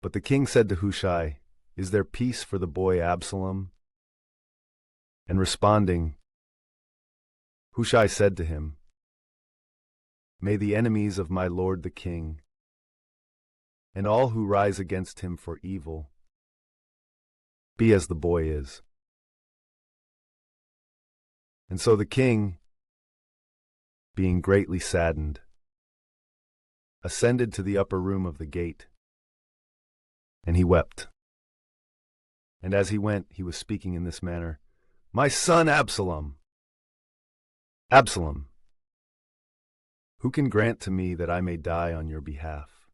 But the king said to Hushai, Is there peace for the boy Absalom? And responding, Hushai said to him, May the enemies of my lord the king, and all who rise against him for evil, be as the boy is. And so the king, being greatly saddened, ascended to the upper room of the gate, and he wept. And as he went, he was speaking in this manner, My son Absalom! Absalom! Who can grant to me that I may die on your behalf?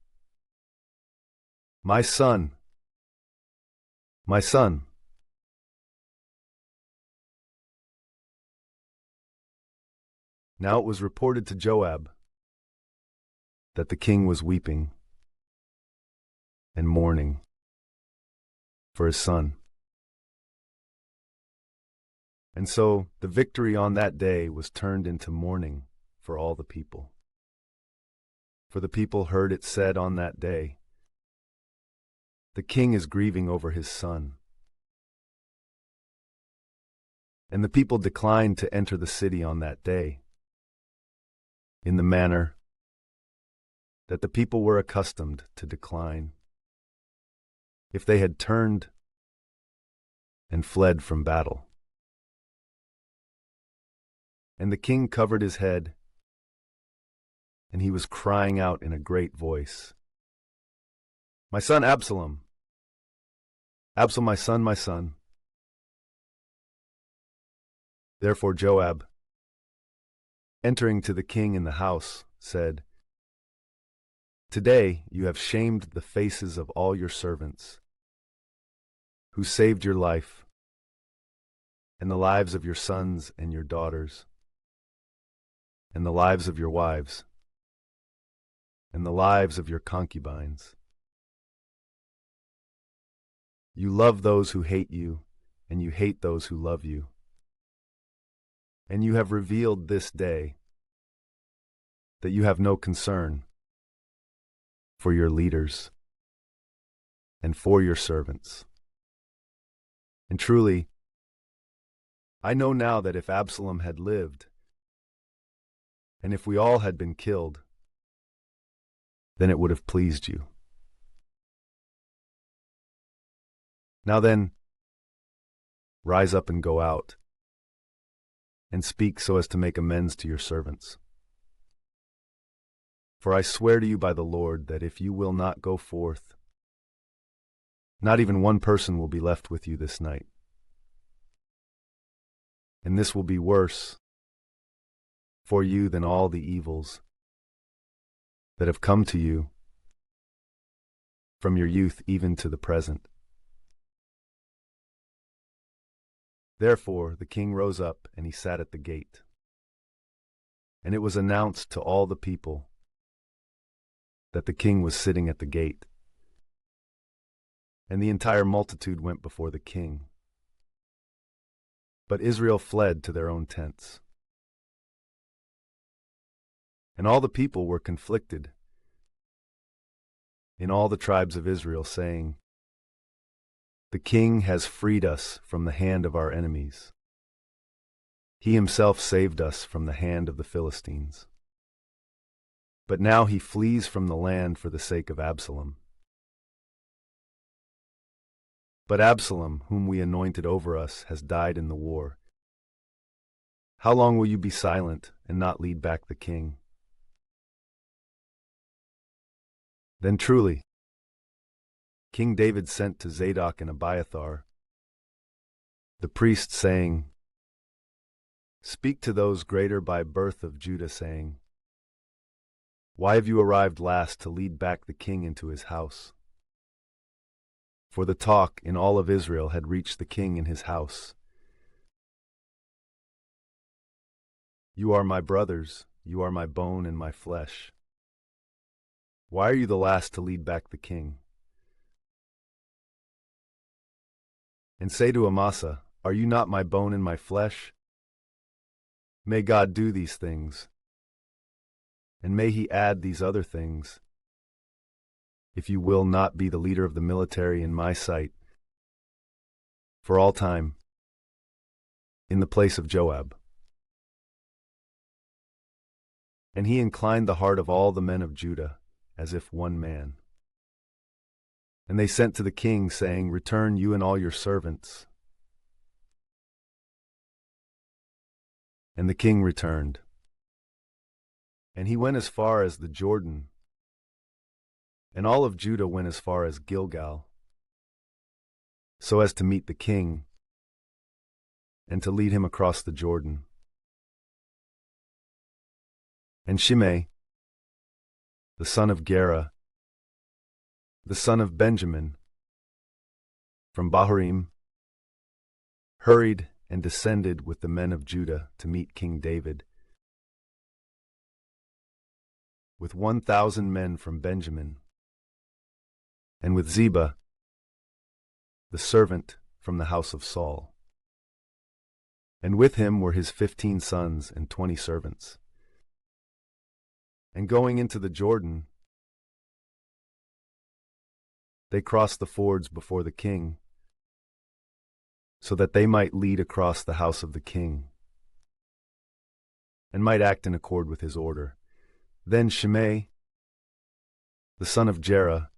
My son! My son! Now it was reported to Joab that the king was weeping and mourning for his son. And so the victory on that day was turned into mourning for all the people. For the people heard it said on that day, The king is grieving over his son. And the people declined to enter the city on that day, in the manner that the people were accustomed to decline, if they had turned and fled from battle. And the king covered his head, and he was crying out in a great voice, "My son Absalom! Absalom, my son, my son!" Therefore Joab, entering to the king in the house, said, "Today you have shamed the faces of all your servants, who saved your life, and the lives of your sons and your daughters, and the lives of your wives, and the lives of your concubines. You love those who hate you, and you hate those who love you. And you have revealed this day that you have no concern for your leaders and for your servants. And truly, I know now that if Absalom had lived, and if we all had been killed, then it would have pleased you. Now then, rise up and go out, and speak so as to make amends to your servants. For I swear to you by the Lord that if you will not go forth, not even one person will be left with you this night. And this will be worse for you than all the evils that have come to you from your youth even to the present." Therefore the king rose up, and he sat at the gate. And it was announced to all the people that the king was sitting at the gate. And the entire multitude went before the king. But Israel fled to their own tents. And all the people were conflicted in all the tribes of Israel, saying, "The king has freed us from the hand of our enemies. He himself saved us from the hand of the Philistines. But now he flees from the land for the sake of Absalom. But Absalom, whom we anointed over us, has died in the war. How long will you be silent and not lead back the king?" Then truly, King David sent to Zadok and Abiathar, the priests, saying, "Speak to those greater by birth of Judah, saying, Why have you arrived last to lead back the king into his house?" For the talk in all of Israel had reached the king in his house. "You are my brothers, you are my bone and my flesh. Why are you the last to lead back the king?" And say to Amasa, "Are you not my bone and my flesh?" May God do these things, and may he add these other things, if you will not be the leader of the military in my sight, for all time, in the place of Joab. And he inclined the heart of all the men of Judah, as if one man. And they sent to the king, saying, "Return you and all your servants." And the king returned. And he went as far as the Jordan, and all of Judah went as far as Gilgal, so as to meet the king, and to lead him across the Jordan. And Shimei, the son of Gera, the son of Benjamin, from Bahurim, hurried and descended with the men of Judah to meet King David, with 1,000 men from Benjamin, and with Ziba, the servant from the house of Saul. And with him were his 15 sons and 20 servants. And going into the Jordan, they crossed the fords before the king, so that they might lead across the house of the king, and might act in accord with his order. Then Shimei, the son of Jerah,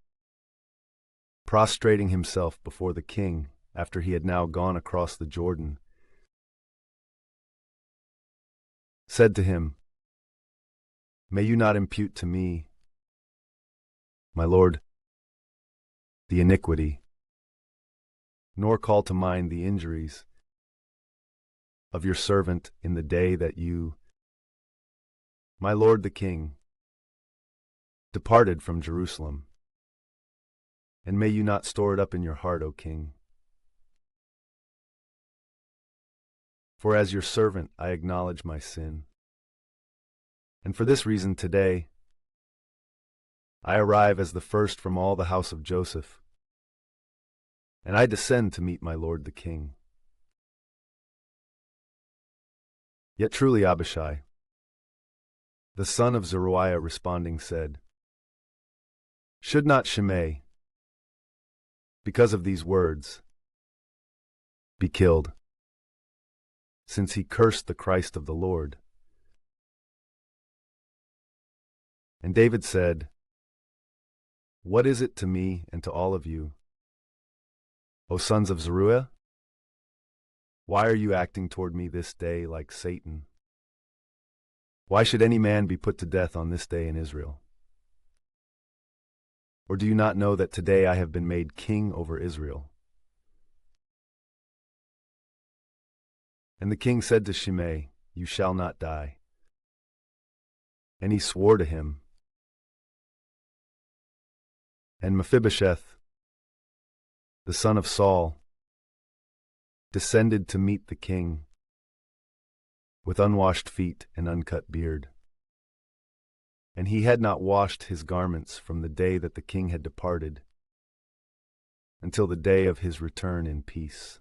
prostrating himself before the king after he had now gone across the Jordan, said to him, "May you not impute to me, my lord, the iniquity, nor call to mind the injuries of your servant in the day that you, my lord the king, departed from Jerusalem. And may you not store it up in your heart, O king. For as your servant I acknowledge my sin. And for this reason today I arrive as the first from all the house of Joseph, and I descend to meet my lord the king. Yet truly Abishai, the son of Zeruiah, responding said, Should not Shimei, because of these words, be killed, since he cursed the Christ of the Lord? And David said, What is it to me and to all of you, O sons of Zeruiah? Why are you acting toward me this day like Satan? Why should any man be put to death on this day in Israel? Or do you not know that today I have been made king over Israel? And the king said to Shimei, You shall not die. And he swore to him. And Mephibosheth, the son of Saul, descended to meet the king, with unwashed feet and uncut beard. And he had not washed his garments from the day that the king had departed, until the day of his return in peace.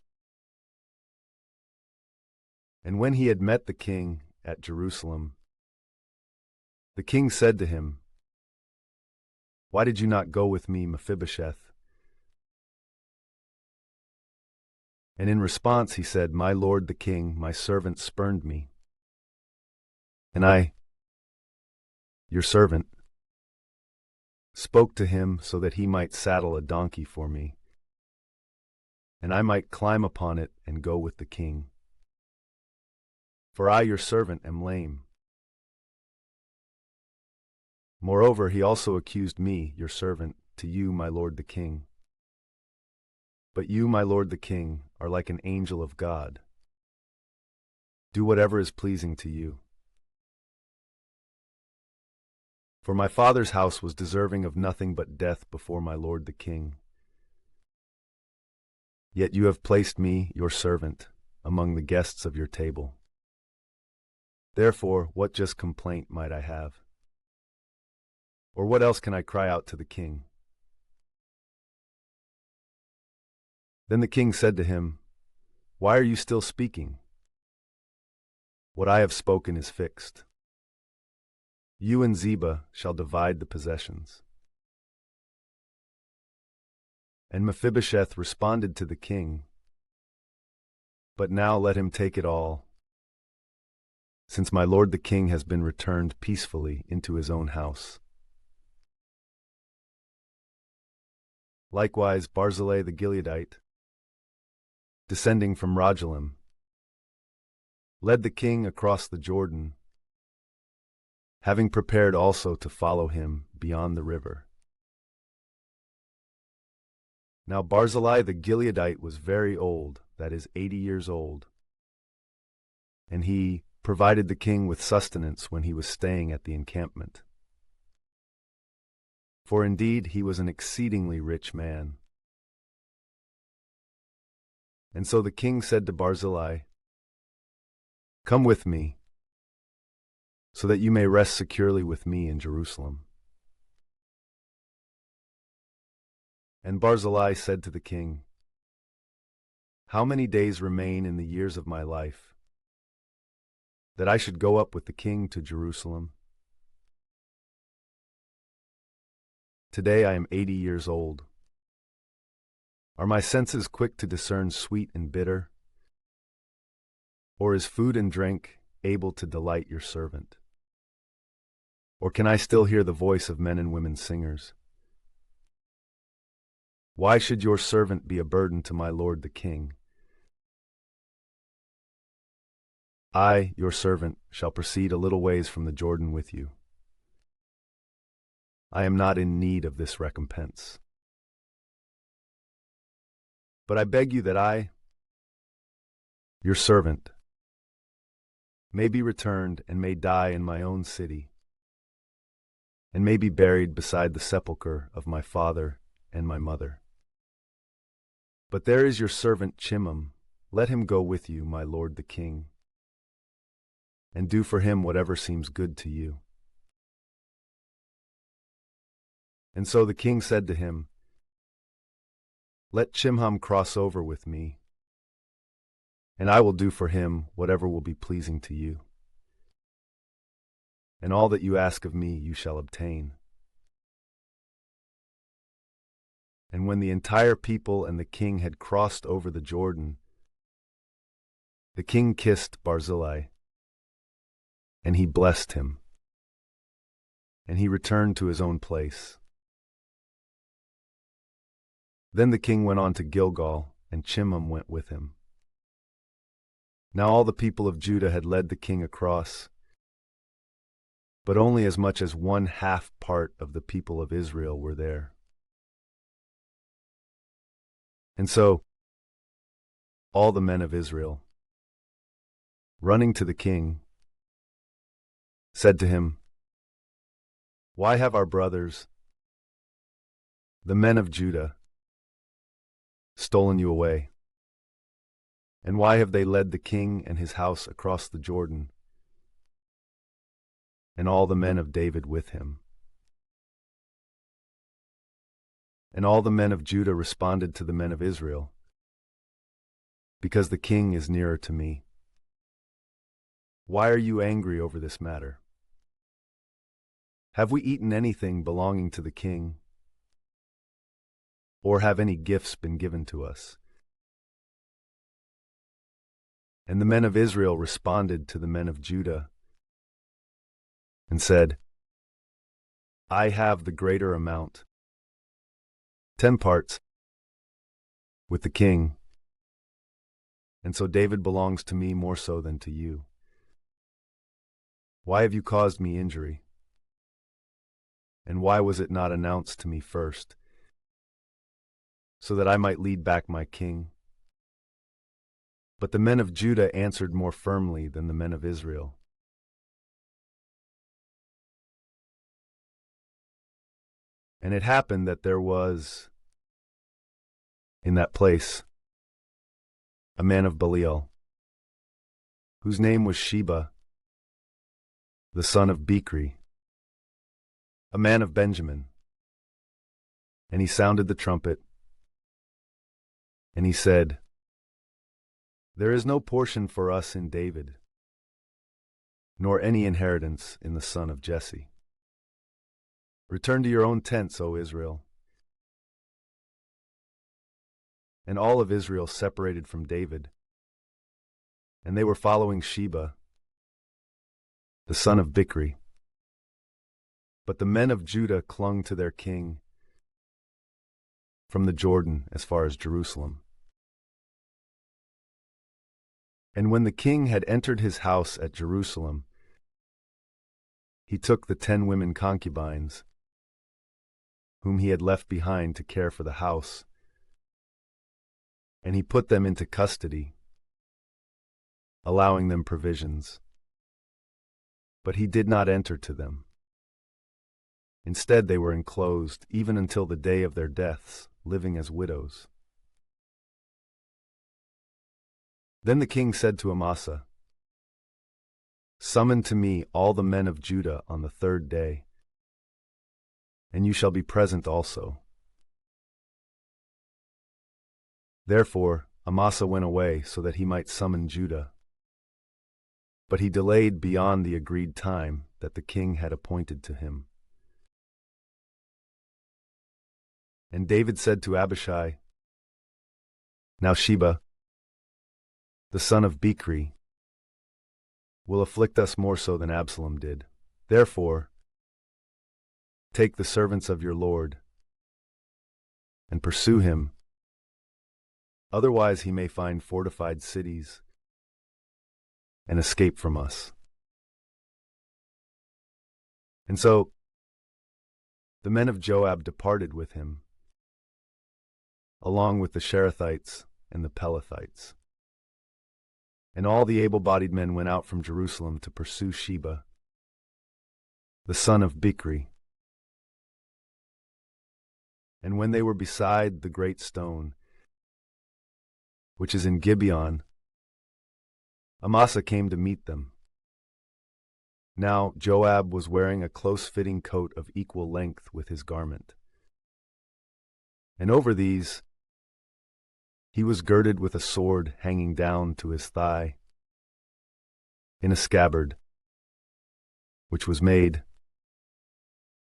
And when he had met the king at Jerusalem, the king said to him, Why did you not go with me, Mephibosheth? And in response he said, My lord the king, my servant spurned me. And I, your servant, spoke to him so that he might saddle a donkey for me, and I might climb upon it and go with the king. For I, your servant, am lame. Moreover, he also accused me, your servant, to you, my lord the king. But you, my lord the king, are like an angel of God. Do whatever is pleasing to you. For my father's house was deserving of nothing but death before my lord the king. Yet you have placed me, your servant, among the guests of your table. Therefore, what just complaint might I have? Or what else can I cry out to the king? Then the king said to him, Why are you still speaking? What I have spoken is fixed. You and Ziba shall divide the possessions. And Mephibosheth responded to the king, But now let him take it all, since my lord the king has been returned peacefully into his own house. Likewise Barzillai the Gileadite, descending from Rogelim, led the king across the Jordan, having prepared also to follow him beyond the river. Now Barzillai the Gileadite was very old, that is 80 years old, and he provided the king with sustenance when he was staying at the encampment. For indeed he was an exceedingly rich man. And so the king said to Barzillai, Come with me, so that you may rest securely with me in Jerusalem. And Barzillai said to the king, How many days remain in the years of my life, that I should go up with the king to Jerusalem? Today I am 80 years old. Are my senses quick to discern sweet and bitter? Or is food and drink able to delight your servant? Or can I still hear the voice of men and women singers? Why should your servant be a burden to my lord the king? I, your servant, shall proceed a little ways from the Jordan with you. I am not in need of this recompense. But I beg you that I, your servant, may be returned and may die in my own city, and may be buried beside the sepulchre of my father and my mother. But there is your servant Chimham, let him go with you, my lord the king, and do for him whatever seems good to you. And so the king said to him, Let Chimham cross over with me, and I will do for him whatever will be pleasing to you. And all that you ask of me you shall obtain. And when the entire people and the king had crossed over the Jordan, the king kissed Barzillai, and he blessed him, and he returned to his own place. Then the king went on to Gilgal, and Chimham went with him. Now all the people of Judah had led the king across, but only as much as 1/2 part of the people of Israel were there. And so all the men of Israel, running to the king, said to him, Why have our brothers, the men of Judah, stolen you away? And why have they led the king and his house across the Jordan, and all the men of David with him? And all the men of Judah responded to the men of Israel, Because the king is nearer to me. Why are you angry over this matter? Have we eaten anything belonging to the king? Or have any gifts been given to us? And the men of Israel responded to the men of Judah and said, I have the greater amount, 10 parts, with the king, and so David belongs to me more so than to you. Why have you caused me injury? And why was it not announced to me first, so that I might lead back my king? But the men of Judah answered more firmly than the men of Israel. And it happened that there was, in that place, a man of Belial, whose name was Sheba, the son of Bichri, a man of Benjamin. And he sounded the trumpet, and he said, There is no portion for us in David, nor any inheritance in the son of Jesse. Return to your own tents, O Israel. And all of Israel separated from David, and they were following Sheba, the son of Bichri. But the men of Judah clung to their king from the Jordan as far as Jerusalem. And when the king had entered his house at Jerusalem, he took the 10 women concubines, whom he had left behind to care for the house, and he put them into custody, allowing them provisions. But he did not enter to them. Instead, they were enclosed, even until the day of their deaths, living as widows. Then the king said to Amasa, Summon to me all the men of Judah on the 3rd day, and you shall be present also. Therefore Amasa went away so that he might summon Judah. But he delayed beyond the agreed time that the king had appointed to him. And David said to Abishai, Now Sheba, the son of Bichri, will afflict us more so than Absalom did. Therefore, take the servants of your Lord and pursue him. Otherwise he may find fortified cities and escape from us. And so the men of Joab departed with him, along with the Cherethites and the Pelethites. And all the able-bodied men went out from Jerusalem to pursue Sheba, the son of Bichri. And when they were beside the great stone, which is in Gibeon, Amasa came to meet them. Now Joab was wearing a close-fitting coat of equal length with his garment. And over these he was girded with a sword hanging down to his thigh, in a scabbard, which was made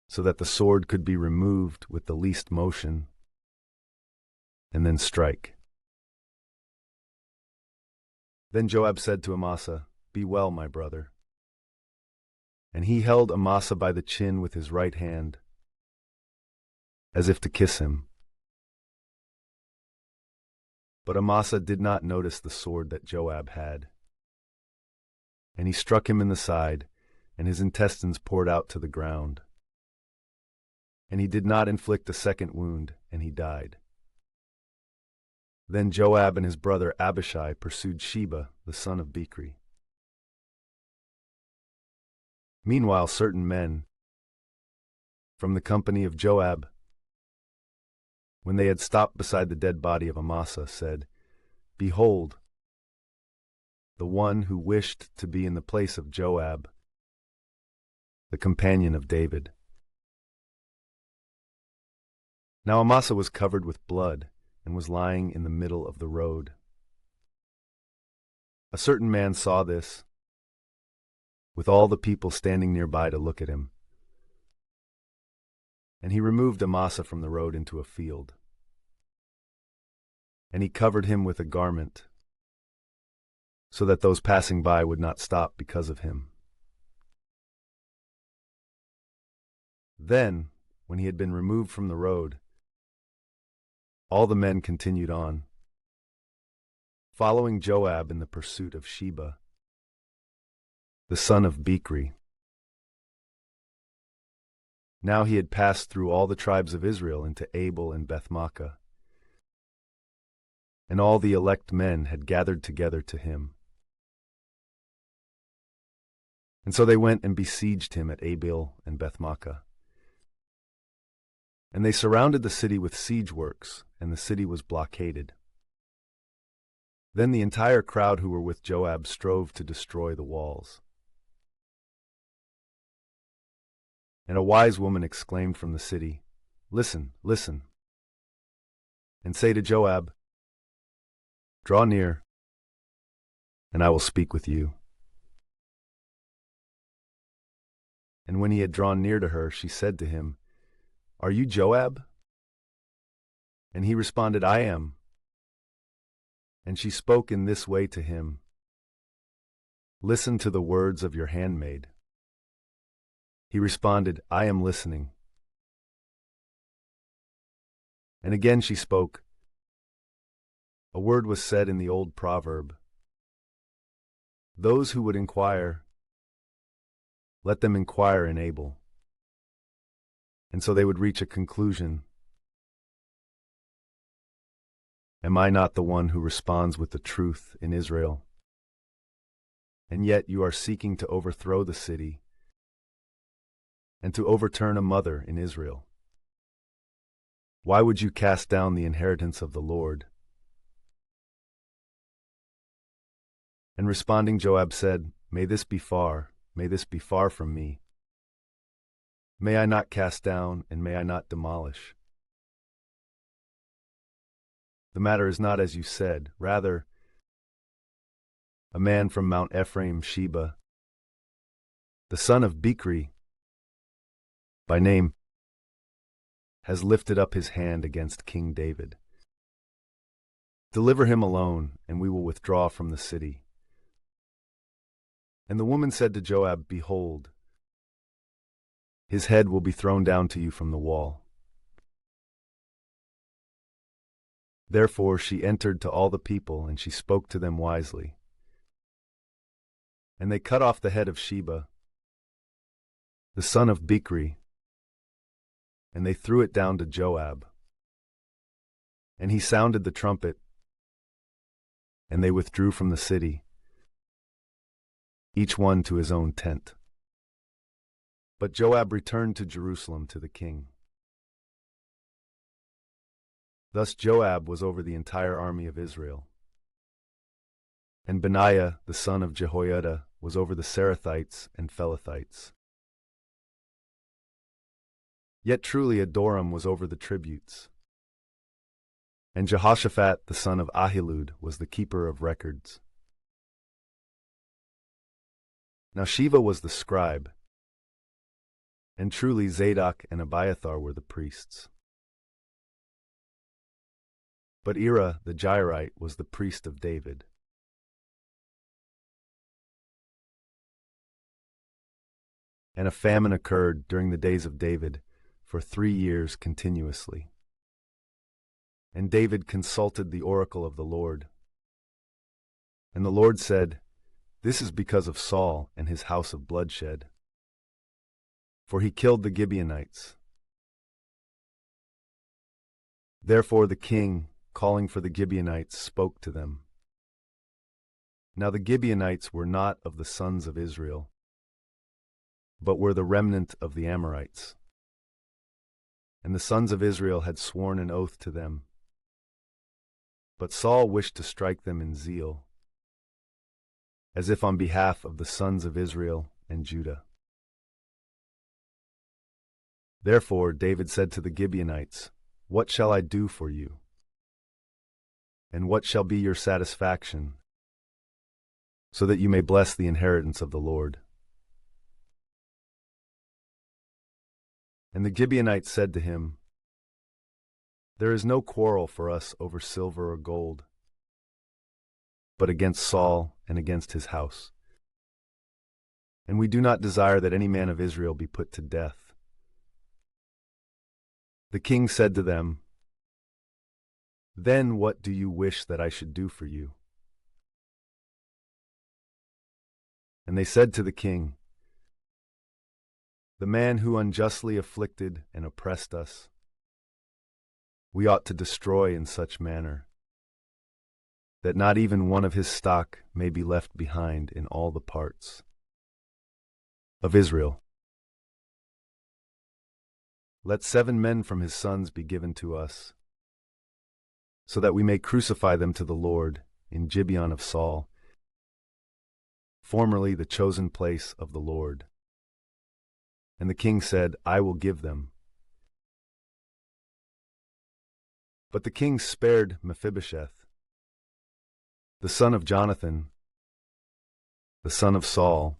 so that the sword could be removed with the least motion, and then strike. Then Joab said to Amasa, "Be well, my brother." And he held Amasa by the chin with his right hand, as if to kiss him. But Amasa did not notice the sword that Joab had. And he struck him in the side, and his intestines poured out to the ground. And he did not inflict a second wound, and he died. Then Joab and his brother Abishai pursued Sheba, the son of Bichri. Meanwhile certain men from the company of Joab, when they had stopped beside the dead body of Amasa, said, "Behold, the one who wished to be in the place of Joab, the companion of David." Now Amasa was covered with blood, and was lying in the middle of the road. A certain man saw this, with all the people standing nearby to look at him. And he removed Amasa from the road into a field. And he covered him with a garment, so that those passing by would not stop because of him. Then, when he had been removed from the road, all the men continued on, following Joab in the pursuit of Sheba, the son of Bichri. Now he had passed through all the tribes of Israel into Abel and Beth-maachah, and all the elect men had gathered together to him. And so they went and besieged him at Abel and Beth-maachah. And they surrounded the city with siege works, and the city was blockaded. Then the entire crowd who were with Joab strove to destroy the walls. And a wise woman exclaimed from the city, "Listen, listen," and say to Joab, "Draw near, and I will speak with you." And when he had drawn near to her, she said to him, "Are you Joab?" And he responded, "I am." And she spoke in this way to him, "Listen to the words of your handmaid." He responded, "I am listening." And again she spoke. A word was said in the old proverb, "Those who would inquire, let them inquire in Abel." And so they would reach a conclusion. Am I not the one who responds with the truth in Israel? And yet you are seeking to overthrow the city and to overturn a mother in Israel. Why would you cast down the inheritance of the Lord? And responding, Joab said, May this be far from me. May I not cast down, and may I not demolish. The matter is not as you said, rather, a man from Mount Ephraim, Sheba, the son of Bichri, by name, has lifted up his hand against King David. Deliver him alone, and we will withdraw from the city. And the woman said to Joab, Behold, his head will be thrown down to you from the wall. Therefore she entered to all the people, and she spoke to them wisely. And they cut off the head of Sheba, the son of Bichri, and they threw it down to Joab. And he sounded the trumpet, and they withdrew from the city, each one to his own tent. But Joab returned to Jerusalem to the king. Thus Joab was over the entire army of Israel. And Benaiah, the son of Jehoiada, was over the Sarathites and Pelethites. Yet truly Adoram was over the tributes. And Jehoshaphat, the son of Ahilud, was the keeper of records. Now Sheba was the scribe, and truly Zadok and Abiathar were the priests. But Ira the Jairite was the priest of David. And a famine occurred during the days of David for 3 years continuously. And David consulted the oracle of the Lord. And the Lord said, This is because of Saul and his house of bloodshed. For he killed the Gibeonites. Therefore the king, calling for the Gibeonites, spoke to them. Now the Gibeonites were not of the sons of Israel, but were the remnant of the Amorites. And the sons of Israel had sworn an oath to them. But Saul wished to strike them in zeal, as if on behalf of the sons of Israel and Judah. Therefore David said to the Gibeonites, What shall I do for you? And what shall be your satisfaction, so that you may bless the inheritance of the Lord? And the Gibeonites said to him, There is no quarrel for us over silver or gold, but against Saul and against his house. And we do not desire that any man of Israel be put to death. The king said to them, Then what do you wish that I should do for you? And they said to the king, The man who unjustly afflicted and oppressed us, we ought to destroy in such manner, that not even one of his stock may be left behind in all the parts of Israel. Let 7 men from his sons be given to us, so that we may crucify them to the Lord in Gibeon of Saul, formerly the chosen place of the Lord. And the king said, I will give them. But the king spared Mephibosheth, the son of Jonathan, the son of Saul,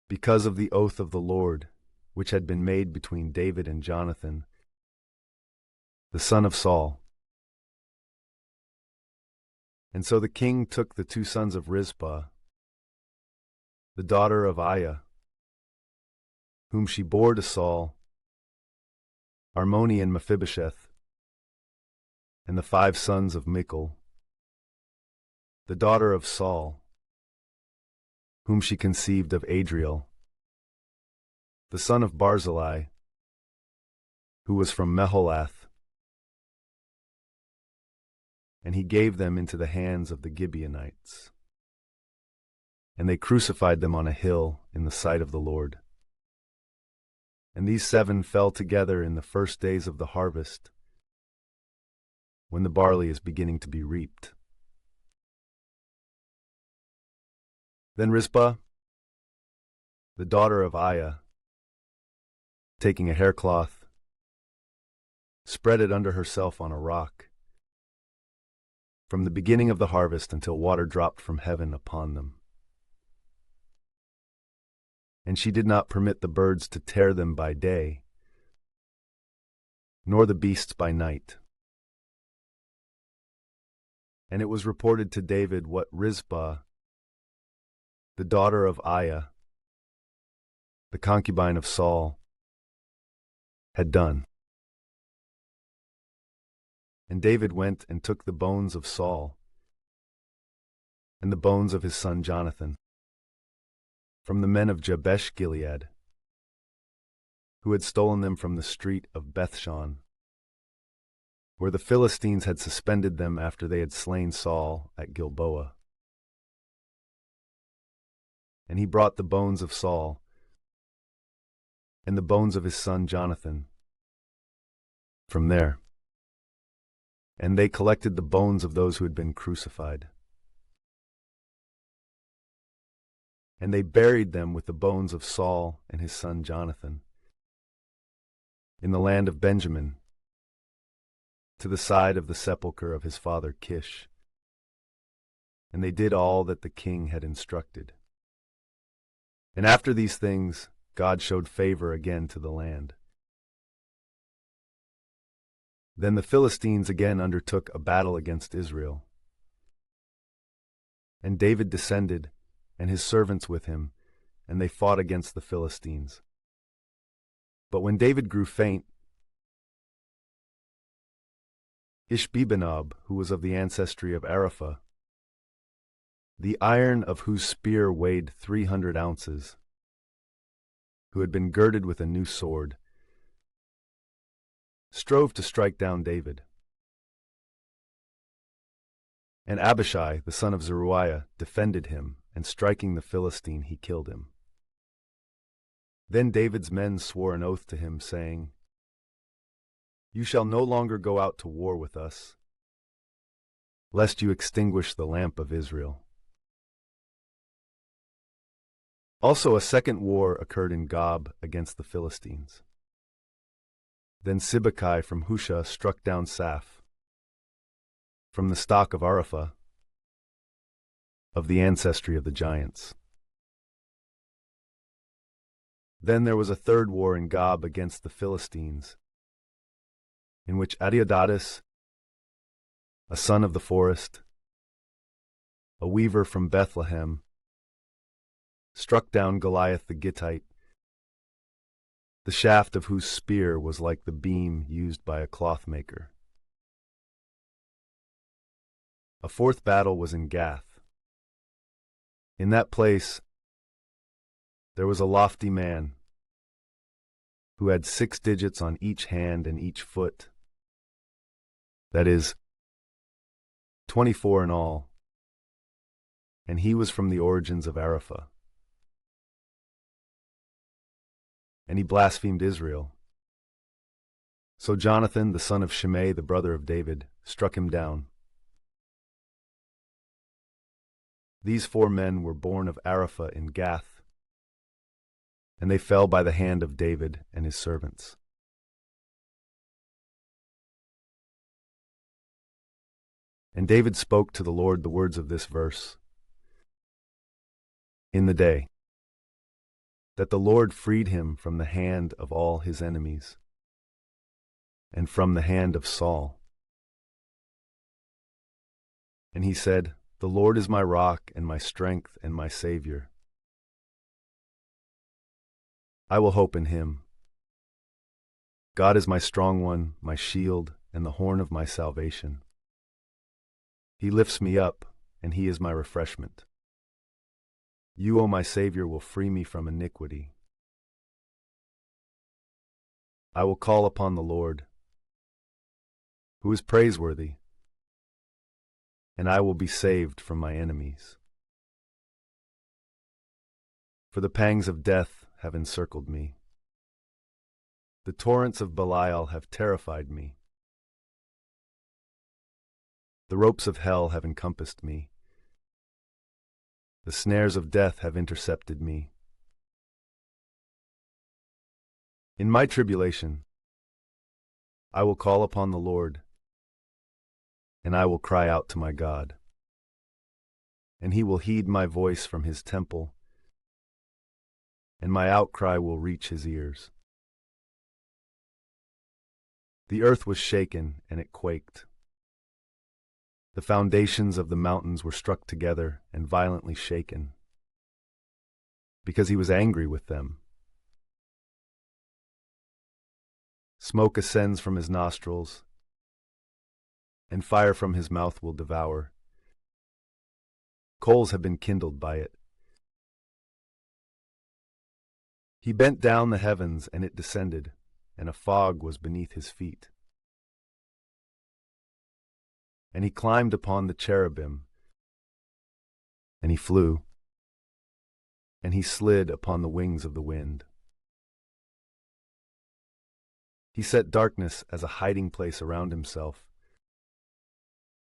because of the oath of the Lord, which had been made between David and Jonathan, the son of Saul. And so the king took the 2 sons of Rizpah, the daughter of Aiah, whom she bore to Saul, Armoni and Mephibosheth, and the 5 sons of Michal, the daughter of Saul, whom she conceived of Adriel, the son of Barzillai, who was from Meholath, and he gave them into the hands of the Gibeonites. And they crucified them on a hill in the sight of the Lord. And these 7 fell together in the first days of the harvest, when the barley is beginning to be reaped. Then Rizpah, the daughter of Aiah, taking a haircloth, spread it under herself on a rock, from the beginning of the harvest until water dropped from heaven upon them. And she did not permit the birds to tear them by day, nor the beasts by night. And it was reported to David what Rizpah, the daughter of Aiah, the concubine of Saul, had done. And David went and took the bones of Saul and the bones of his son Jonathan from the men of Jabesh Gilead, who had stolen them from the street of Bethshan, where the Philistines had suspended them after they had slain Saul at Gilboa. And he brought the bones of Saul and the bones of his son Jonathan from there. And they collected the bones of those who had been crucified. And they buried them with the bones of Saul and his son Jonathan in the land of Benjamin, to the side of the sepulchre of his father Kish. And they did all that the king had instructed. And after these things, God showed favor again to the land. Then the Philistines again undertook a battle against Israel. And David descended, and his servants with him, and they fought against the Philistines. But when David grew faint, Ishbosheth, who was of the ancestry of Arapha, the iron of whose spear weighed 300 ounces, who had been girded with a new sword, strove to strike down David. And Abishai, the son of Zeruiah, defended him, and striking the Philistine, he killed him. Then David's men swore an oath to him, saying, "You shall no longer go out to war with us, lest you extinguish the lamp of Israel." Also a second war occurred in Gob against the Philistines. Then Sibbecai from Hushai struck down Saph, from the stock of Arapha, of the ancestry of the giants. Then there was a third war in Gob against the Philistines, in which Adeodatus, a son of the forest, a weaver from Bethlehem, struck down Goliath the Gittite, the shaft of whose spear was like the beam used by a clothmaker. A fourth battle was in Gath. In that place there was a lofty man who had 6 digits on each hand and each foot, that is, 24 in all, and he was from the origins of Arapha. And he blasphemed Israel. So Jonathan, the son of Shimei, the brother of David, struck him down. These 4 men were born of Arapha in Gath, and they fell by the hand of David and his servants. And David spoke to the Lord the words of this verse, in the day that the Lord freed him from the hand of all his enemies, and from the hand of Saul. And he said, "The Lord is my rock and my strength and my Savior. I will hope in him. God is my strong one, my shield, and the horn of my salvation. He lifts me up, and he is my refreshment. You, O my Savior, will free me from iniquity. I will call upon the Lord, who is praiseworthy, and I will be saved from my enemies. For the pangs of death have encircled me. The torrents of Belial have terrified me. The ropes of hell have encompassed me. The snares of death have intercepted me. In my tribulation, I will call upon the Lord, and I will cry out to my God. And he will heed my voice from his temple, and my outcry will reach his ears. The earth was shaken, and it quaked. The foundations of the mountains were struck together and violently shaken. because he was angry with them. Smoke ascends from his nostrils, and fire from his mouth will devour. Coals have been kindled by it. He bent down the heavens, and it descended, and a fog was beneath his feet. And he climbed upon the cherubim, and he flew, and he slid upon the wings of the wind. He set darkness as a hiding place around himself,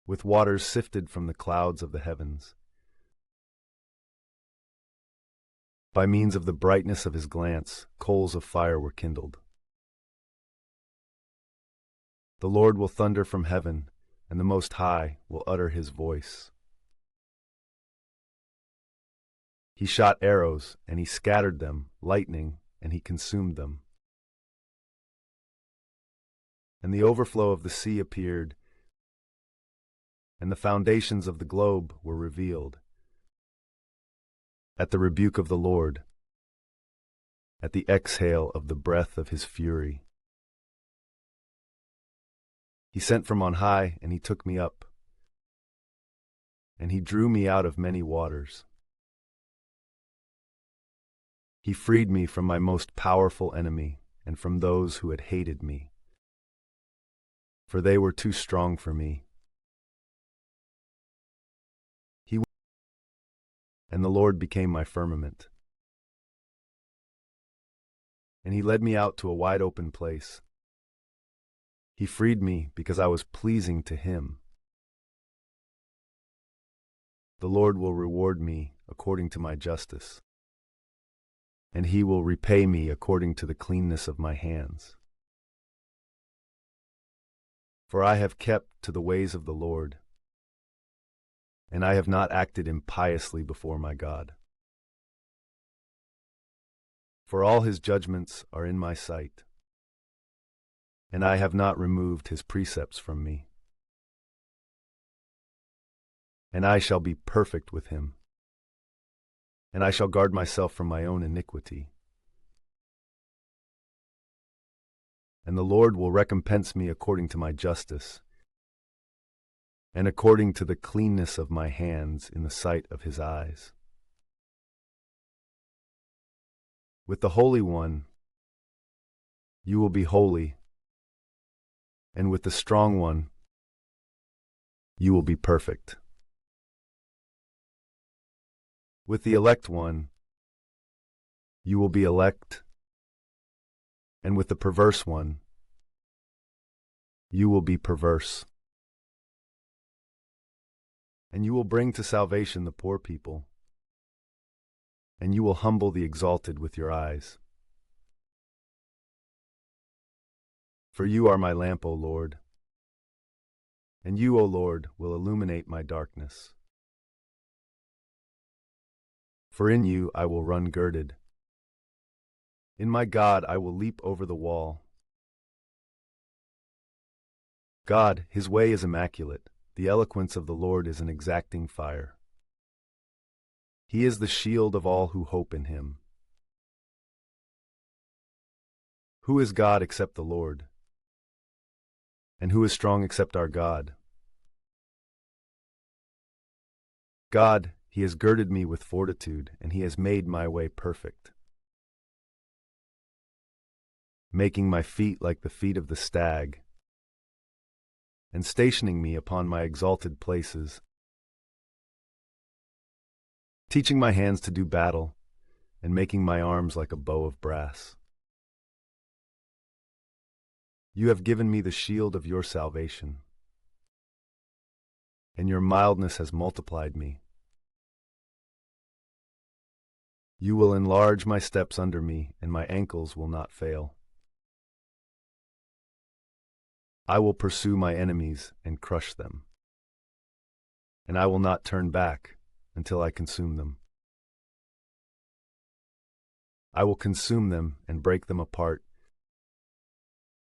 with waters sifted from the clouds of the heavens. By means of the brightness of his glance, coals of fire were kindled. The Lord will thunder from heaven, and the Most High will utter his voice. He shot arrows, and he scattered them, lightning, and he consumed them. And the overflow of the sea appeared, and the foundations of the globe were revealed. At the rebuke of the Lord, at the exhale of the breath of his fury. He sent from on high, and he took me up, and he drew me out of many waters. He freed me from my most powerful enemy, and from those who had hated me, for they were too strong for me. And the Lord became my firmament. And he led me out to a wide open place. He freed me because I was pleasing to him. The Lord will reward me according to my justice, and he will repay me according to the cleanness of my hands. For I have kept to the ways of the Lord, and I have not acted impiously before my God. For all his judgments are in my sight, and I have not removed his precepts from me. And I shall be perfect with him, and I shall guard myself from my own iniquity. And the Lord will recompense me according to my justice, and according to the cleanness of my hands in the sight of his eyes. With the Holy One, you will be holy, and with the Strong One, you will be perfect. With the Elect One, you will be elect, and with the Perverse One, you will be perverse. And you will bring to salvation the poor people, and you will humble the exalted with your eyes. For you are my lamp, O Lord, and you, O Lord, will illuminate my darkness. For in you I will run girded. In my God I will leap over the wall. God, his way is immaculate. The eloquence of the Lord is an exacting fire. He is the shield of all who hope in him. Who is God except the Lord? And who is strong except our God? God, he has girded me with fortitude, and he has made my way perfect, making my feet like the feet of the stag, and stationing me upon my exalted places, teaching my hands to do battle, and making my arms like a bow of brass. You have given me the shield of your salvation, and your mildness has multiplied me. You will enlarge my steps under me, and my ankles will not fail. I will pursue my enemies and crush them, and I will not turn back until I consume them. I will consume them and break them apart,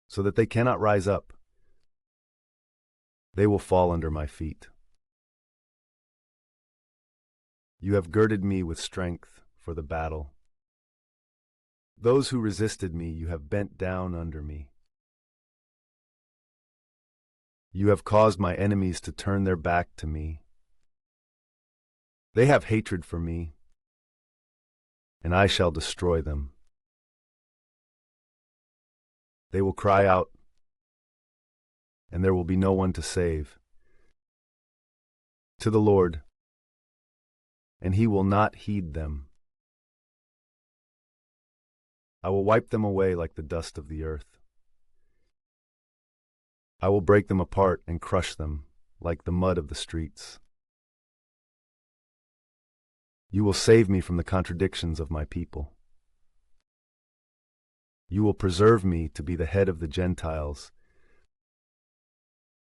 so that they cannot rise up. They will fall under my feet. You have girded me with strength for the battle. Those who resisted me you have bent down under me. You have caused my enemies to turn their back to me. They have hatred for me, and I shall destroy them. They will cry out, and there will be no one to save. To the Lord, and he will not heed them. I will wipe them away like the dust of the earth. I will break them apart and crush them like the mud of the streets. You will save me from the contradictions of my people. You will preserve me to be the head of the Gentiles.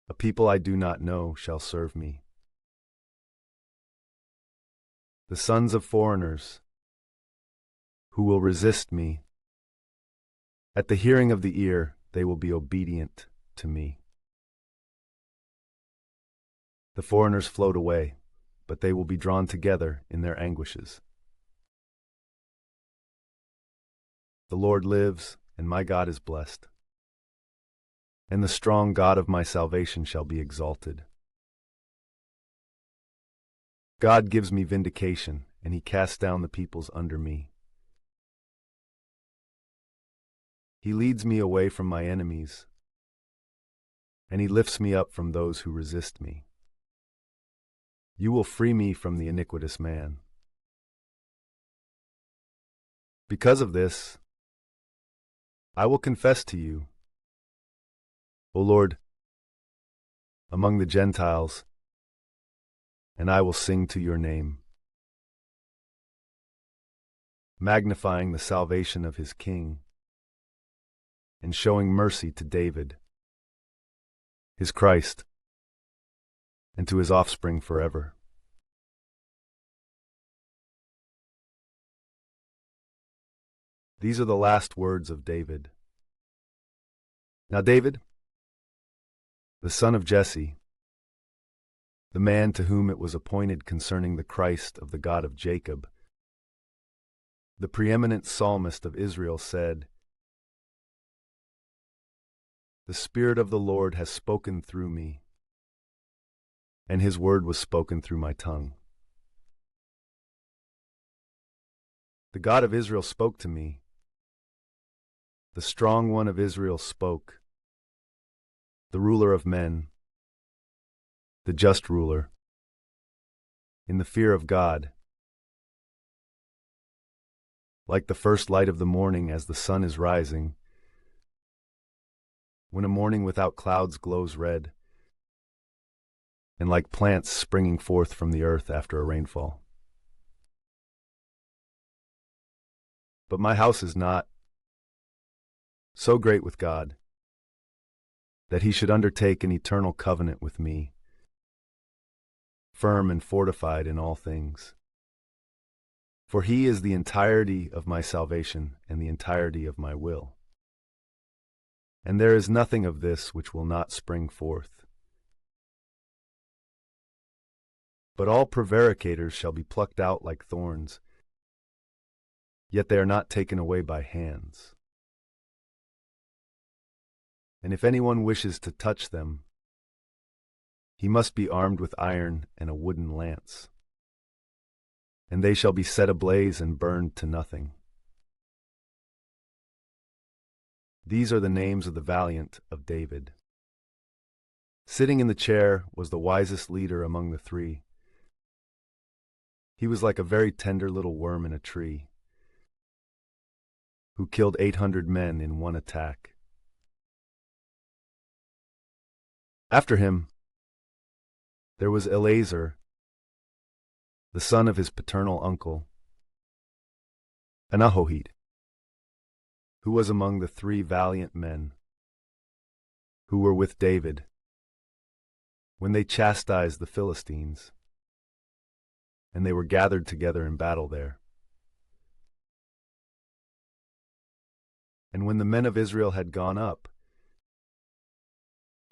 A people I do not know shall serve me. The sons of foreigners, who will resist me, at the hearing of the ear they will be obedient to me. The foreigners float away, but they will be drawn together in their anguishes. The Lord lives, and my God is blessed, and the strong God of my salvation shall be exalted. God gives me vindication, and he casts down the peoples under me. He leads me away from my enemies, and he lifts me up from those who resist me. You will free me from the iniquitous man. Because of this, I will confess to you, O Lord, among the Gentiles, and I will sing to your name, magnifying the salvation of his King, and showing mercy to David, his Christ, and to his offspring forever. These are the last words of David. Now David, the son of Jesse, the man to whom it was appointed concerning the Christ of the God of Jacob, the preeminent psalmist of Israel, said, "The Spirit of the Lord has spoken through me, and his word was spoken through my tongue. The God of Israel spoke to me. The strong one of Israel spoke, the ruler of men, the just ruler, in the fear of God. Like the first light of the morning as the sun is rising, when a morning without clouds glows red, and like plants springing forth from the earth after a rainfall. But my house is not so great with God, that he should undertake an eternal covenant with me, firm and fortified in all things. For he is the entirety of my salvation and the entirety of my will. And there is nothing of this which will not spring forth. But all prevaricators shall be plucked out like thorns, yet they are not taken away by hands. And if anyone wishes to touch them, he must be armed with iron and a wooden lance, and they shall be set ablaze and burned to nothing. These are the names of the valiant of David. Sitting in the chair was the wisest leader among the three. He was like a very tender little worm in a tree, who killed 800 men in one attack. After him, there was Eleazar, the son of his paternal uncle, Anointed, who was among the three valiant men who were with David when they chastised the Philistines, and they were gathered together in battle there. And when the men of Israel had gone up,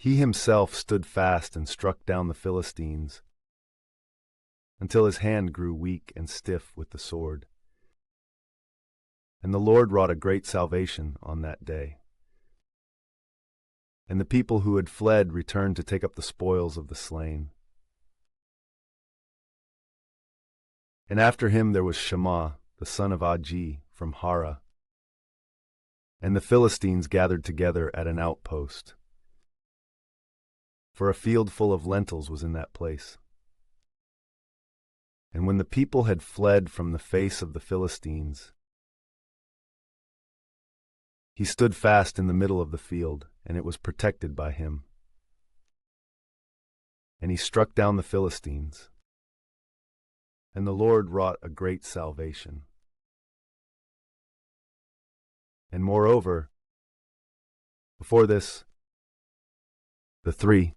he himself stood fast and struck down the Philistines until his hand grew weak and stiff with the sword. And the Lord wrought a great salvation on that day. And the people who had fled returned to take up the spoils of the slain. And after him there was Shema, the son of Agi, from Hara. And the Philistines gathered together at an outpost, for a field full of lentils was in that place. And when the people had fled from the face of the Philistines, he stood fast in the middle of the field, and it was protected by him. And he struck down the Philistines, and the Lord wrought a great salvation. And moreover, before this, the 3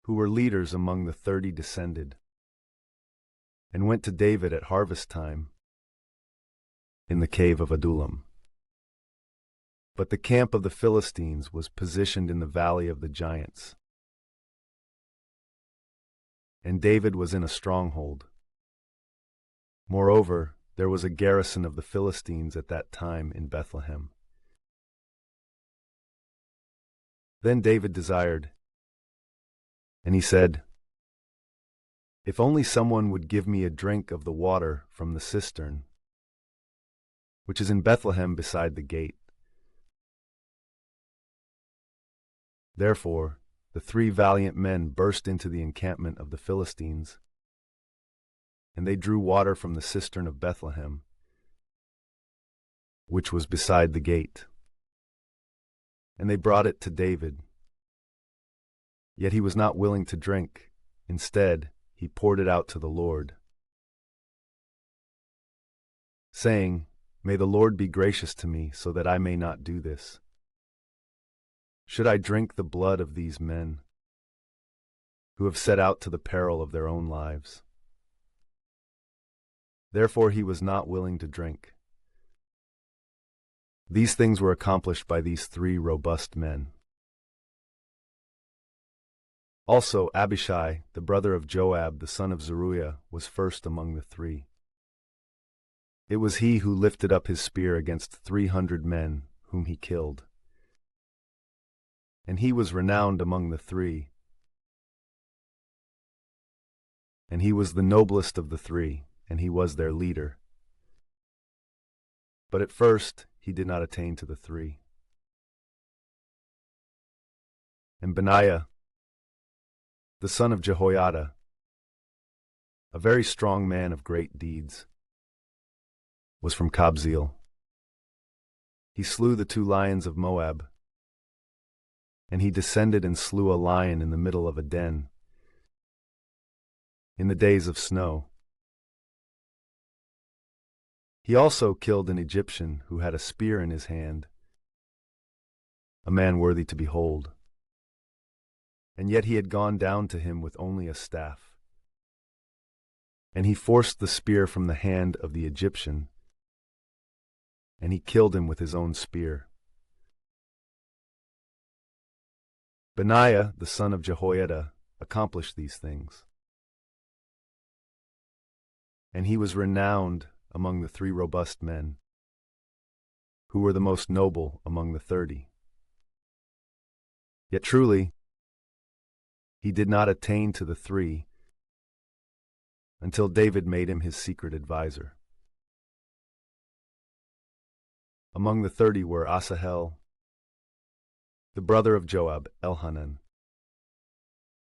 who were leaders among the 30 descended, and went to David at harvest time in the cave of Adullam. But the camp of the Philistines was positioned in the valley of the giants, and David was in a stronghold. Moreover, there was a garrison of the Philistines at that time in Bethlehem. Then David desired, and he said, "If only someone would give me a drink of the water from the cistern, which is in Bethlehem beside the gate." Therefore, the 3 valiant men burst into the encampment of the Philistines, and they drew water from the cistern of Bethlehem, which was beside the gate. And they brought it to David. Yet he was not willing to drink. Instead, he poured it out to the Lord, saying, "May the Lord be gracious to me, so that I may not do this. Should I drink the blood of these men, who have set out to the peril of their own lives?" Therefore he was not willing to drink. These things were accomplished by these 3 robust men. Also Abishai, the brother of Joab, the son of Zeruiah, was first among the 3. It was he who lifted up his spear against 300 men, whom he killed. And he was renowned among the 3. And he was the noblest of the 3, and he was their leader. But at first he did not attain to the 3. And Benaiah, the son of Jehoiada, a very strong man of great deeds, was from Kabzeel. He slew the 2 lions of Moab, and he descended and slew a lion in the middle of a den, in the days of snow. He also killed an Egyptian who had a spear in his hand, a man worthy to behold. And yet he had gone down to him with only a staff. And he forced the spear from the hand of the Egyptian, and he killed him with his own spear. Benaiah, the son of Jehoiada, accomplished these things. And he was renowned among the 3 robust men, who were the most noble among the 30. Yet truly, he did not attain to the 3 until David made him his secret adviser. Among the 30 were Asahel, the brother of Joab, Elhanan,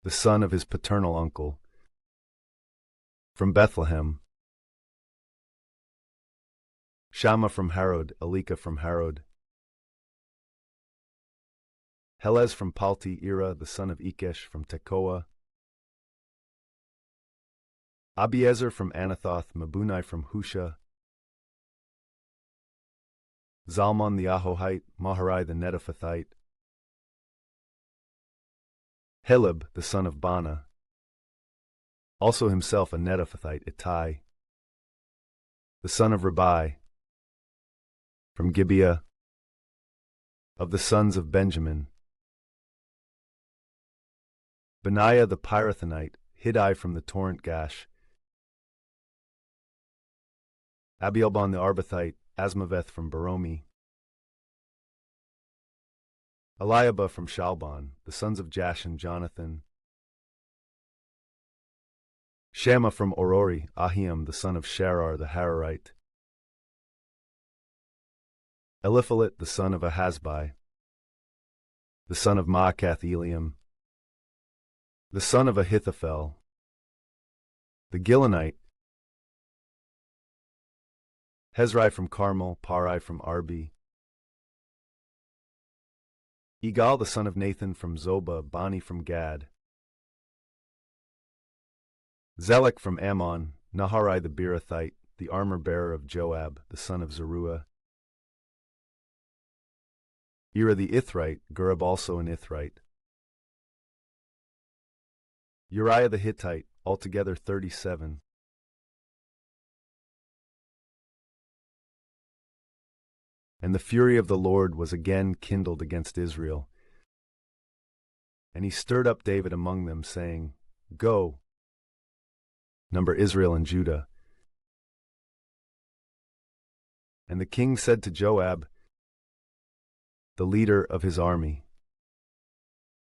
the son of his paternal uncle, from Bethlehem, Shammah from Harod, Elika from Harod, Helez from Palti, Ira, the son of Ikesh, from Tekoa, Abiezer from Anathoth, Mabunai from Husha, Zalmon the Ahohite, Maharai the Netophathite, Heleb the son of Bana, also himself a Netophathite, Ittai, the son of Ribai, from Gibeah, of the sons of Benjamin, Benaiah the Pirathonite, Hiddai from the torrent Gash, Abielbon the Arbathite, Azmaveth from Baromi, Eliahba from Shalbon, the sons of Jash and Jonathan, Shammah from Orori, Ahiam the son of Sharar the Hararite, Eliphalet the son of Ahasbai, the son of Maacath Eliam, the son of Ahithophel, the Gibeonite, Hezrai from Carmel, Parai from Arbi, Igal the son of Nathan from Zobah, Bani from Gad, Zelek from Ammon, Naharai the Beerothite, the armor-bearer of Joab, the son of Zeruiah, Ira the Ithrite, Gurab also an Ithrite, Uriah the Hittite, altogether 37. And the fury of the Lord was again kindled against Israel. And he stirred up David among them, saying, Go, number Israel and Judah. And the king said to Joab, the leader of his army,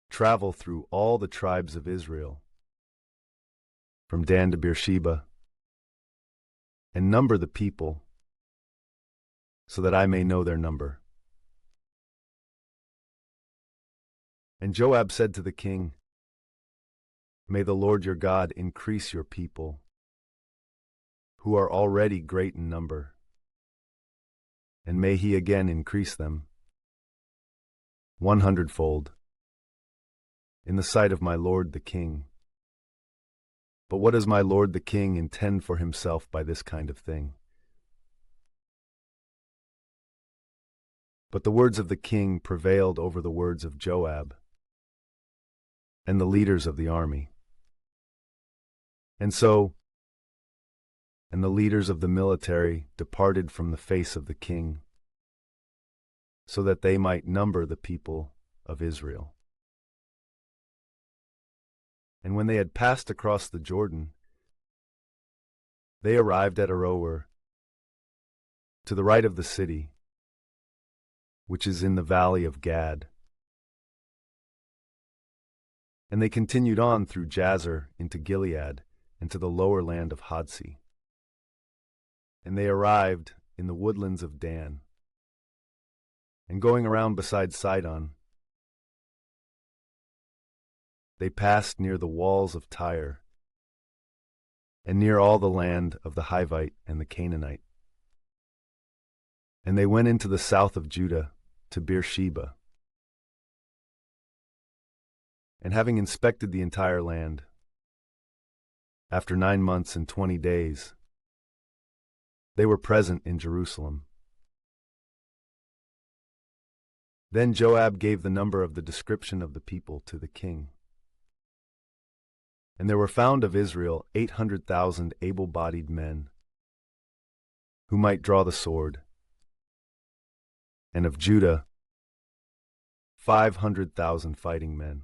Travel through all the tribes of Israel, from Dan to Beersheba, and number the people, so that I may know their number. And Joab said to the king, May the Lord your God increase your people, who are already great in number, and may he again increase them 100-fold in the sight of my lord the king. But what does my lord the king intend for himself by this kind of thing? But the words of the king prevailed over the words of Joab and the leaders of the army. And the leaders of the military departed from the face of the king, so that they might number the people of Israel. And when they had passed across the Jordan, they arrived at Aroer, to the right of the city, which is in the valley of Gad. And they continued on through Jazer into Gilead and to the lower land of Hodsi. And they arrived in the woodlands of Dan. And going around beside Sidon, they passed near the walls of Tyre, and near all the land of the Hivite and the Canaanite. And they went into the south of Judah to Beersheba. And having inspected the entire land, after 9 months and 20 days, they were present in Jerusalem. Then Joab gave the number of the description of the people to the king. And there were found of Israel 800,000 able-bodied men, who might draw the sword, and of Judah 500,000 fighting men.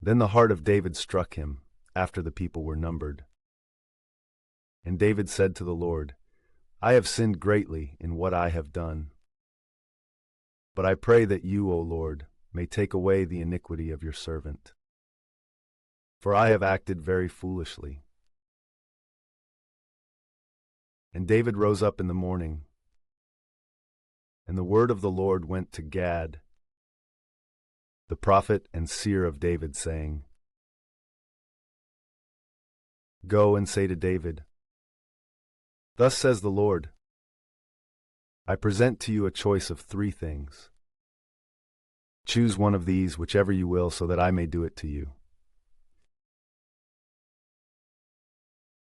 Then the heart of David struck him, after the people were numbered. And David said to the Lord, I have sinned greatly in what I have done. But I pray that you, O Lord, may take away the iniquity of your servant. For I have acted very foolishly. And David rose up in the morning, and the word of the Lord went to Gad, the prophet and seer of David, saying, Go and say to David, Thus says the Lord, I present to you a choice of 3 things. Choose one of these, whichever you will, so that I may do it to you.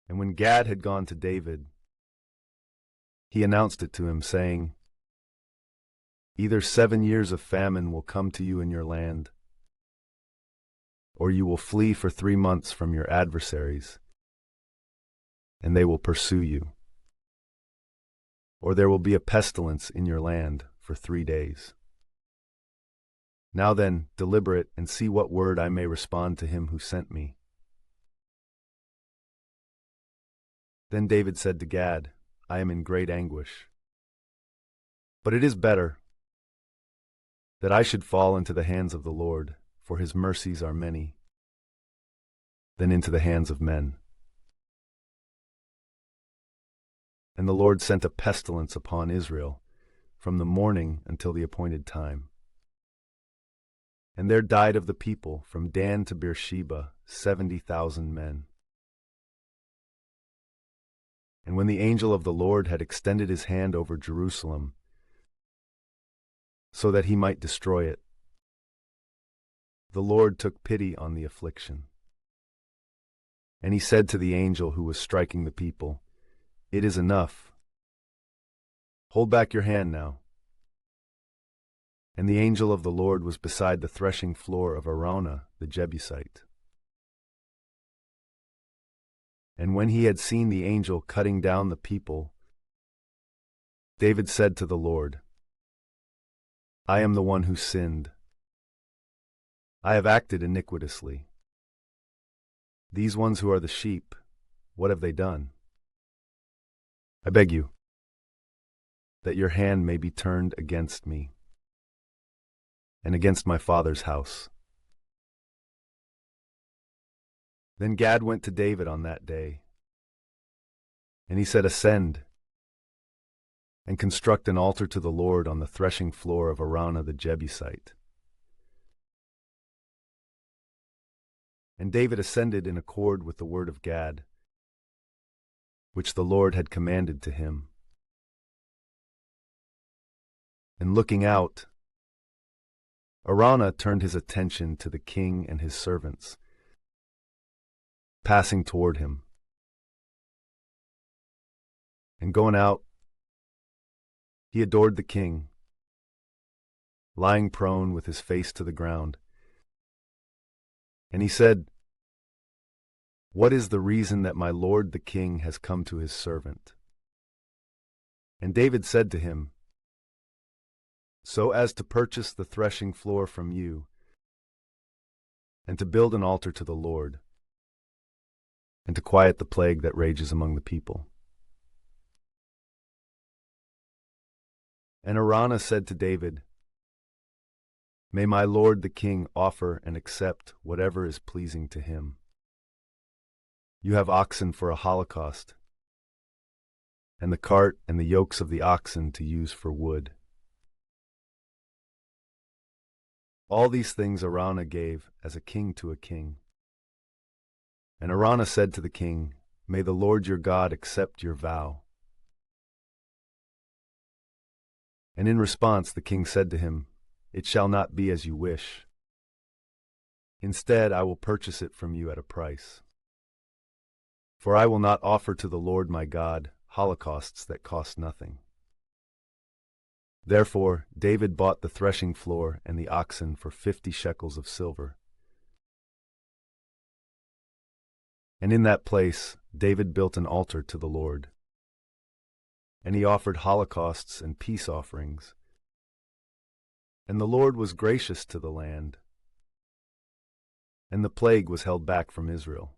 And when Gad had gone to David, he announced it to him, saying, Either 7 years of famine will come to you in your land, or you will flee for 3 months from your adversaries, and they will pursue you. Or there will be a pestilence in your land for 3 days. Now then, deliberate and see what word I may respond to him who sent me. Then David said to Gad, I am in great anguish. But it is better that I should fall into the hands of the Lord, for his mercies are many, than into the hands of men. And the Lord sent a pestilence upon Israel from the morning until the appointed time. And there died of the people from Dan to Beersheba 70,000 men. And when the angel of the Lord had extended his hand over Jerusalem, so that he might destroy it, the Lord took pity on the affliction. And he said to the angel who was striking the people, It is enough. Hold back your hand now. And the angel of the Lord was beside the threshing floor of Araunah the Jebusite. And when he had seen the angel cutting down the people, David said to the Lord, I am the one who sinned. I have acted iniquitously. These ones who are the sheep, what have they done? I beg you, that your hand may be turned against me, and against my father's house. Then Gad went to David on that day, and he said, Ascend, and construct an altar to the Lord on the threshing floor of Araunah the Jebusite. And David ascended in accord with the word of Gad, which the Lord had commanded to him. And looking out, Araunah turned his attention to the king and his servants, passing toward him. And going out, he adored the king, lying prone with his face to the ground. And he said, What is the reason that my lord the king has come to his servant? And David said to him, So as to purchase the threshing floor from you, and to build an altar to the Lord, and to quiet the plague that rages among the people. And Araunah said to David, May my lord the king offer and accept whatever is pleasing to him. You have oxen for a holocaust, and the cart and the yokes of the oxen to use for wood. All these things Araunah gave as a king to a king. And Araunah said to the king, May the Lord your God accept your vow. And in response the king said to him, It shall not be as you wish. Instead, I will purchase it from you at a price. For I will not offer to the Lord my God holocausts that cost nothing. Therefore David bought the threshing floor and the oxen for 50 shekels of silver. And in that place David built an altar to the Lord. And he offered holocausts and peace offerings. And the Lord was gracious to the land, and the plague was held back from Israel.